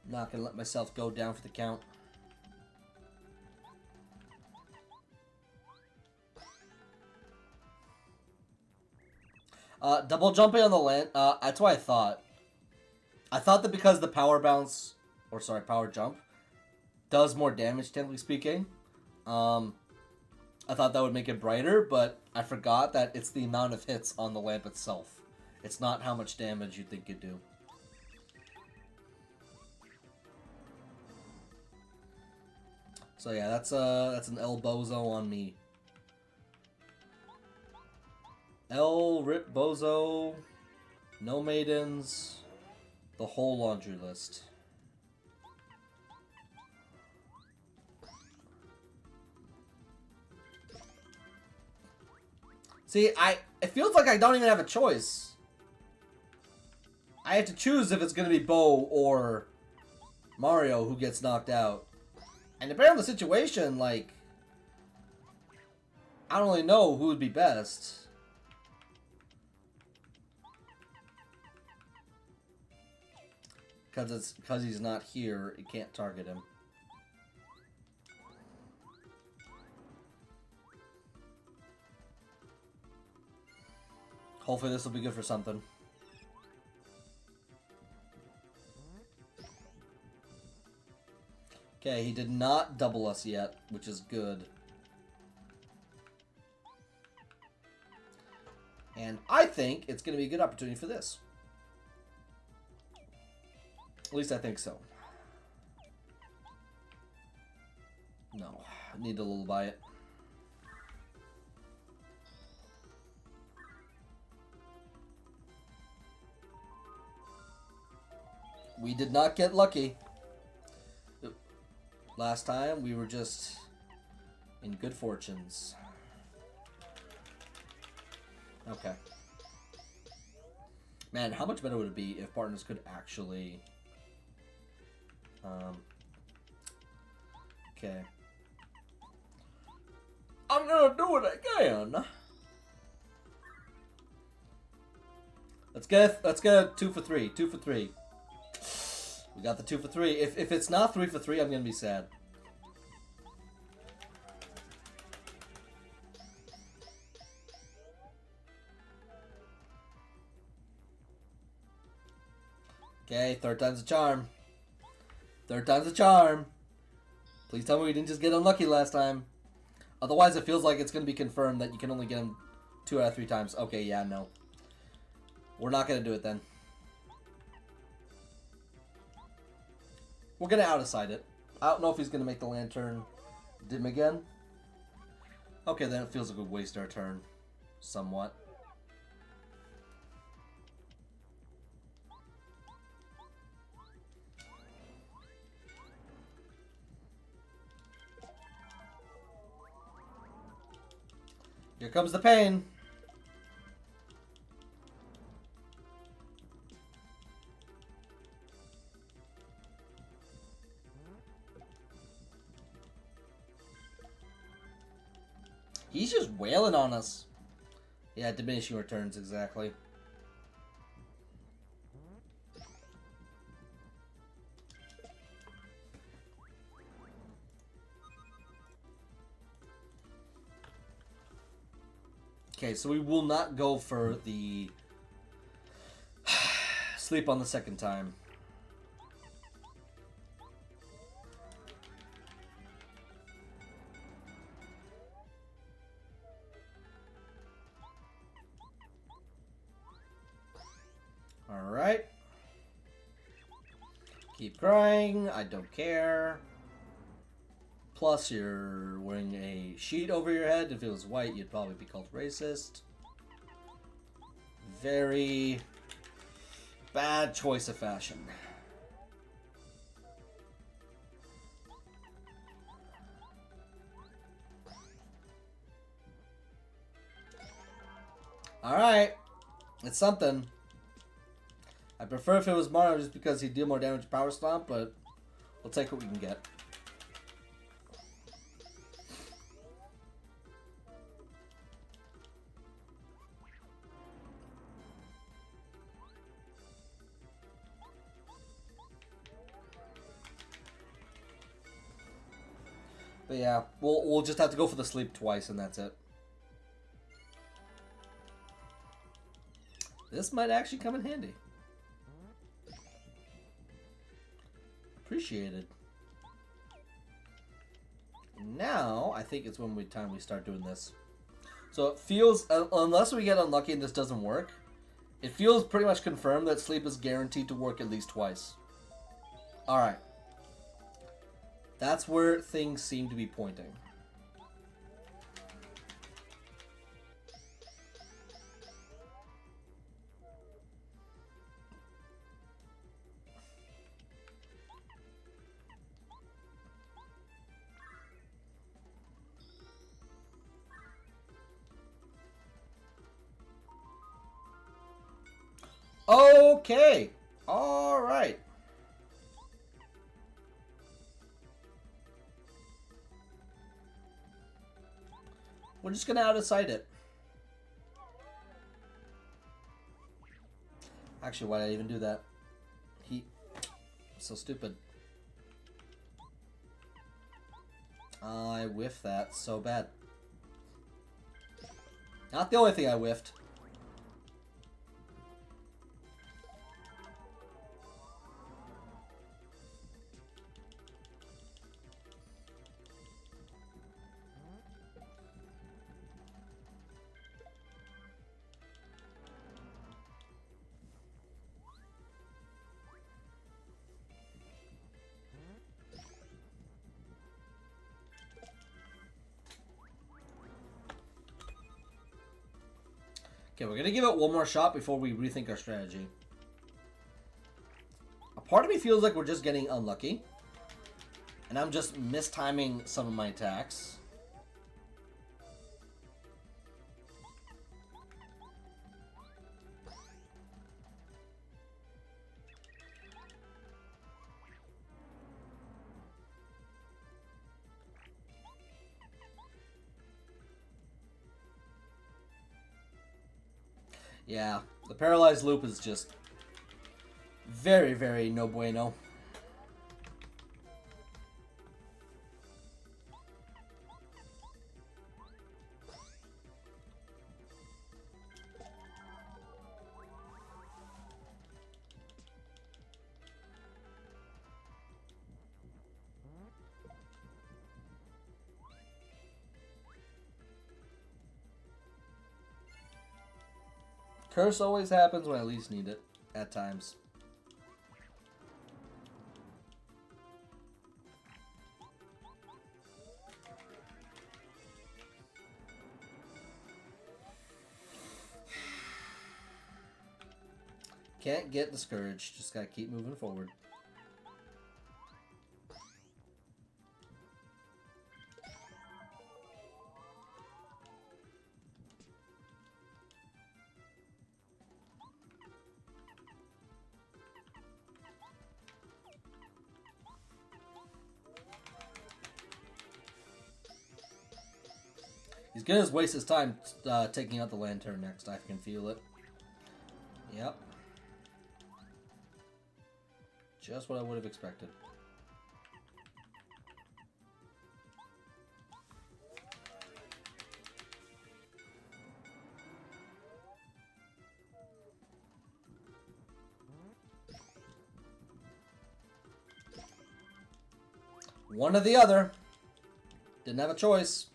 S1: I'm not going to let myself go down for the count. Double jumping on the land, that's what I thought. I thought that because the power bounce, or sorry, power jump, does more damage, technically speaking. I thought that would make it brighter, but I forgot that it's the amount of hits on the lamp itself. It's not how much damage you think it'd do. So yeah, that's an El Bozo on me. El Rip Bozo, no maidens, the whole laundry list. See, it feels like I don't even have a choice. I have to choose if it's going to be Bo or Mario who gets knocked out. And depending on the situation, like, I don't really know who would be best. Because he's not here, it can't target him. Hopefully this will be good for something. Okay, he did not double us yet, which is good. And I think it's going to be a good opportunity for this. At least I think so. No, I need to lullaby it. We did not get lucky. Last time, we were just in good fortunes. Okay. Man, how much better would it be if partners could actually... okay. I'm gonna do what I can. Let's get a 2 for 3. 2 for 3. We got the 2 for 3. If it's not 3 for 3, I'm gonna be sad. Okay, third time's a charm. Third time's a charm. Please tell me we didn't just get unlucky last time. Otherwise, it feels like it's gonna be confirmed that you can only get him 2 out of 3 times. Okay, yeah, no. We're not gonna do it then. We're gonna out-of-sight it. I don't know if he's gonna make the lantern dim again. Okay, then it feels like we waste our turn. Somewhat. Here comes the pain. He's just wailing on us. Yeah, diminishing returns, exactly. Okay, so we will not go for the sleep on the second time. Alright. Keep crying. I don't care. Plus, you're wearing a sheet over your head. If it was white, you'd probably be called racist. Very bad choice of fashion. Alright. It's something. I prefer if it was Mario just because he'd deal more damage to Power Stomp, but we'll take what we can get. But yeah, we'll just have to go for the sleep twice and that's it. This might actually come in handy. Appreciated. Now, I think it's time we start doing this. So it feels, unless we get unlucky and this doesn't work, it feels pretty much confirmed that sleep is guaranteed to work at least twice. Alright. That's where things seem to be pointing. Okay. All right. We're just going to out of sight it. Actually, why did I even do that? So stupid. I whiffed that so bad. Not the only thing I whiffed. Okay, we're going to give it one more shot before we rethink our strategy. A part of me feels like we're just getting unlucky. And I'm just mistiming some of my attacks. Yeah, the paralyzed loop is just very, very no bueno. Curse always happens when I least need it, at times. Can't get discouraged, just gotta keep moving forward. He's gonna waste his time taking out the lantern next. I can feel it. Yep. Just what I would have expected. One or the other. Didn't have a choice.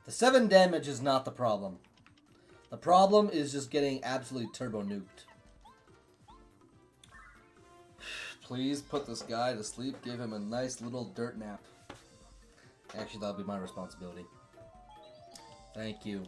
S1: The 7 damage is not the problem. The problem is just getting absolutely turbo nuked. Please put this guy to sleep. Give him a nice little dirt nap. Actually, that'll be my responsibility. Thank you.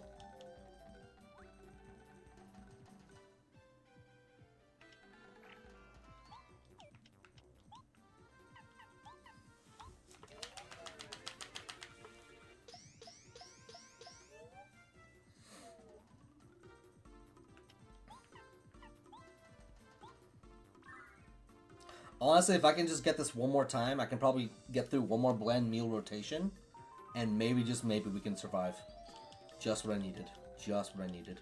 S1: Honestly, if I can just get this one more time, I can probably get through one more bland meal rotation. And maybe, just maybe, we can survive. Just what I needed. Just what I needed.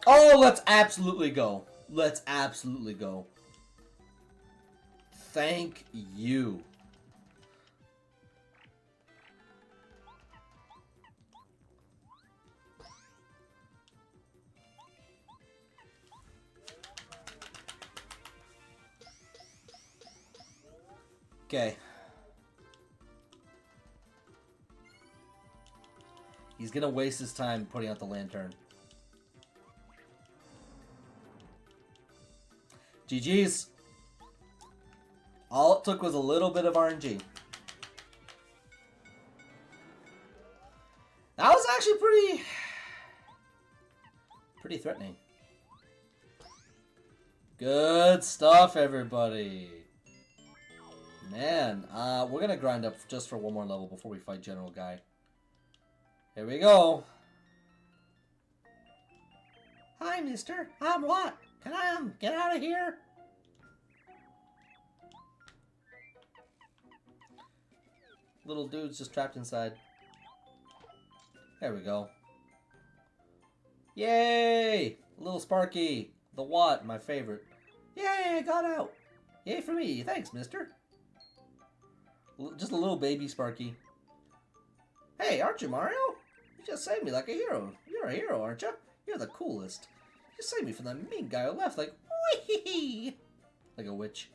S1: Oh, let's absolutely go. Let's absolutely go. Thank you. Okay. He's gonna waste his time putting out the lantern. GG's. All it took was a little bit of RNG. That was actually pretty threatening. Good stuff, everybody. Man, we're gonna grind up just for one more level before we fight General Guy. Here we go. Hi, mister. What? Can I get out of here? Little dude's just trapped inside. There we go. Yay! Little Sparky. The Watt, my favorite. Yay, I got out. Yay for me. Thanks, mister. Just a little baby Sparky. Hey, aren't you Mario? You just saved me like a hero. You're a hero, aren't you? You're the coolest. You saved me from that mean guy who left like, wee, like a witch.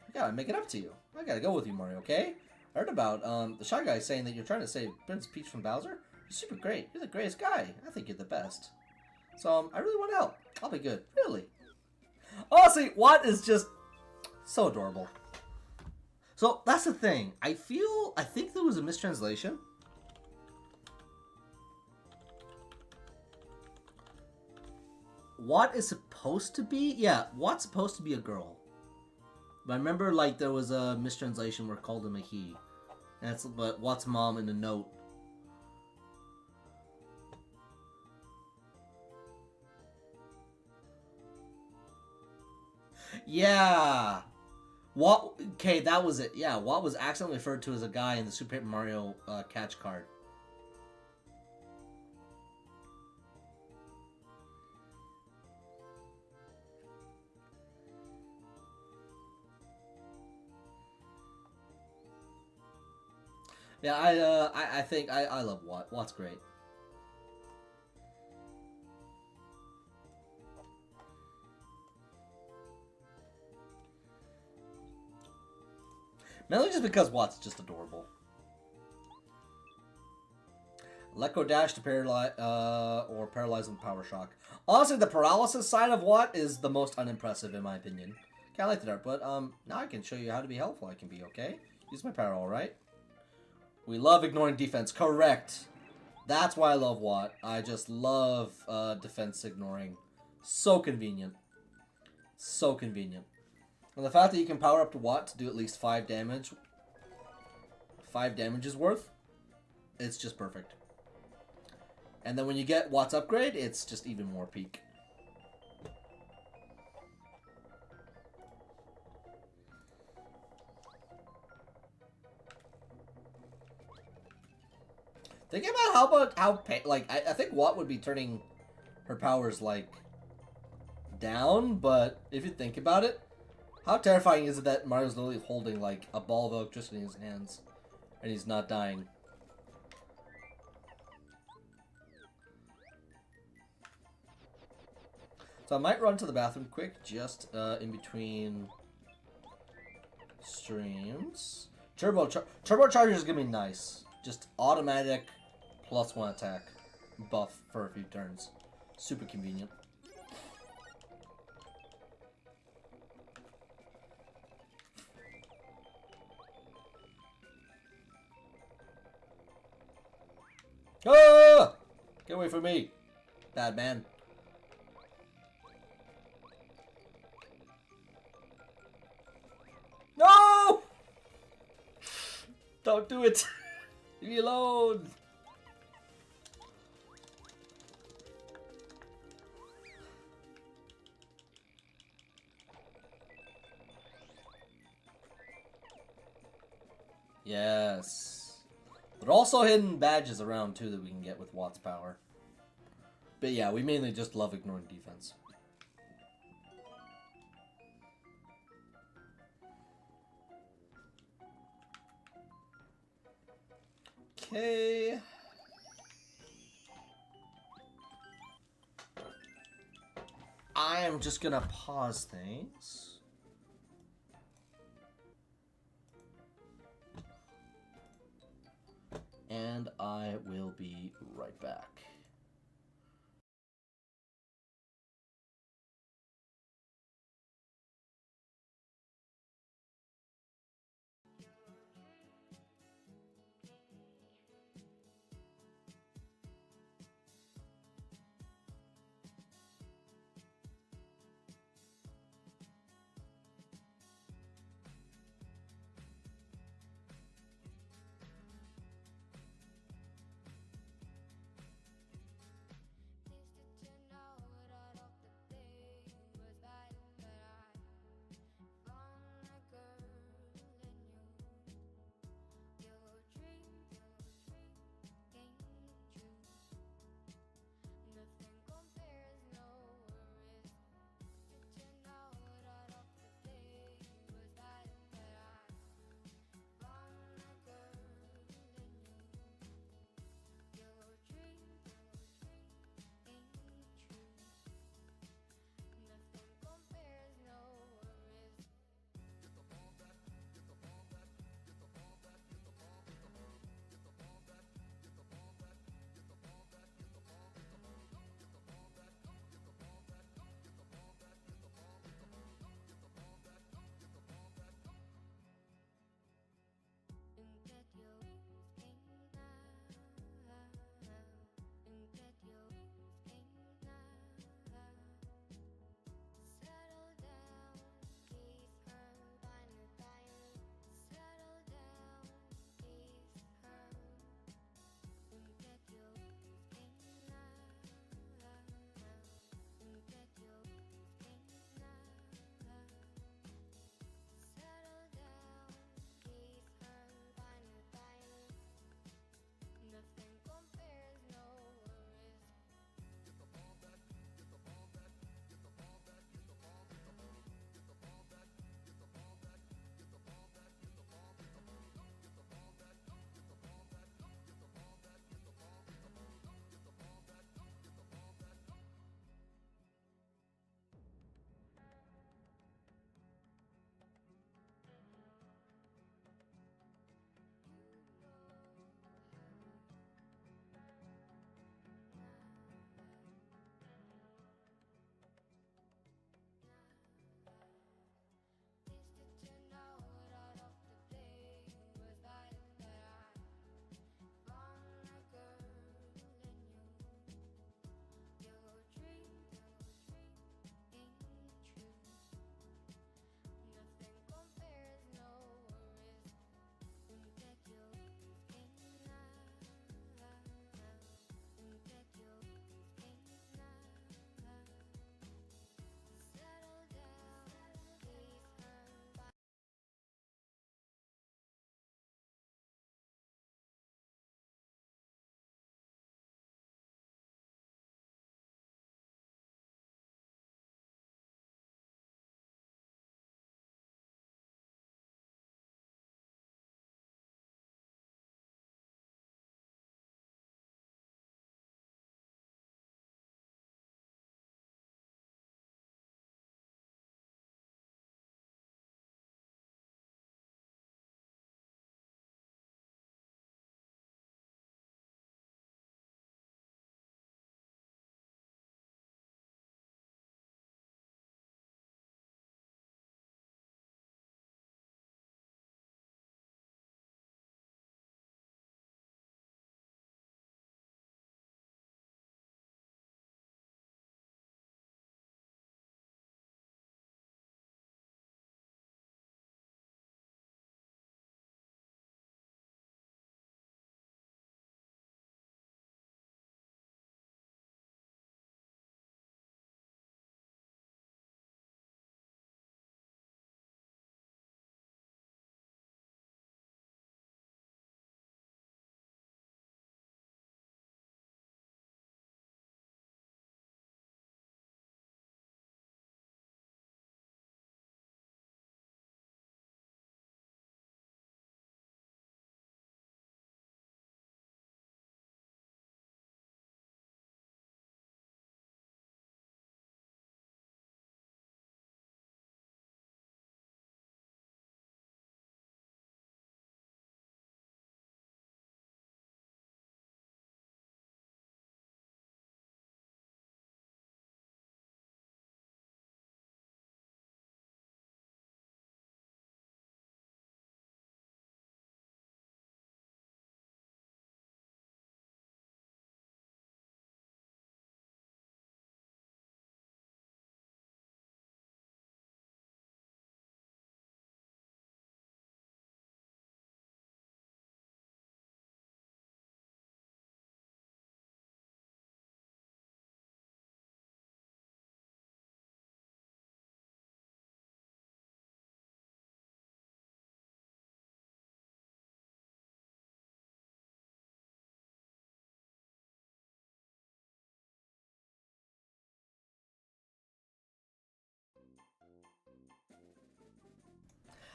S1: I gotta make it up to you. I gotta go with you, Mario, okay? I heard about the Shy Guy saying that you're trying to save Princess Peach from Bowser. You're super great. You're the greatest guy. I think you're the best. So I really want to help. I'll be good. Really. Honestly, Watt is just so adorable. So that's the thing. I think there was a mistranslation. Watt is supposed to be, Watt's supposed to be a girl. But I remember, like, there was a mistranslation where it called him a he. But Watt's mom in the note. Yeah. Watt, okay, that was it. Yeah, Watt was accidentally referred to as a guy in the Super Paper Mario catch card. Yeah, I think I love Watt. Watt's great. Mainly just because Watt's just adorable. Let go dash to paralyze or paralyze with power shock. Honestly, the paralysis side of Watt is the most unimpressive in my opinion. Kinda like that, but now I can show you how to be helpful. I can be, okay? Use my power, alright? We love ignoring defense. Correct. That's why I love Watt. I just love defense ignoring. So convenient. So convenient. And the fact that you can power up to Watt to do at least 5 damage. 5 damages worth. It's just perfect. And then when you get Watt's upgrade, it's just even more peak. Think about how like I think Watt would be turning her powers like down, but if you think about it, how terrifying is it that Mario's literally holding like a ball of electricity in his hands and he's not dying? So I might run to the bathroom quick, just in between streams. Turbocharger is gonna be nice. Just automatic +1 attack buff for a few turns. Super convenient. Ah! Get away from me, bad man. No! Don't do it. Leave me alone. Yes. But also hidden badges around too that we can get with Watt's power. But yeah, we mainly just love ignoring defense. Okay. I am just gonna pause things. And I will be right back.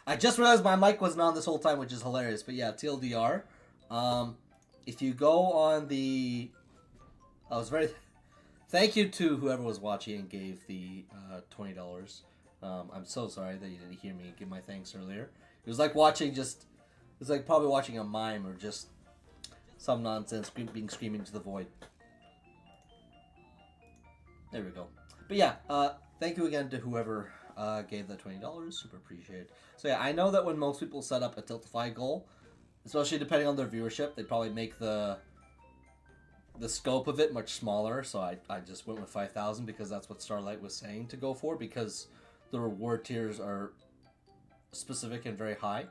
S1: I just realized my mic wasn't on this whole time, which is hilarious. But yeah, TLDR. If you go on the... I was very... Thank you to whoever was watching and gave the $20. I'm so sorry that you didn't hear me give my thanks earlier. It was like watching just... It was like probably watching a mime or just some nonsense being screaming to the void. There we go. But yeah, thank you again to whoever gave that $20. Super appreciate it. So yeah, I know that when most people set up a Tiltify goal, especially depending on their viewership, they probably make the scope of it much smaller. So I just went with 5,000 because that's what Starlight was saying to go for, because the reward tiers are specific and very high.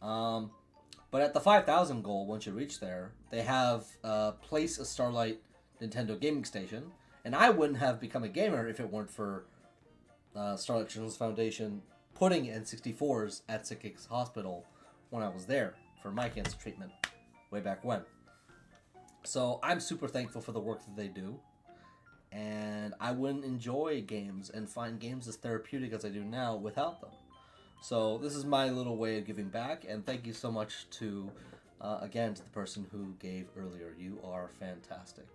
S1: But at the 5,000 goal, once you reach there, they have place a Starlight Nintendo gaming station. And I wouldn't have become a gamer if it weren't for Starlight Children's Foundation putting N64s at Sick Hospital when I was there for my cancer treatment way back when. So I'm super thankful for the work that they do. And I wouldn't enjoy games and find games as therapeutic as I do now without them. So this is my little way of giving back. And thank you so much to, again, to the person who gave earlier. You are fantastic.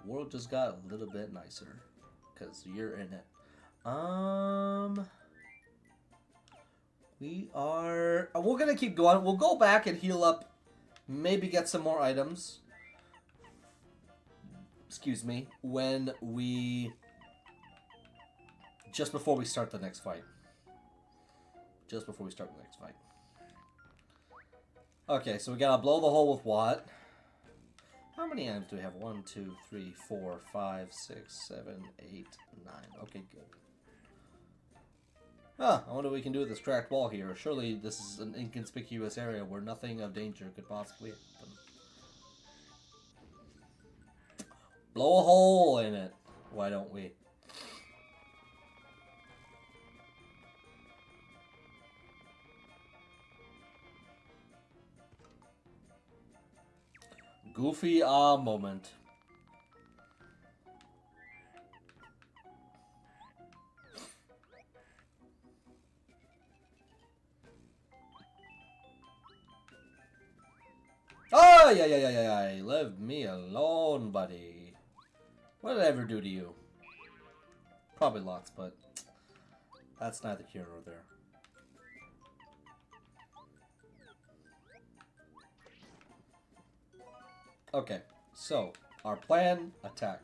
S1: World just got a little bit nicer because you're in it. We're gonna keep going. We'll go back and heal up, maybe get some more items. Excuse me. Just before we start the next fight. Okay, so we gotta blow the hole with what? How many items do we have? 1, 2, 3, 4, 5, 6, 7, 8, 9. Okay, good. Huh, I wonder what we can do with this cracked wall here. Surely this is an inconspicuous area where nothing of danger could possibly happen. Blow a hole in it. Why don't we? Goofy moment. Oh, yeah. Leave me alone, buddy. What did I ever do to you? Probably lots, but that's neither here nor there. Okay, so our plan, attack.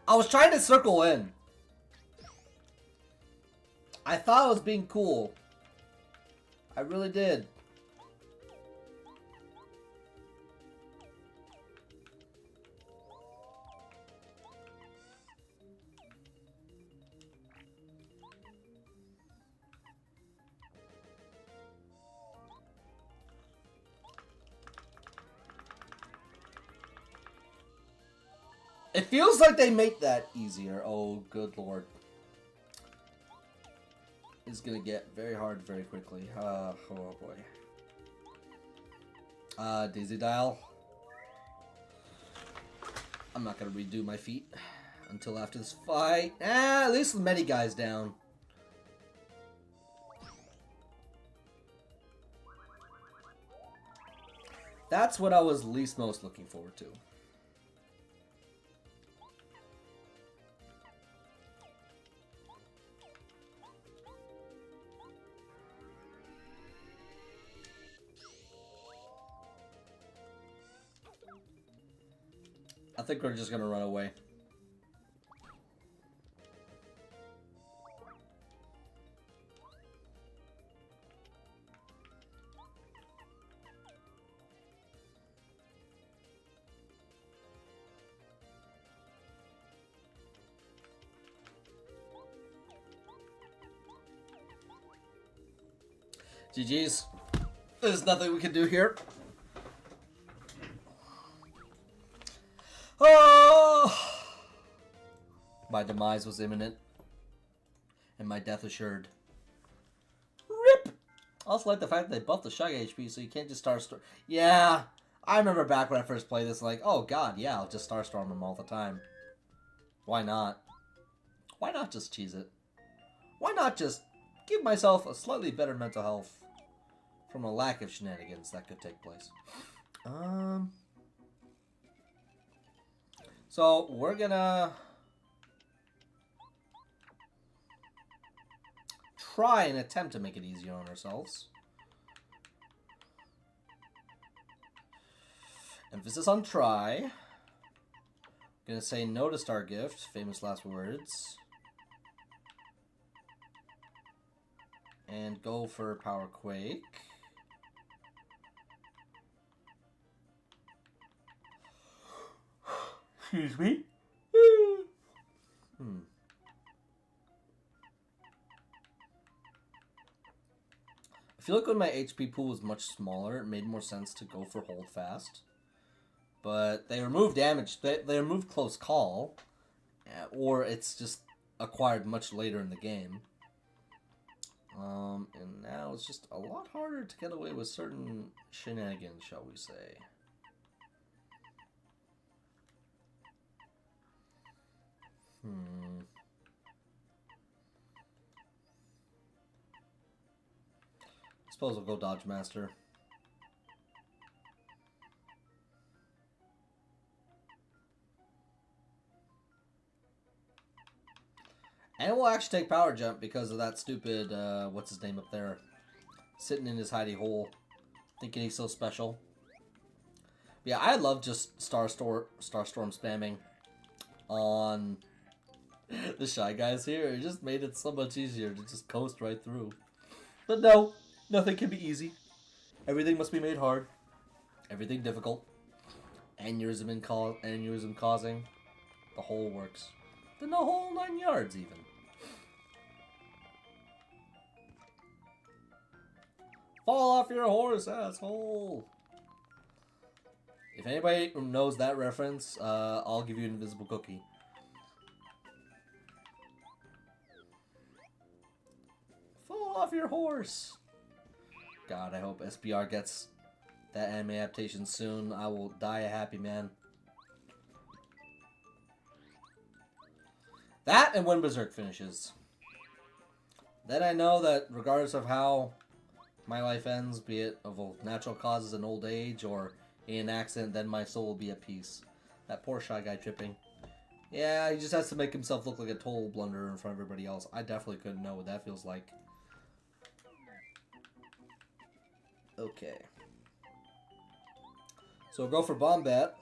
S1: I was trying to circle in. I thought I was being cool. I really did. It feels like they make that easier. Oh, good lord. It's gonna get very hard very quickly. Oh boy. Daisy Dial. I'm not gonna redo my feat until after this fight. At least the many guys down. That's what I was least most looking forward to. I think we're just gonna run away. GG's. There's nothing we can do here. Oh! My demise was imminent. And my death assured. RIP! Also like the fact that they buffed the Shy Guy HP, so you can't just Starstorm. Yeah, I remember back when I first played this, like, oh god, yeah, I'll just Starstorm him all the time. Why not? Why not just cheese it? Why not just give myself a slightly better mental health from a lack of shenanigans that could take place? So we're gonna try and attempt to make it easier on ourselves. Emphasis on try. Gonna say no to Star Gift, famous last words. And go for Power Quake. Excuse me. I feel like when my HP pool was much smaller, it made more sense to go for Hold Fast. But they removed damage. They removed Close Call. Or it's just acquired much later in the game. And now it's just a lot harder to get away with certain shenanigans, shall we say. I suppose we'll go Dodge Master. And we'll actually take Power Jump because of that stupid, what's his name up there? Sitting in his hidey hole. Thinking he's so special. But yeah, I love just Starstorm spamming on the Shy Guys here. It just made it so much easier to just coast right through. But no, nothing can be easy. Everything must be made hard. Everything difficult. Aneurysm causing. The whole works. The whole 9 yards, even. Fall off your horse, asshole! If anybody knows that reference, I'll give you an invisible cookie. Fall off your horse! God, I hope SBR gets that anime adaptation soon. I will die a happy man. That and when Berserk finishes. Then I know that regardless of how my life ends, be it of natural causes and old age or in an accident, then my soul will be at peace. That poor Shy Guy tripping. Yeah, he just has to make himself look like a total blunderer in front of everybody else. I definitely couldn't know what that feels like. Okay. So we'll go for Bombat.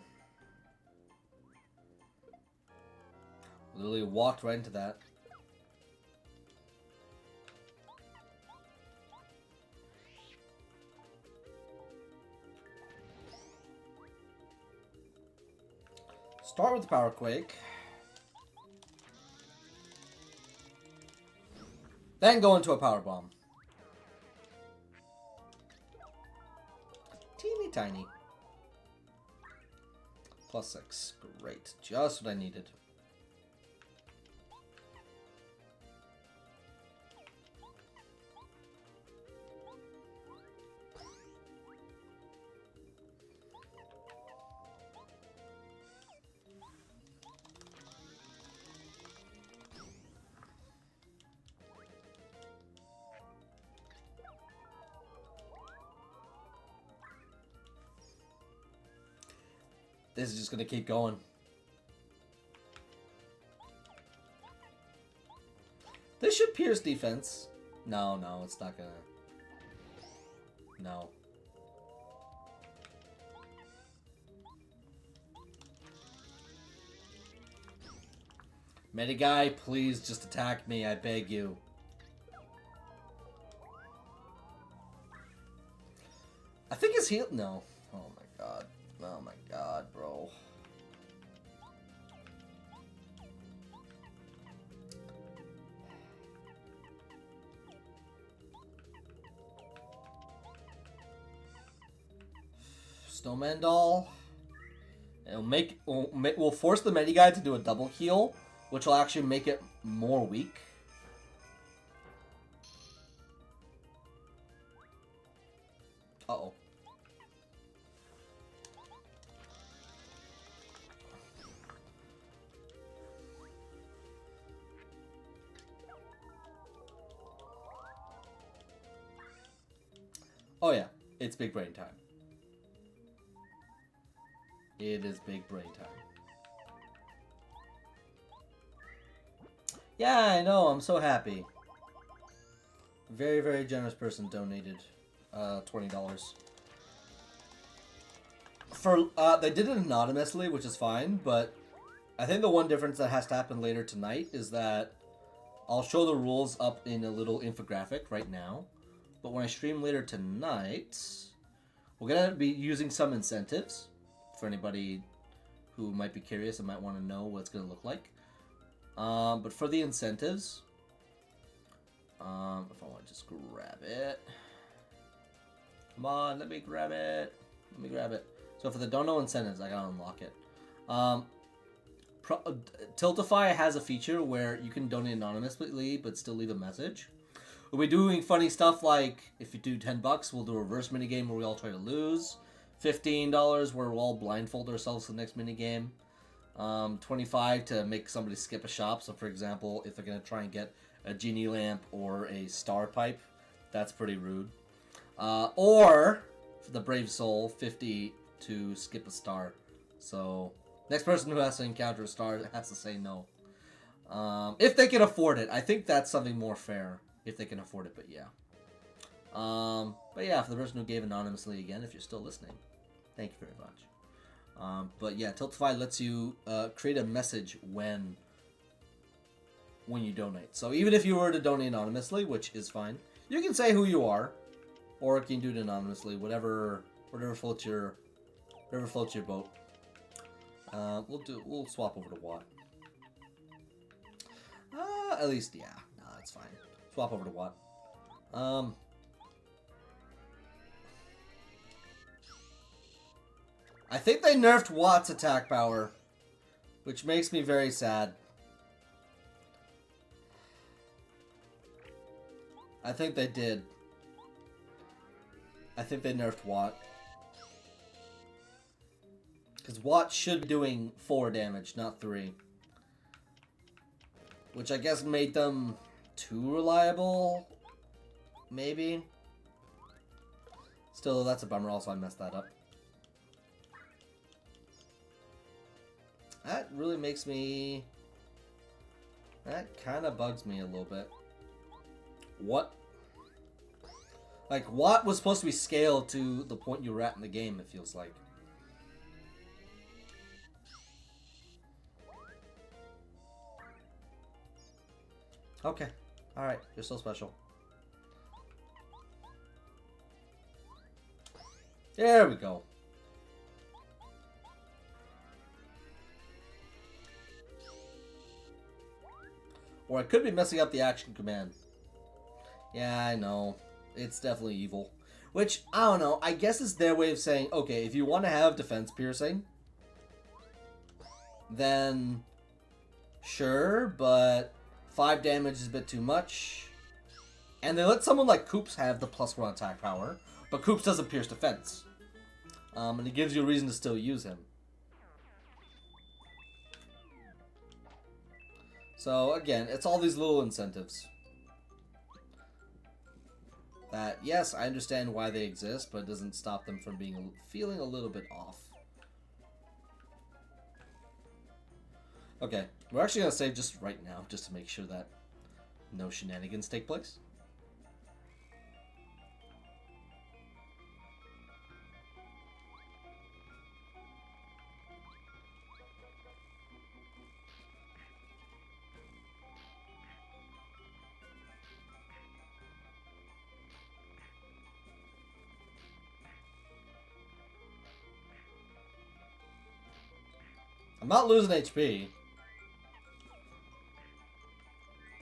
S1: Literally walked right into that. Start with the Power Quake. Then go into a Power Bomb. Teeny tiny. +6. Great. Just what I needed. This is just going to keep going. This should pierce defense. No, it's not going to. No. Mediguy, please just attack me, I beg you. I think his heal. No. Oh my god. Oh my god, bro. Snowman Doll. We'll force the Mediguy to do a double heal, which will actually make it more weak. Oh yeah, it's big brain time. It is big brain time. Yeah, I know. I'm so happy. Very, very generous person donated $20. They did it anonymously, which is fine, but I think the one difference that has to happen later tonight is that I'll show the rules up in a little infographic right now, but when I stream later tonight, we're going to be using some incentives for anybody who might be curious and might want to know what it's going to look like. But for the incentives, if I want to just grab it. Come on, let me grab it. Let me grab it. So for the don't know incentives, I gotta unlock it. Tiltify has a feature where you can donate anonymously but still leave a message. We'll be doing funny stuff like, if you do $10, we'll do a reverse minigame where we all try to lose. $15 where we'll all blindfold ourselves for the next minigame. $25 to make somebody skip a shop. So for example, if they're going to try and get a genie lamp or a star pipe, that's pretty rude. Or, for the brave soul, $50 to skip a star. So, next person who has to encounter a star has to say no. If they can afford it. I think that's something more fair. If they can afford it, but yeah. But yeah, for the person who gave anonymously again, if you're still listening, thank you very much. But yeah, Tiltify lets you create a message when you donate. So even if you were to donate anonymously, which is fine, you can say who you are, or you can do it anonymously, whatever floats your boat. We'll swap over to Watt. At least yeah, no, that's fine. Swap over to Watt. I think they nerfed Watt's attack power, which makes me very sad. I think they did. I think they nerfed Watt. Because Watt should be doing 4 damage, not 3. Which I guess made them too reliable? Maybe? Still, that's a bummer. Also, I messed that up. That really makes me... That kind of bugs me a little bit. What? Like, Watt was supposed to be scaled to the point you were at in the game, it feels like. Okay. Alright, you're so special. There we go. Or I could be messing up the action command. Yeah, I know. It's definitely evil. Which, I don't know, I guess it's their way of saying, okay, if you want to have defense piercing, then sure, but 5 damage is a bit too much. And they let someone like Koops have the +1 attack power, but Koops doesn't pierce defense. And it gives you a reason to still use him. So, again, it's all these little incentives. That, yes, I understand why they exist, but it doesn't stop them from feeling a little bit off. Okay, we're actually going to save just right now, just to make sure that no shenanigans take place. I'm not losing HP.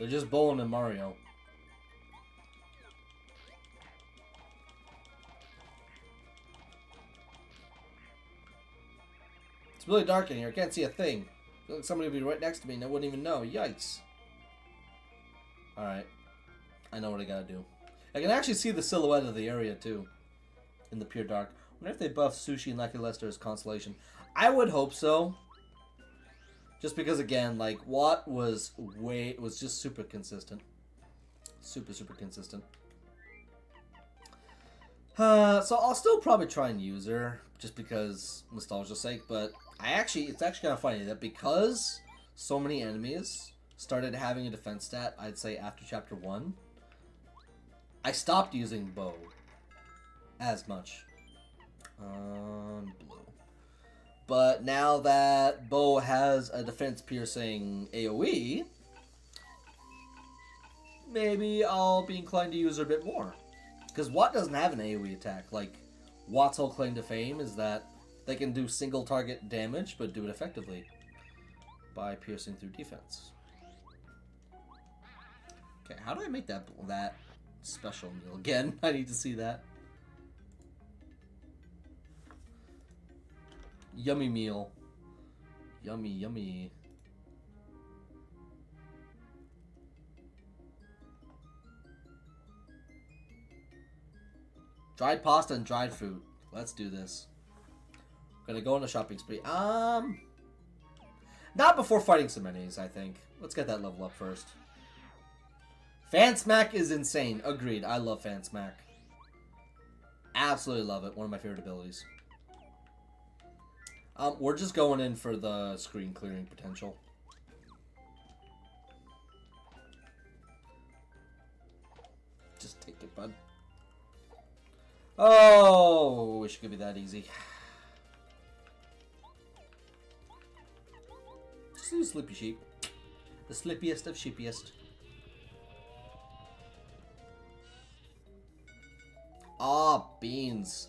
S1: They're just bowling in Mario. It's really dark in here. I can't see a thing. I feel like somebody would be right next to me and I wouldn't even know. Yikes. Alright. I know what I gotta do. I can actually see the silhouette of the area too. In the pure dark. I wonder if they buff Sushi and Lucky Lester as Constellation. I would hope so. Just because, again, like, Watt was just super consistent. Super consistent. So I'll still probably try and use her just because nostalgia's sake. But it's actually kind of funny that because so many enemies started having a defense stat, I'd say after chapter 1, I stopped using bow as much. Blue. But now that bow has a defense piercing AoE, maybe I'll be inclined to use her a bit more. Because Watt doesn't have an AoE attack. Like, Watt's whole claim to fame is that they can do single target damage, but do it effectively by piercing through defense. Okay, how do I make that special meal again? I need to see that. Yummy meal. Yummy, yummy. Dried pasta and dried fruit. Let's do this. Gonna go on a shopping spree. Not before fighting some enemies, I think. Let's get that level up first. Fan Smack is insane. Agreed. I love Fan Smack. Absolutely love it. One of my favorite abilities. We're just going in for the screen clearing potential. Just take it, bud. Oh, wish it could be that easy. Just do Sleepy Sheep. The slippiest of sheepiest. Ah, beans.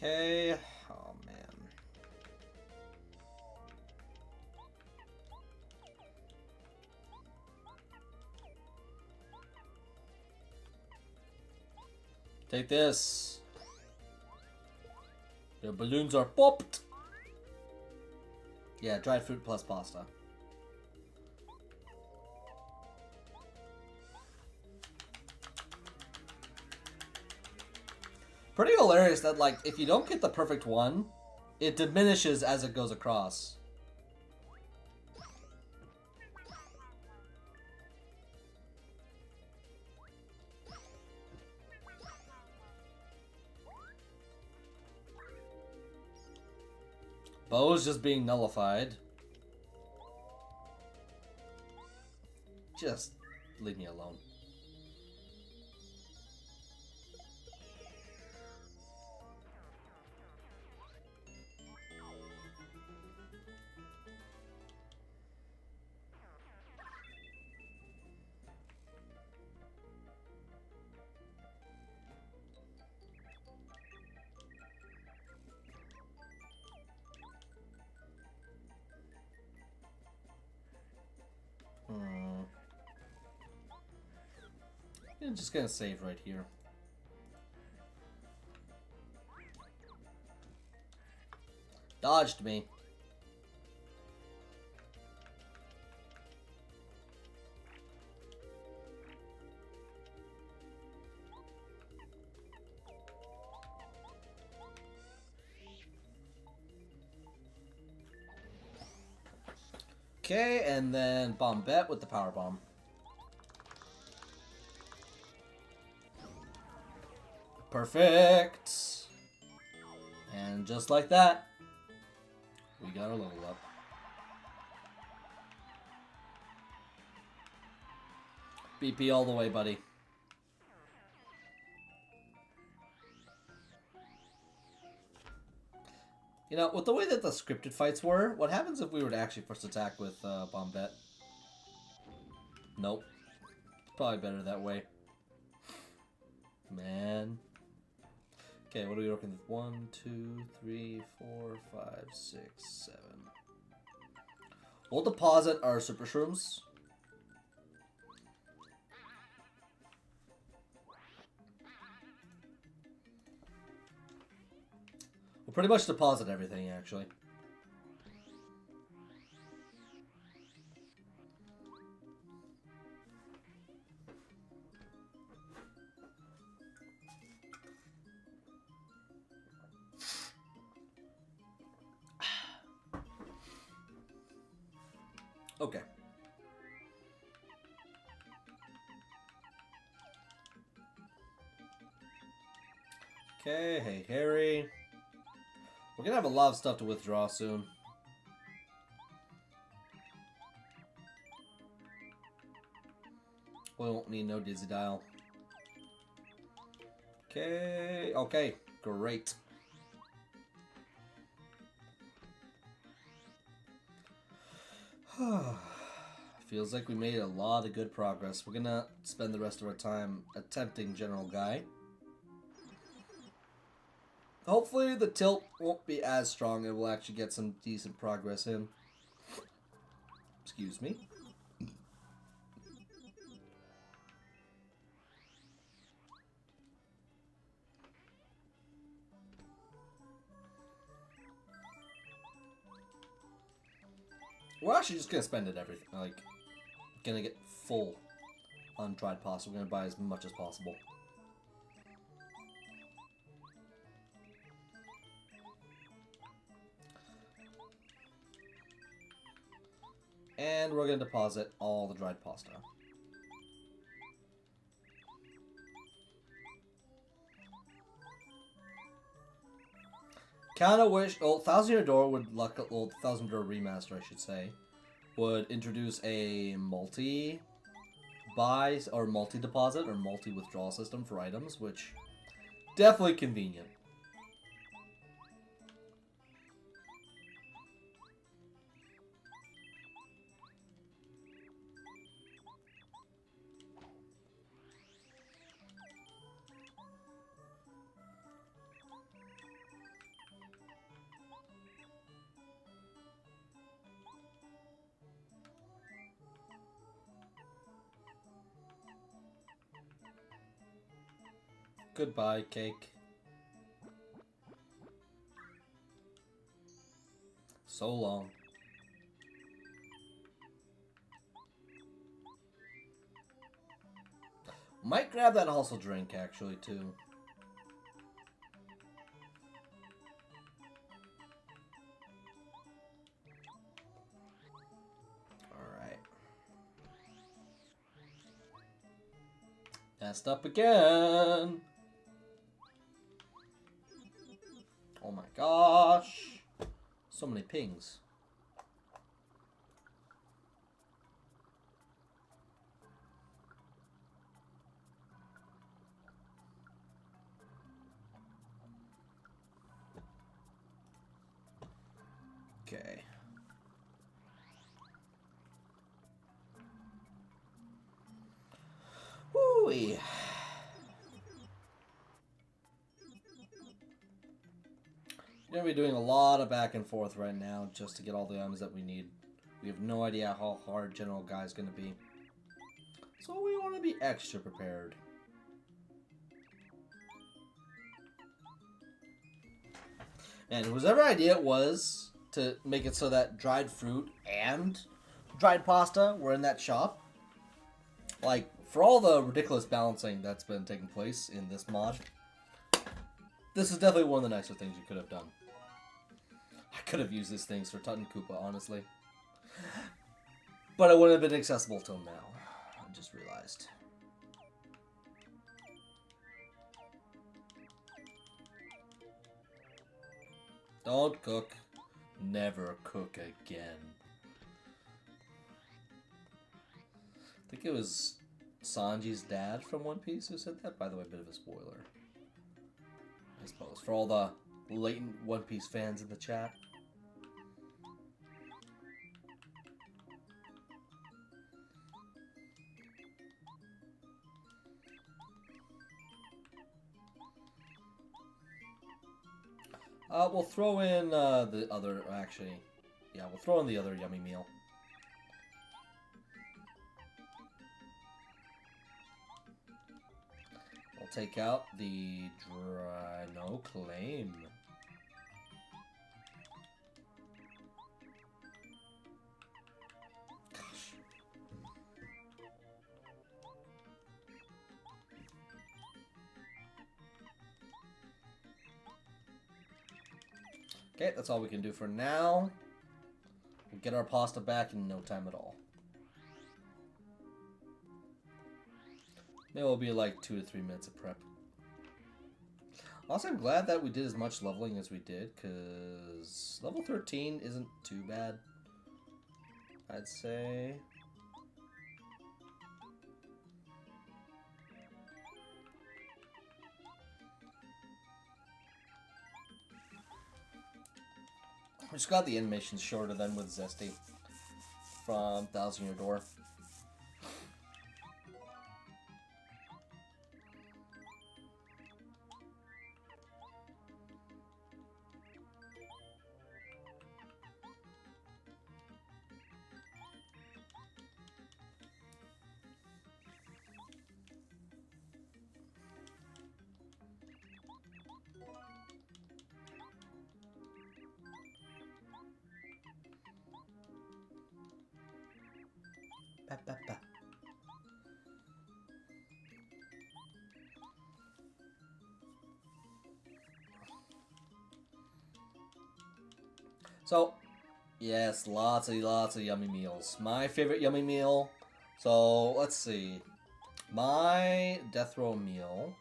S1: Okay. Oh, man. Take this. Your balloons are popped. Yeah, dried fruit plus pasta. Pretty hilarious that, like, if you don't get the perfect one, it diminishes as it goes across. Bow's just being nullified. Just leave me alone. I'm just gonna save right here. Dodged me. Okay, and then Bombette with the power bomb. Perfect. And just like that, we got our level up. BP all the way, buddy. You know, with the way that the scripted fights were, what happens if we were to actually first attack with Bombette? Nope. It's probably better that way. Man. Okay, what are we working with? 1, 2, 3, 4, 5, 6, 7. We'll deposit our super shrooms. We'll pretty much deposit everything, actually. Okay. Okay, hey Harry. We're gonna have a lot of stuff to withdraw soon. We won't need no dizzy dial. Okay, okay, great. Feels like we made a lot of good progress. We're gonna spend the rest of our time attempting General Guy. Hopefully the tilt won't be as strong and we'll actually get some decent progress in. Excuse me. We're actually just gonna spend it everything. Like, gonna get full on dried pasta. We're gonna buy as much as possible. And we're gonna deposit all the dried pasta. Kinda wish, well, Thousand Year Door would well, Thousand Year Door Remaster, I should say, would introduce a multi-buy or multi-deposit or multi-withdrawal system for items, which definitely convenient. Goodbye, cake. So long. Might grab that hustle drink, actually, too. Alright. Messed up again! Oh my gosh! So many pings. Okay. Woo-wee. We're going to be doing a lot of back and forth right now just to get all the items that we need. We have no idea how hard General Guy is going to be. So we want to be extra prepared. And whoever idea it was to make it so that dried fruit and dried pasta were in that shop, like, for all the ridiculous balancing that's been taking place in this mod, this is definitely one of the nicer things you could have done. I could have used these things for Tut and Koopa, honestly. But it wouldn't have been accessible till now. I just realized. Don't cook. Never cook again. I think it was Sanji's dad from One Piece who said that. By the way, a bit of a spoiler, I suppose, for all the latent One Piece fans in the chat. We'll throw in the other, actually, yeah, we'll throw in the other yummy meal. We'll take out the no claim. Okay, that's all we can do for now. We'll get our pasta back in no time at all. Maybe it'll be like 2 to 3 minutes of prep. Also, I'm glad that we did as much leveling as we did, because level 13 isn't too bad, I'd say. We just got the animations shorter than with Zesty from Thousand Year Door. Ba, ba, ba. So, yes, lots of yummy meals. My favorite yummy meal. So let's see. My death row meal.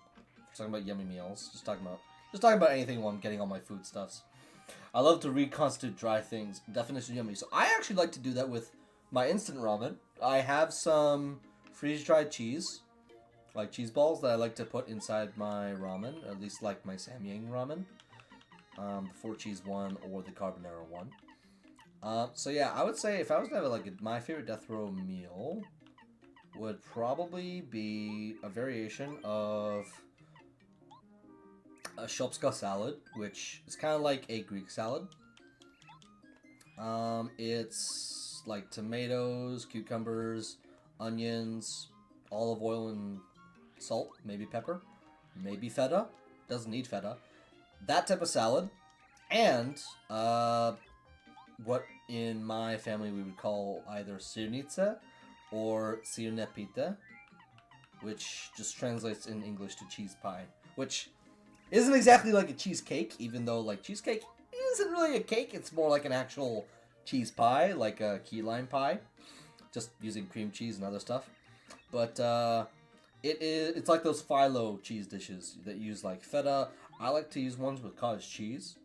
S1: Talking about yummy meals. Just talking about anything while I'm getting all my foodstuffs. I love to reconstitute dry things. Definition yummy. So I actually like to do that with my instant ramen. I have some freeze-dried cheese, like cheese balls that I like to put inside my ramen, or at least like my Samyang ramen. The 4-cheese one or the carbonara one. So yeah, I would say if I was to have my favorite death row meal would probably be a variation of a shopska salad, which is kind of like a Greek salad. It's like tomatoes, cucumbers, onions, olive oil and salt, maybe pepper, maybe feta. Doesn't need feta. That type of salad, and what in my family we would call either sirnitsa or sirnepita, which just translates in English to cheese pie, which isn't exactly like a cheesecake, even though like cheesecake isn't really a cake, it's more like an actual cheese pie, like a key lime pie, just using cream cheese and other stuff. But it's like those phyllo cheese dishes that use like feta. I like to use ones with cottage cheese,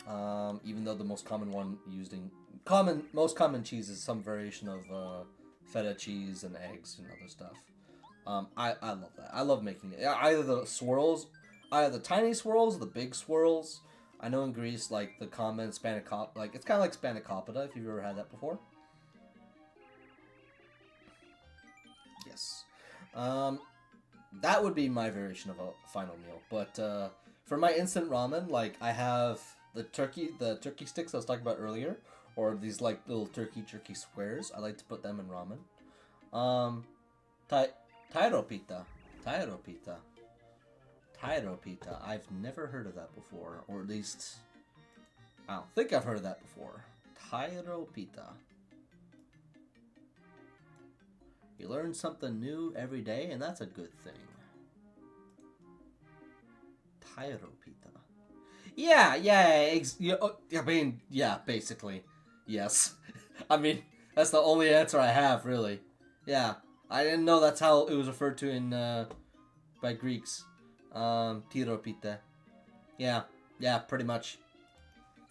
S1: even though the most common one most common cheese is some variation of feta cheese and eggs and other stuff. I love that. I love making it. Either the tiny swirls or the big swirls. I know in Greece, like the common spanakopita, like it's kind of like spanakopita if you've ever had that before. Yes. That would be my variation of a final meal. But for my instant ramen, like I have the turkey sticks I was talking about earlier, or these like little turkey squares. I like to put them in ramen. Tairopita. I've never heard of that before, or at least I don't think I've heard of that before. Tairopita. You learn something new every day, and that's a good thing. Tairopita. Yeah, I mean, yeah, basically. Yes. I mean, that's the only answer I have, really. Yeah. I didn't know that's how it was referred to in, by Greeks. Tairopita. Yeah, pretty much.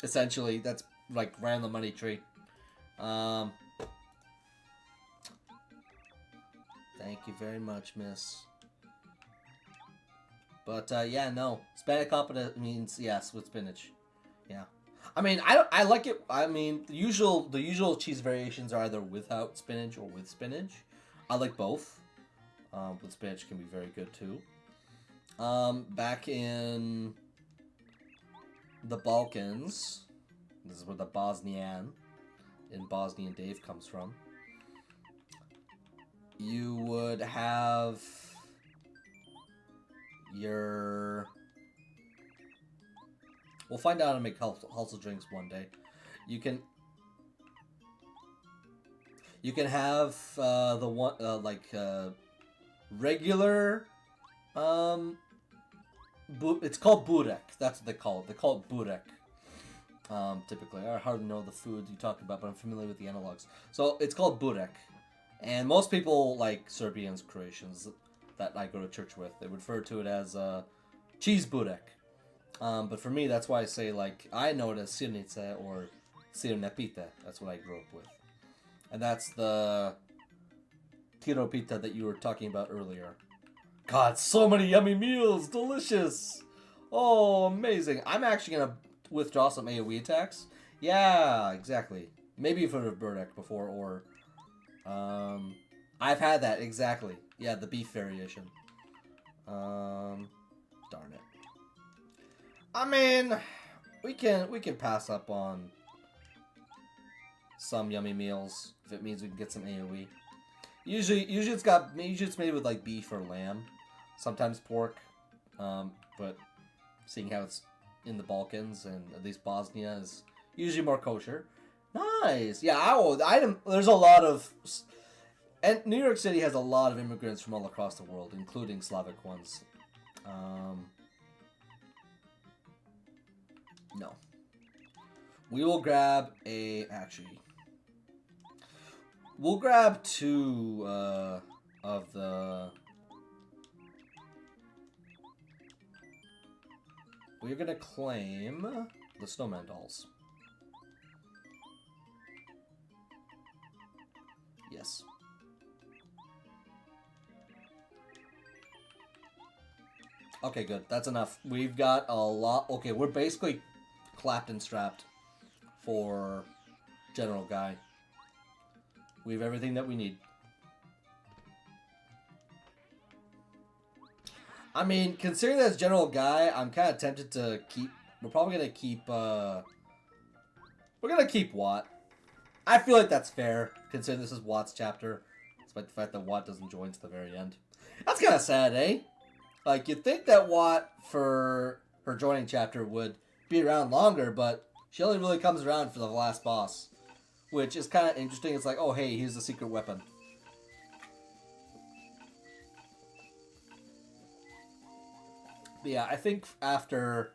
S1: Essentially, that's, like, right on the money tree. Thank you very much, miss. But, yeah, no. Spanakopita means yes with spinach. Yeah. I mean, I like it. I mean, the usual cheese variations are either without spinach or with spinach. I like both. With spinach can be very good, too. Back in the Balkans, this is where the Bosnian Dave comes from. You would have your... We'll find out how to make halsa drinks one day. You can have the one regular it's called burek. That's what they call it. They call it burek. Typically, I hardly know the food you talked about, but I'm familiar with the analogs. So it's called burek, and most people, like Serbians, Croatians, that I go to church with, they refer to it as cheese burek. But for me, that's why I say, like, I know it as sirnice or sirnepite. That's what I grew up with. And that's the tiropita that you were talking about earlier. God, so many yummy meals! Delicious! Oh, amazing. I'm actually going to withdraw some AoE attacks. Yeah, exactly. Maybe you've heard of Burek before, or... I've had that, exactly. Yeah, the beef variation. Darn it. I mean, we can pass up on some yummy meals if it means we can get some AoE. Usually it's made with like beef or lamb, sometimes pork, but seeing how it's in the Balkans and at least Bosnia is usually more kosher. Nice, yeah. There's a lot of, and New York City has a lot of immigrants from all across the world, including Slavic ones. No. We will grab we'll grab two of the... We're gonna claim the snowman dolls. Yes. Okay, good. That's enough. We've got a lot... Okay, we're basically clapped and strapped for General Guy. We have everything that we need. I mean, considering that's General Guy, I'm kind of tempted to keep... We're probably going to keep... We're going to keep Watt. I feel like that's fair, considering this is Watt's chapter. Despite the fact that Watt doesn't join to the very end. That's kind of sad, eh? Like, you'd think that Watt, for her joining chapter, would be around longer, but she only really comes around for the last boss. Which is kind of interesting. It's like, oh, hey, here's the secret weapon. But yeah, I think after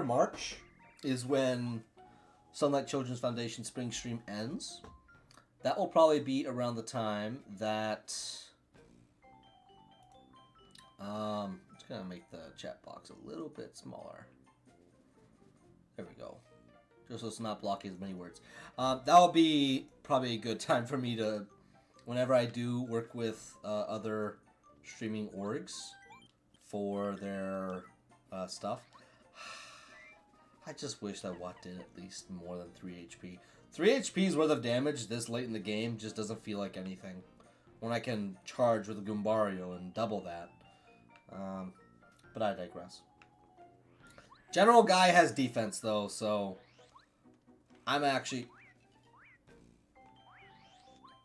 S1: March is when Sunlight Children's Foundation Spring Stream ends. That will probably be around the time that... I'm just going to make the chat box a little bit smaller. There we go. Just so it's not blocking as many words. That will be probably a good time for me to, whenever I do work with other streaming orgs for their stuff. I just wish that Watt did at least more than 3 HP. 3 HP's worth of damage this late in the game just doesn't feel like anything. When I can charge with a Goombario and double that. But I digress. General Guy has defense though, so... I'm actually...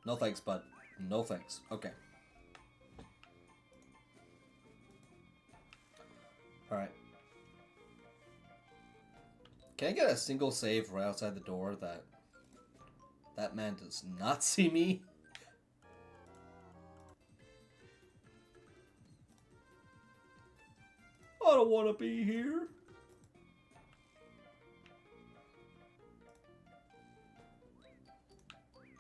S1: No thanks, bud. No thanks. Okay. Alright. Can I get a single save right outside the door that man does not see me? I don't want to be here.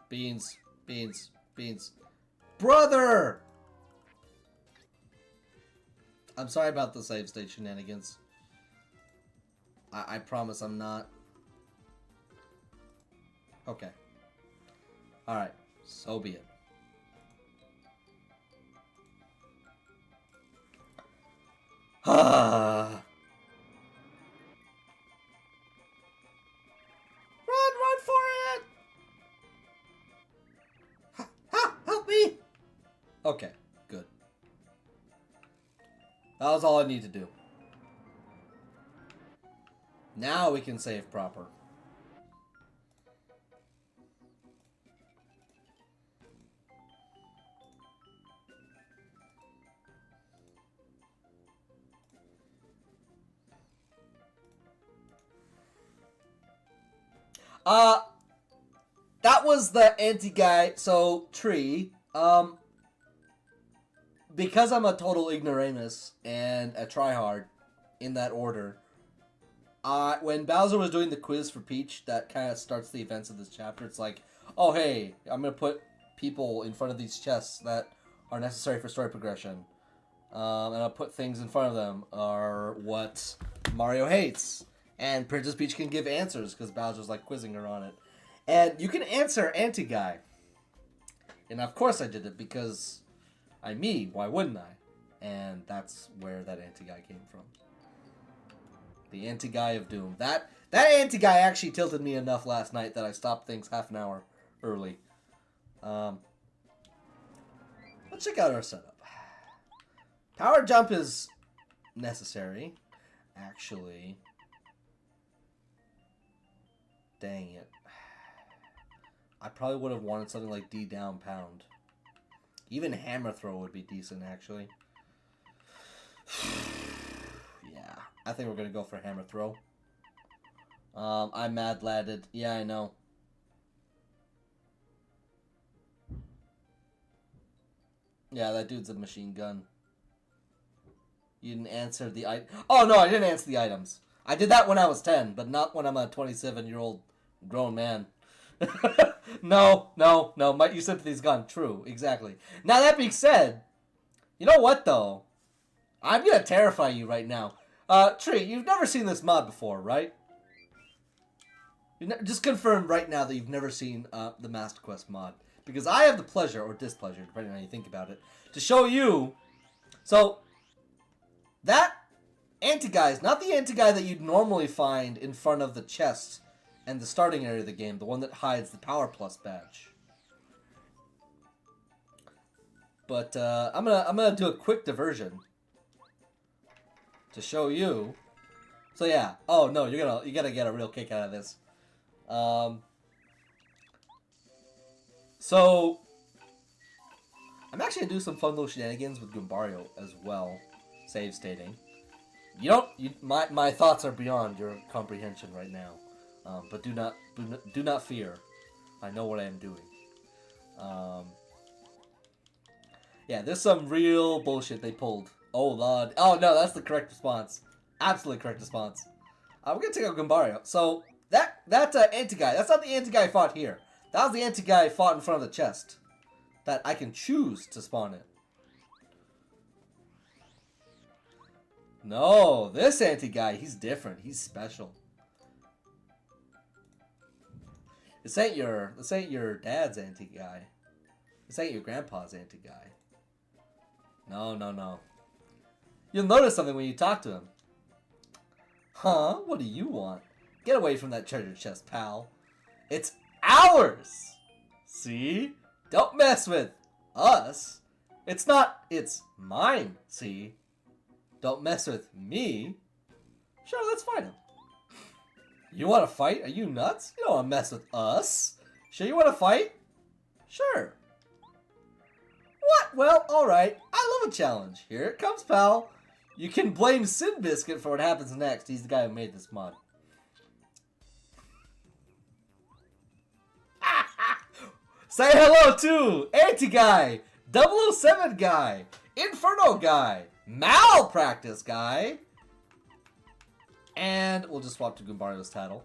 S1: Beans, beans, beans. Brother! I'm sorry about the save state shenanigans. I promise I'm not. Okay. Alright, so be it. Run for it! Help me! Okay, good. That was all I need to do. Now we can save proper. That was the anti-guy, so, Tree, because I'm a total ignoramus and a tryhard in that order, When Bowser was doing the quiz for Peach, that kind of starts the events of this chapter. It's like, oh hey, I'm gonna put people in front of these chests that are necessary for story progression, and I'll put things in front of them are what Mario hates, and Princess Peach can give answers because Bowser's like quizzing her on it, and you can answer anti-guy, and of course I did it because I'm me. Why wouldn't I? And that's where that anti-guy came from. The anti-guy of doom. That anti-guy actually tilted me enough last night that I stopped things half an hour early. Let's check out our setup. Power jump is necessary. Actually. Dang it. I probably would have wanted something like D down pound. Even hammer throw would be decent, actually. Yeah, I think we're going to go for hammer throw. I'm mad ladded. Yeah, I know. Yeah, that dude's a machine gun. You didn't answer the item. Oh, no, I didn't answer the items. I did that when I was 10, but not when I'm a 27-year-old grown man. No. My use sympathy's gone. True, exactly. Now, that being said, you know what, though? I'm going to terrify you right now. Tree, you've never seen this mod before, right? Just confirm right now that you've never seen the Master Quest mod. Because I have the pleasure, or displeasure, depending on how you think about it, to show you... So, that anti-guy is not the anti-guy that you'd normally find in front of the chest and the starting area of the game, the one that hides the Power Plus badge. But I'm gonna do a quick diversion to show you. So yeah. Oh no, you gotta get a real kick out of this. So I'm actually gonna do some fun little shenanigans with Goombario as well. Save stating. My thoughts are beyond your comprehension right now. But do not fear. I know what I am doing. Yeah, there's some real bullshit they pulled. Oh lord. Oh no, that's the correct response. Absolutely correct response. We're gonna take out Goombario. So that anti-guy, that's not the anti-guy I fought here. That was the anti-guy I fought in front of the chest. That I can choose to spawn it. No, this anti-guy, he's different. He's special. This ain't your dad's anti-guy. This ain't your grandpa's anti-guy. No. You'll notice something when you talk to him. Huh? What do you want? Get away from that treasure chest, pal. It's ours! See? Don't mess with us. It's mine, see? Don't mess with me. Sure, let's fight him. You want to fight? Are you nuts? You don't want to mess with us. Sure you want to fight? Sure. What? Well, alright. I love a challenge. Here it comes, pal. You can blame Sin Biscuit for what happens next. He's the guy who made this mod. Say hello to Anti-Guy, 007 Guy, Inferno Guy, Malpractice Guy, and we'll just swap to Goombario's title.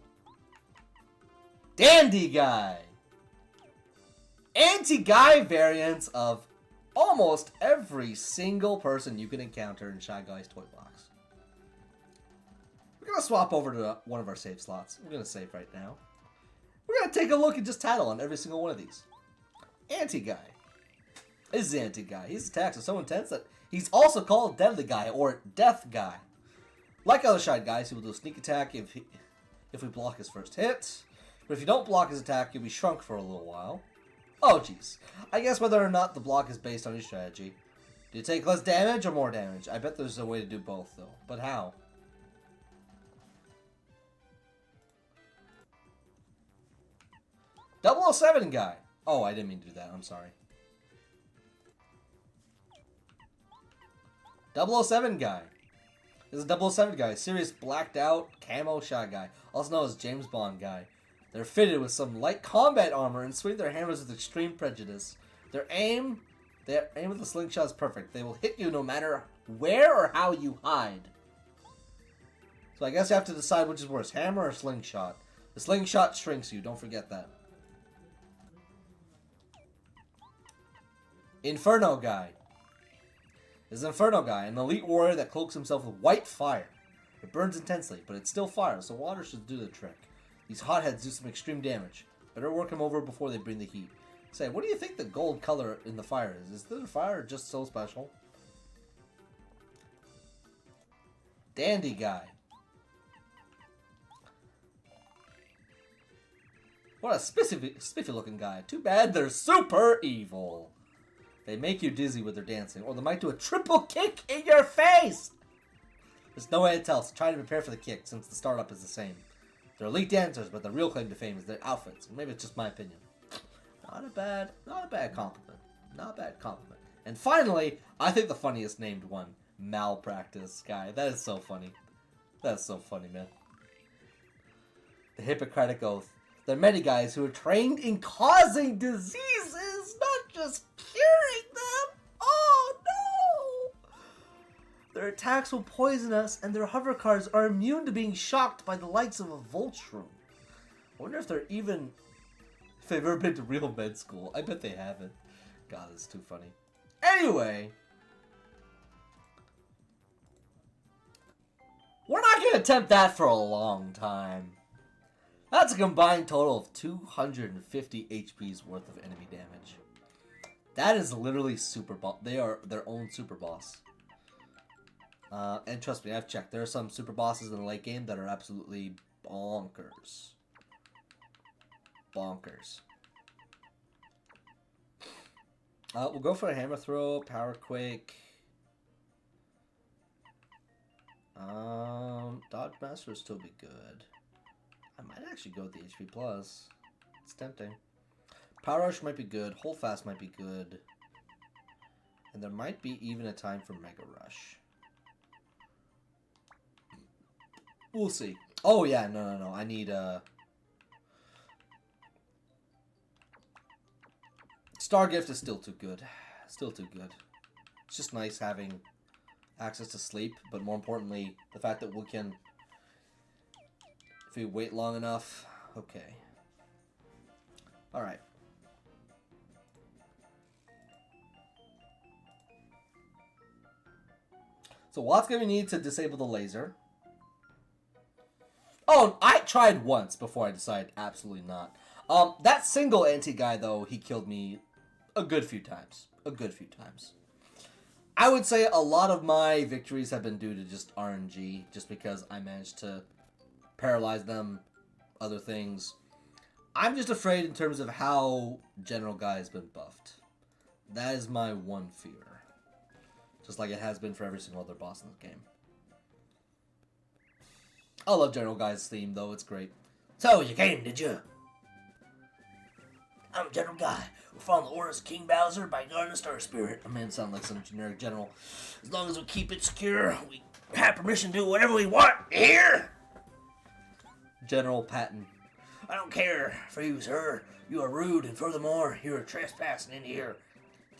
S1: Dandy Guy. Anti-Guy variants of almost every single person you can encounter in Shy Guy's Toy Box. We're going to swap over to one of our save slots. We're going to save right now. We're going to take a look at just title on every single one of these. Anti-Guy. This is the Anti-Guy. His attacks are so intense that he's also called Deadly Guy or Death Guy. Like other Shy Guys, he will do a sneak attack if we block his first hit. But if you don't block his attack, you'll be shrunk for a little while. Oh, jeez. I guess whether or not the block is based on your strategy. Do you take less damage or more damage? I bet there's a way to do both, though. But how? .007 Guy. Oh, I didn't mean to do that. I'm sorry. 007 Guy. This is a 007 Guy. Serious blacked out camo Shy Guy. Also known as James Bond Guy. They're fitted with some light combat armor and swing their hammers with extreme prejudice. Their aim with the slingshot is perfect. They will hit you no matter where or how you hide. So I guess you have to decide which is worse, hammer or slingshot. The slingshot shrinks you, don't forget that. Inferno guy. This is Inferno guy, an elite warrior that cloaks himself with white fire. It burns intensely, but it's still fire, so water should do the trick. These hotheads do some extreme damage. Better work them over before they bring the heat. Say, what do you think the gold color in the fire is? Is the fire just so special? Dandy guy. What a spiffy looking guy. Too bad they're super evil. They make you dizzy with their dancing, or they might do a triple kick in your face! There's no way to tell, so try to prepare for the kick, since the startup is the same. They're elite dancers, but the real claim to fame is their outfits. Maybe it's just my opinion. Not a bad compliment. Not a bad compliment. And finally, I think the funniest named one, Malpractice guy. That is so funny. That's so funny, man. The Hippocratic Oath. There are many guys who are trained in causing diseases, not just curing them. Oh no! Their attacks will poison us, and their hover cars are immune to being shocked by the likes of a Voltron. I wonder if they've ever been to real med school. I bet they haven't. God, it's too funny. Anyway, we're not going to attempt that for a long time. That's a combined total of 250 HP's worth of enemy damage. That is literally super boss. They are their own super boss. And trust me, I've checked. There are some super bosses in the late game that are absolutely bonkers. Bonkers. We'll go for a hammer throw, power quake. Dodge master would still be good. I might actually go with the HP plus. It's tempting. Power rush might be good. Hold fast might be good. And there might be even a time for mega rush. We'll see. Oh yeah, no. I need Star Gift is still too good. Still too good. It's just nice having access to sleep, but more importantly, the fact that we can, if we wait long enough. Okay. Alright. So what's going to need to disable the laser? Oh, I tried once before I decided absolutely not. That single anti-guy, though, he killed me a good few times. A good few times. I would say a lot of my victories have been due to just RNG, just because I managed to paralyze them, other things. I'm just afraid in terms of how General Guy has been buffed. That is my one fear. Just like it has been for every single other boss in the game. I love General Guy's theme, though. It's great. So, you came, did you? I'm General Guy. We're following the orders of King Bowser by guarding the Star Spirit. I mean, it sounds like some generic general. As long as we keep it secure, we have permission to do whatever we want here. General Patton. I don't care for you, sir. You are rude, and furthermore, you are trespassing in here.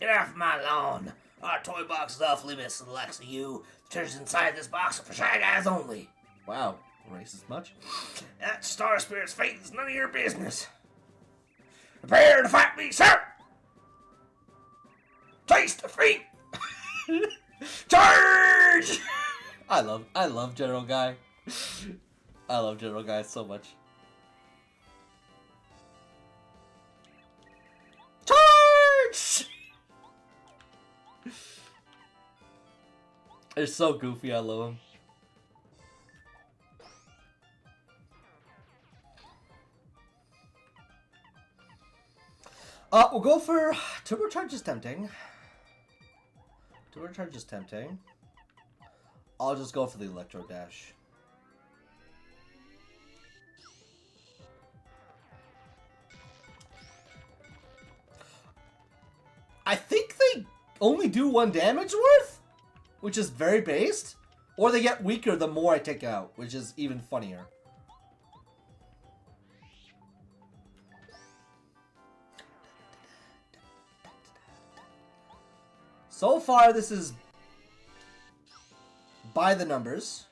S1: Get off my lawn. Our toy box is off limits to the likes of you. The treasures inside this box are for shy guys only. Wow, racist much? That Star Spirit's fate is none of your business. Prepare to fight me, sir! Taste defeat! Charge! I love General Guy. I love General Guy so much. Charge! They're so goofy, I love him. We'll go for Turbocharge is tempting. Turbocharge is tempting. I'll just go for the Electro Dash. I think they only do 1 damage worth, which is very based. Or they get weaker the more I take out, which is even funnier. So far, this is by the numbers.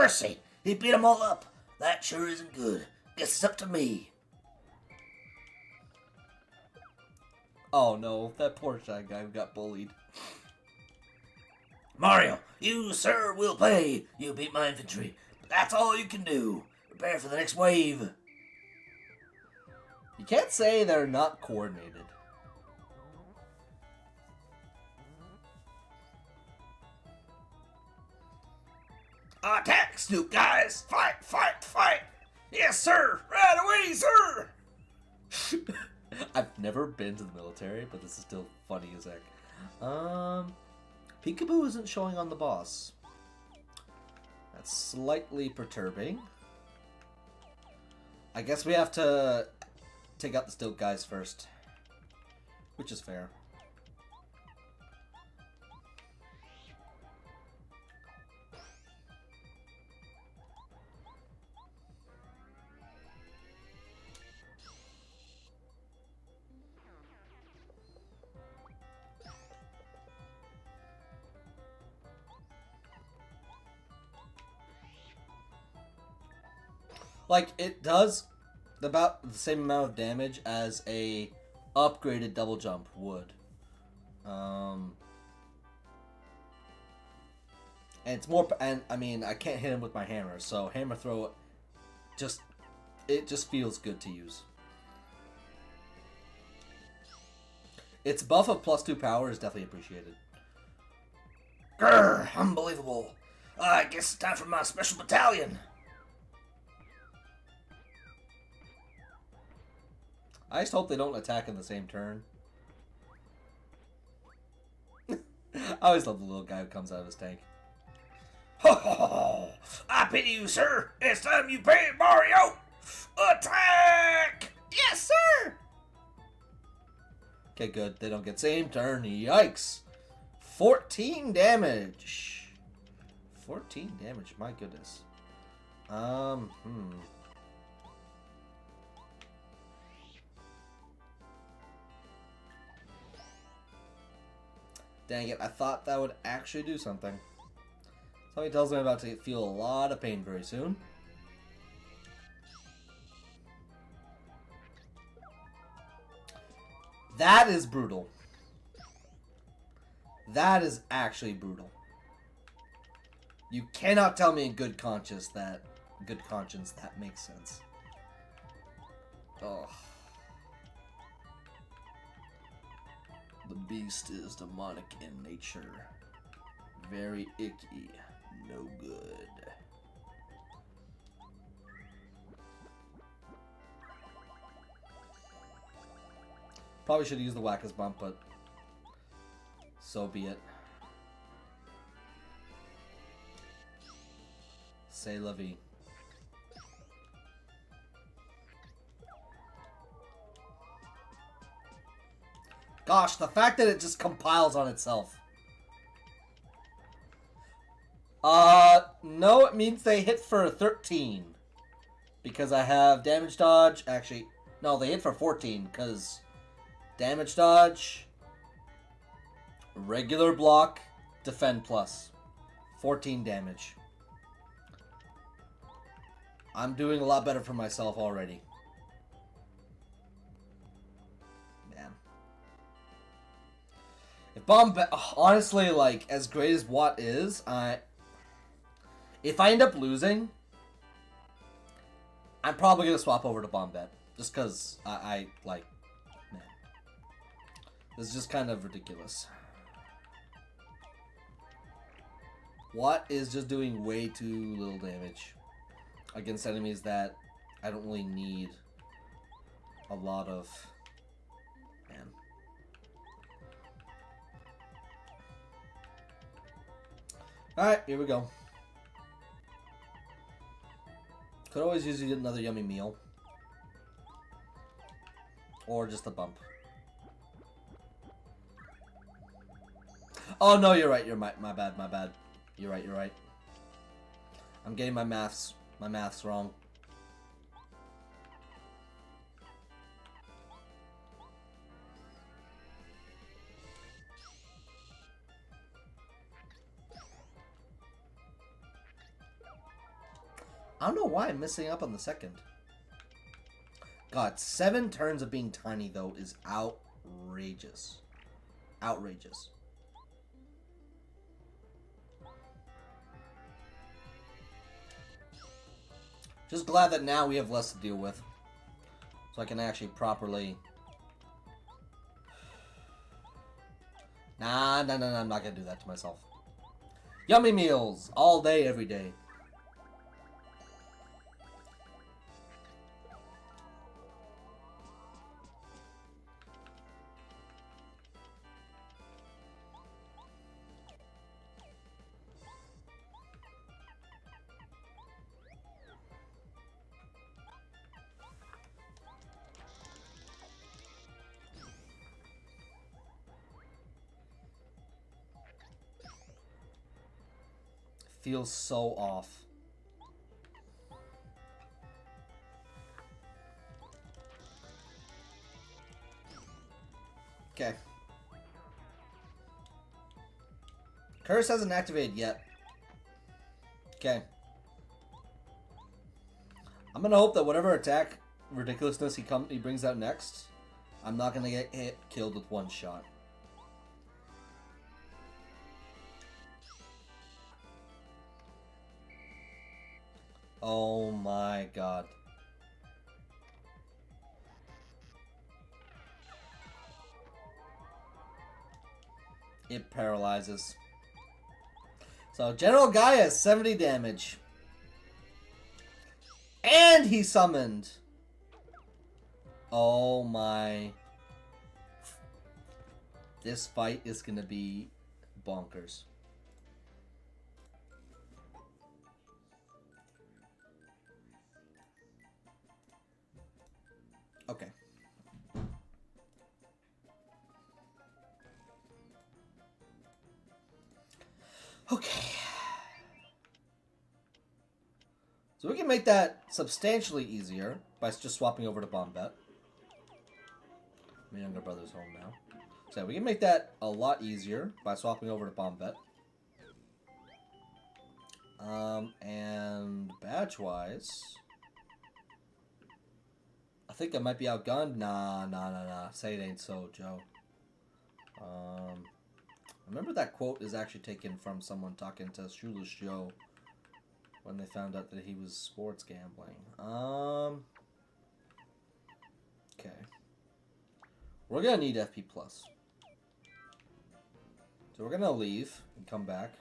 S2: Mercy, he beat 'em all up. That sure isn't good. Guess it's up to me.
S1: Oh no, that poor shy guy got bullied.
S2: Mario, you, sir, will pay. You beat my infantry. But that's all you can do. Prepare for the next wave.
S1: You can't say they're not coordinated.
S2: Attack, Snoop, guys! Fight, fight, fight! Yes, sir! Right away, sir!
S1: I've never been to the military, but this is still funny as heck. Peekaboo isn't showing on the boss. That's slightly perturbing. I guess we have to take out the Stoke guys first, which is fair. Like, it does about the same amount of damage as a upgraded double jump would. And it's more, and I mean, I can't hit him with my hammer, so hammer throw it just feels good to use. Its buff of +2 power is definitely appreciated.
S2: Grr, unbelievable. I guess it's time for my special battalion.
S1: I just hope they don't attack in the same turn. I always love the little guy who comes out of his tank.
S2: Ho ho ho! I pity you, sir. It's time you pay, Mario. Attack! Yes, sir.
S1: Okay, good. They don't get same turn. Yikes! 14 damage. 14 damage. My goodness. Dang it, I thought that would actually do something. Something tells me I'm about to feel a lot of pain very soon. That is brutal. That is actually brutal. You cannot tell me in good conscience that makes sense. Oh. The beast is demonic in nature. Very icky. No good. Probably should use the Whack-Us Bump, but so be it. C'est la vie. Gosh, the fact that it just compiles on itself. No, it means they hit for 13. Because I have damage dodge. Actually, no, they hit for 14. Because damage dodge, regular block, defend plus. 14 damage. I'm doing a lot better for myself already. Man. If honestly, like, as great as Watt is, if I end up losing, I'm probably going to swap over to Bombette. Just because I like, man. This is just kind of ridiculous. Watt is just doing way too little damage against enemies that I don't really need a lot of. Man. Alright, here we go. Could always use another yummy meal. Or just a bump. Oh no, you're right, my bad, my bad. You're right. I'm getting my maths wrong. I don't know why I'm missing up on the second. God, 7 turns of being tiny, though, is outrageous. Outrageous. Just glad that now we have less to deal with. So I can actually properly... Nah, I'm not gonna do that to myself. Yummy meals! All day, every day. Feels so off. Okay. Curse hasn't activated yet. Okay. I'm gonna hope that whatever attack ridiculousness he brings out next, I'm not gonna get killed with one shot. Oh my god. It paralyzes. So General Guy has 70 damage. And he summoned. Oh my. This fight is gonna be bonkers. Okay. Okay. So we can make that substantially easier by just swapping over to Bombette. My younger brother's home now. So we can make that a lot easier by swapping over to Bombette. And badge-wise... I think I might be outgunned. Nah. Say it ain't so, Joe. I remember that quote is actually taken from someone talking to Shoeless Joe when they found out that he was sports gambling. Okay. We're gonna need FP+. So we're gonna leave and come back.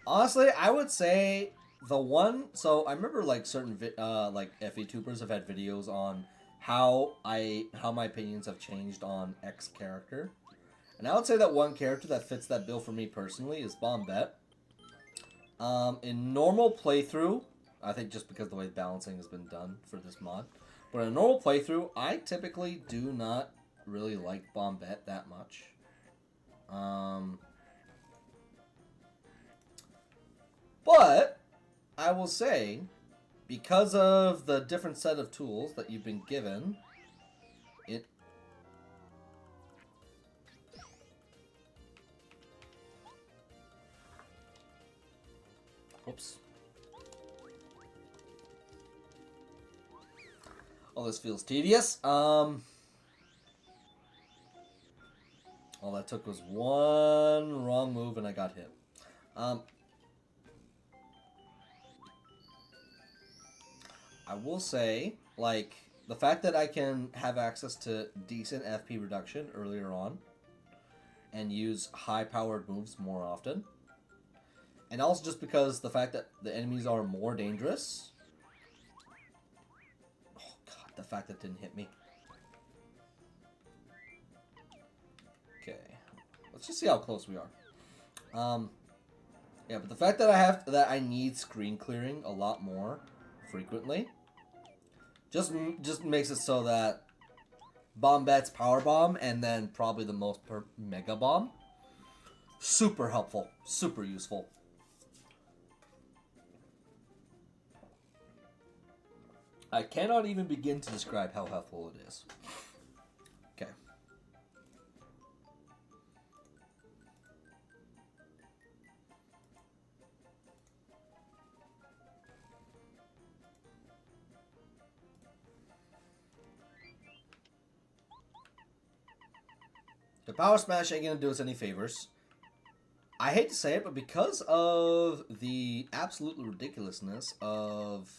S1: Honestly, I would say the one... So I remember like certain like FE tubers have had videos on how my opinions have changed on X character. And I would say that one character that fits that bill for me personally is Bombette. In normal playthrough, I think just because the way balancing has been done for this mod, but in a normal playthrough, I typically do not really like Bombette that much. But I will say, because of the different set of tools that you've been given, it... Whoops. Oh, this feels tedious. All that took was one wrong move and I got hit. I will say, like, the fact that I can have access to decent FP reduction earlier on and use high-powered moves more often, and also just because the fact that the enemies are more dangerous. Oh god, the fact that didn't hit me. Okay, let's just see how close we are. Yeah, but the fact that I need screen clearing a lot more frequently just makes it so that Bombette's Power Bomb and then probably the most Mega Bomb, super helpful, super useful. I cannot even begin to describe how helpful it is. Okay. The Power Smash ain't gonna do us any favors. I hate to say it, but because of the absolute ridiculousness of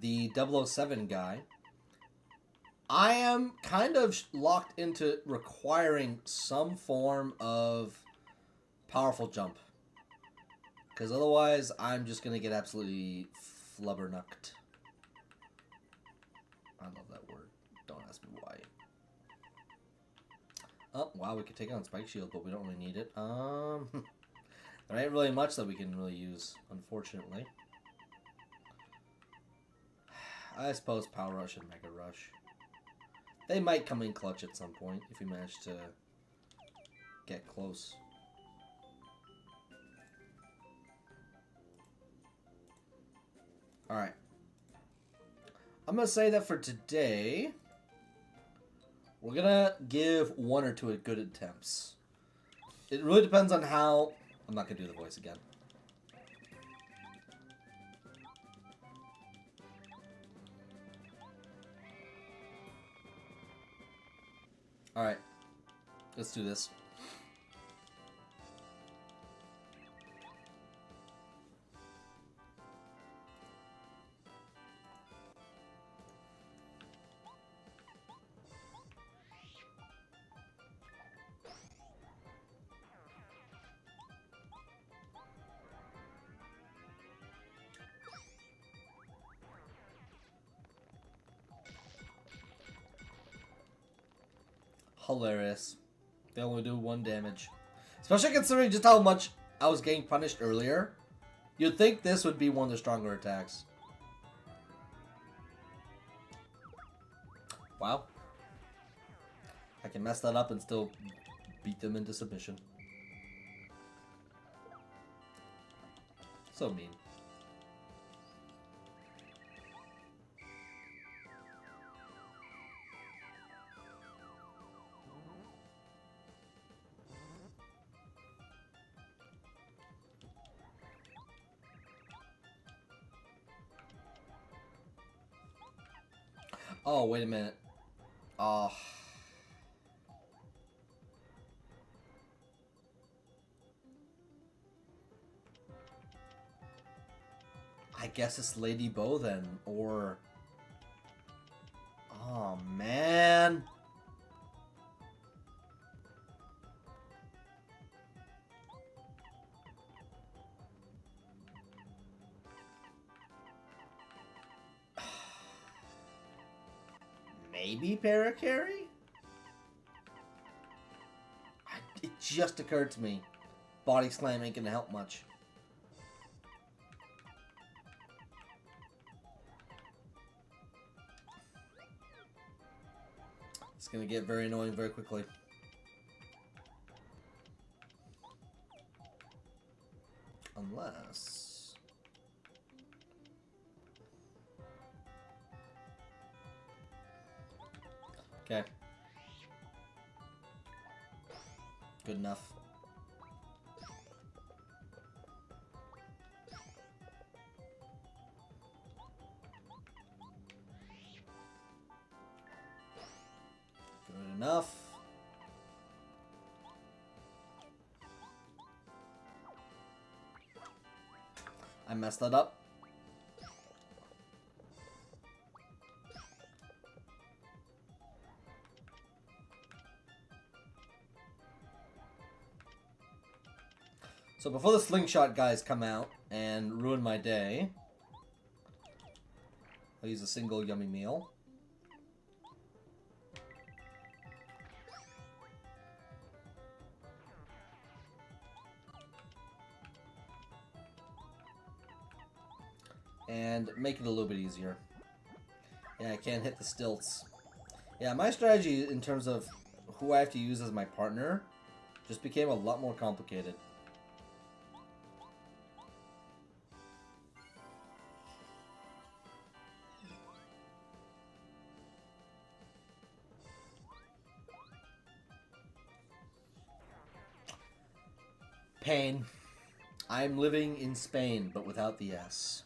S1: the 007 guy, I am kind of locked into requiring some form of powerful jump. Because otherwise, I'm just going to get absolutely flubbernucked. I love that word. Don't ask me why. Oh, wow, we could take on Spike Shield, but we don't really need it. There ain't really much that we can really use, unfortunately. I suppose Power Rush and Mega Rush. They might come in clutch at some point if we manage to get close. Alright. I'm going to say that for today, we're going to give one or two good attempts. It really depends on how... I'm not going to do the voice again. Alright. Let's do this. Hilarious. They only do 1 damage. Especially considering just how much I was getting punished earlier. You'd think this would be one of the stronger attacks. Wow. I can mess that up and still beat them into submission. So mean. Oh, wait a minute. Oh. I guess it's Lady Bow then, or... Oh, man. Maybe Paracarry? It just occurred to me. Body Slam ain't gonna help much. It's gonna get very annoying very quickly. Unless... Okay. Good enough. Good enough. I messed that up. So before the slingshot guys come out and ruin my day, I'll use a single yummy meal. And make it a little bit easier. Yeah, I can't hit the stilts. Yeah, my strategy in terms of who I have to use as my partner just became a lot more complicated. Pain. I'm living in Spain, but without the S.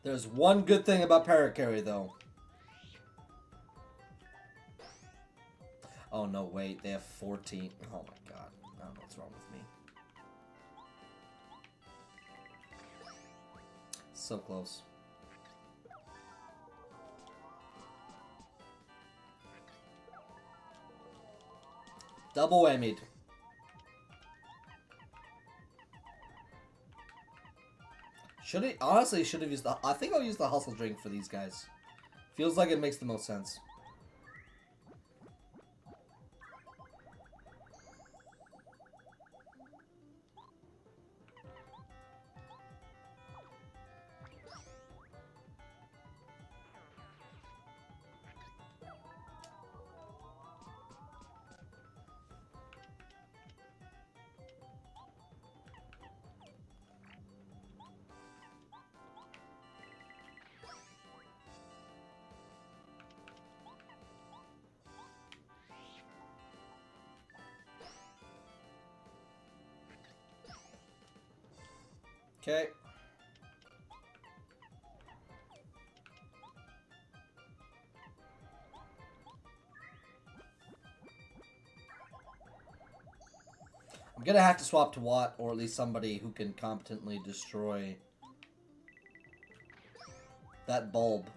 S1: There's one good thing about Parrot Carry, though. Oh, no, wait. They have 14. Oh, my God. I don't know what's wrong with me. So close. Double whammied. Honestly, should have used the... I think I'll use the Hustle Drink for these guys. Feels like it makes the most sense. Okay. I'm gonna have to swap to Watt, or at least somebody who can competently destroy that bulb.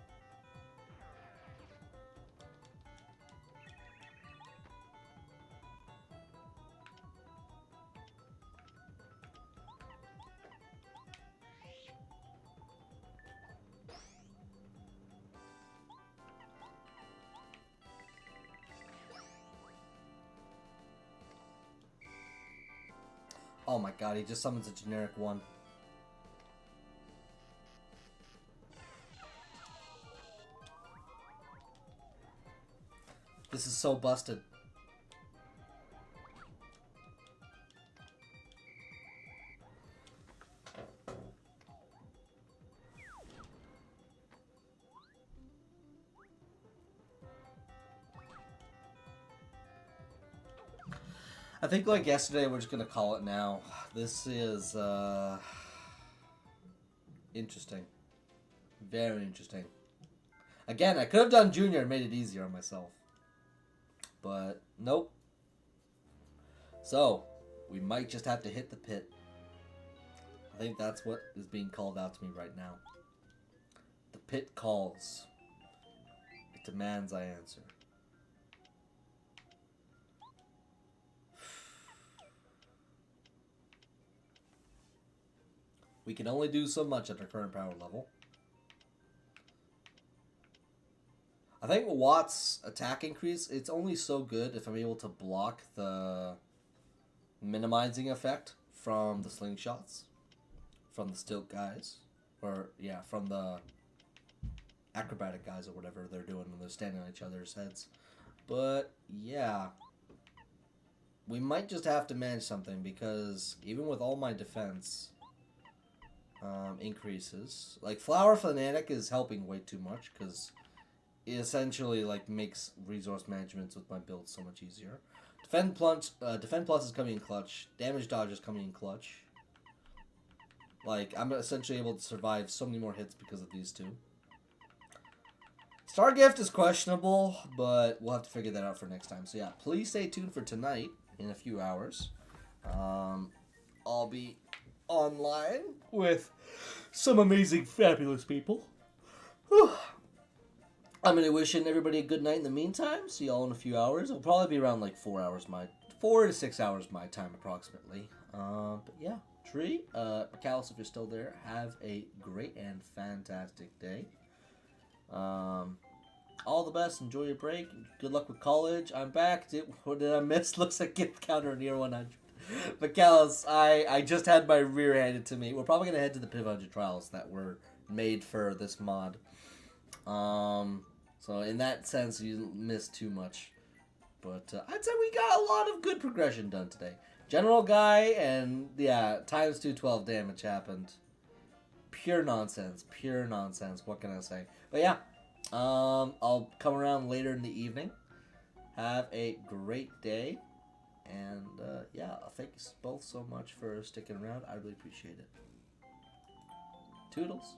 S1: Oh my god, he just summons a generic one. This is so busted. I think like yesterday, we're just gonna call it now. This is interesting. Very interesting. Again, I could have done Junior and made it easier on myself. But nope. So, we might just have to hit the pit. I think that's what is being called out to me right now. The pit calls. It demands I answer. We can only do so much at our current power level. I think Watt's attack increase, it's only so good if I'm able to block the minimizing effect from the slingshots, from the stilt guys, or yeah, from the acrobatic guys or whatever they're doing when they're standing on each other's heads. But yeah, we might just have to manage something because even with all my defense increases, like Flower Fanatic is helping way too much because it essentially like makes resource management with my build so much easier. Defend Plus is coming in clutch. Damage Dodge is coming in clutch. Like, I'm essentially able to survive so many more hits because of these two. Star Gift is questionable, but we'll have to figure that out for next time. So yeah, please stay tuned for tonight in a few hours. I'll be online with some amazing, fabulous people. Whew. I'm going to wish everybody a good night in the meantime. See y'all in a few hours. It'll probably be around like 4 to 6 hours my time approximately. But yeah, Tree, Macalus, if you're still there, have a great and fantastic day. All the best. Enjoy your break. Good luck with college. I'm back. What did I miss? Looks like gift counter near 100. Macalus, I just had my rear handed to me. We're probably going to head to the Piv 100 trials that were made for this mod. So in that sense, you didn't miss too much. But I'd say we got a lot of good progression done today. General guy and, yeah, times 212 damage happened. Pure nonsense. Pure nonsense. What can I say? But yeah, I'll come around later in the evening. Have a great day. And, yeah, thank you both so much for sticking around. I really appreciate it. Toodles.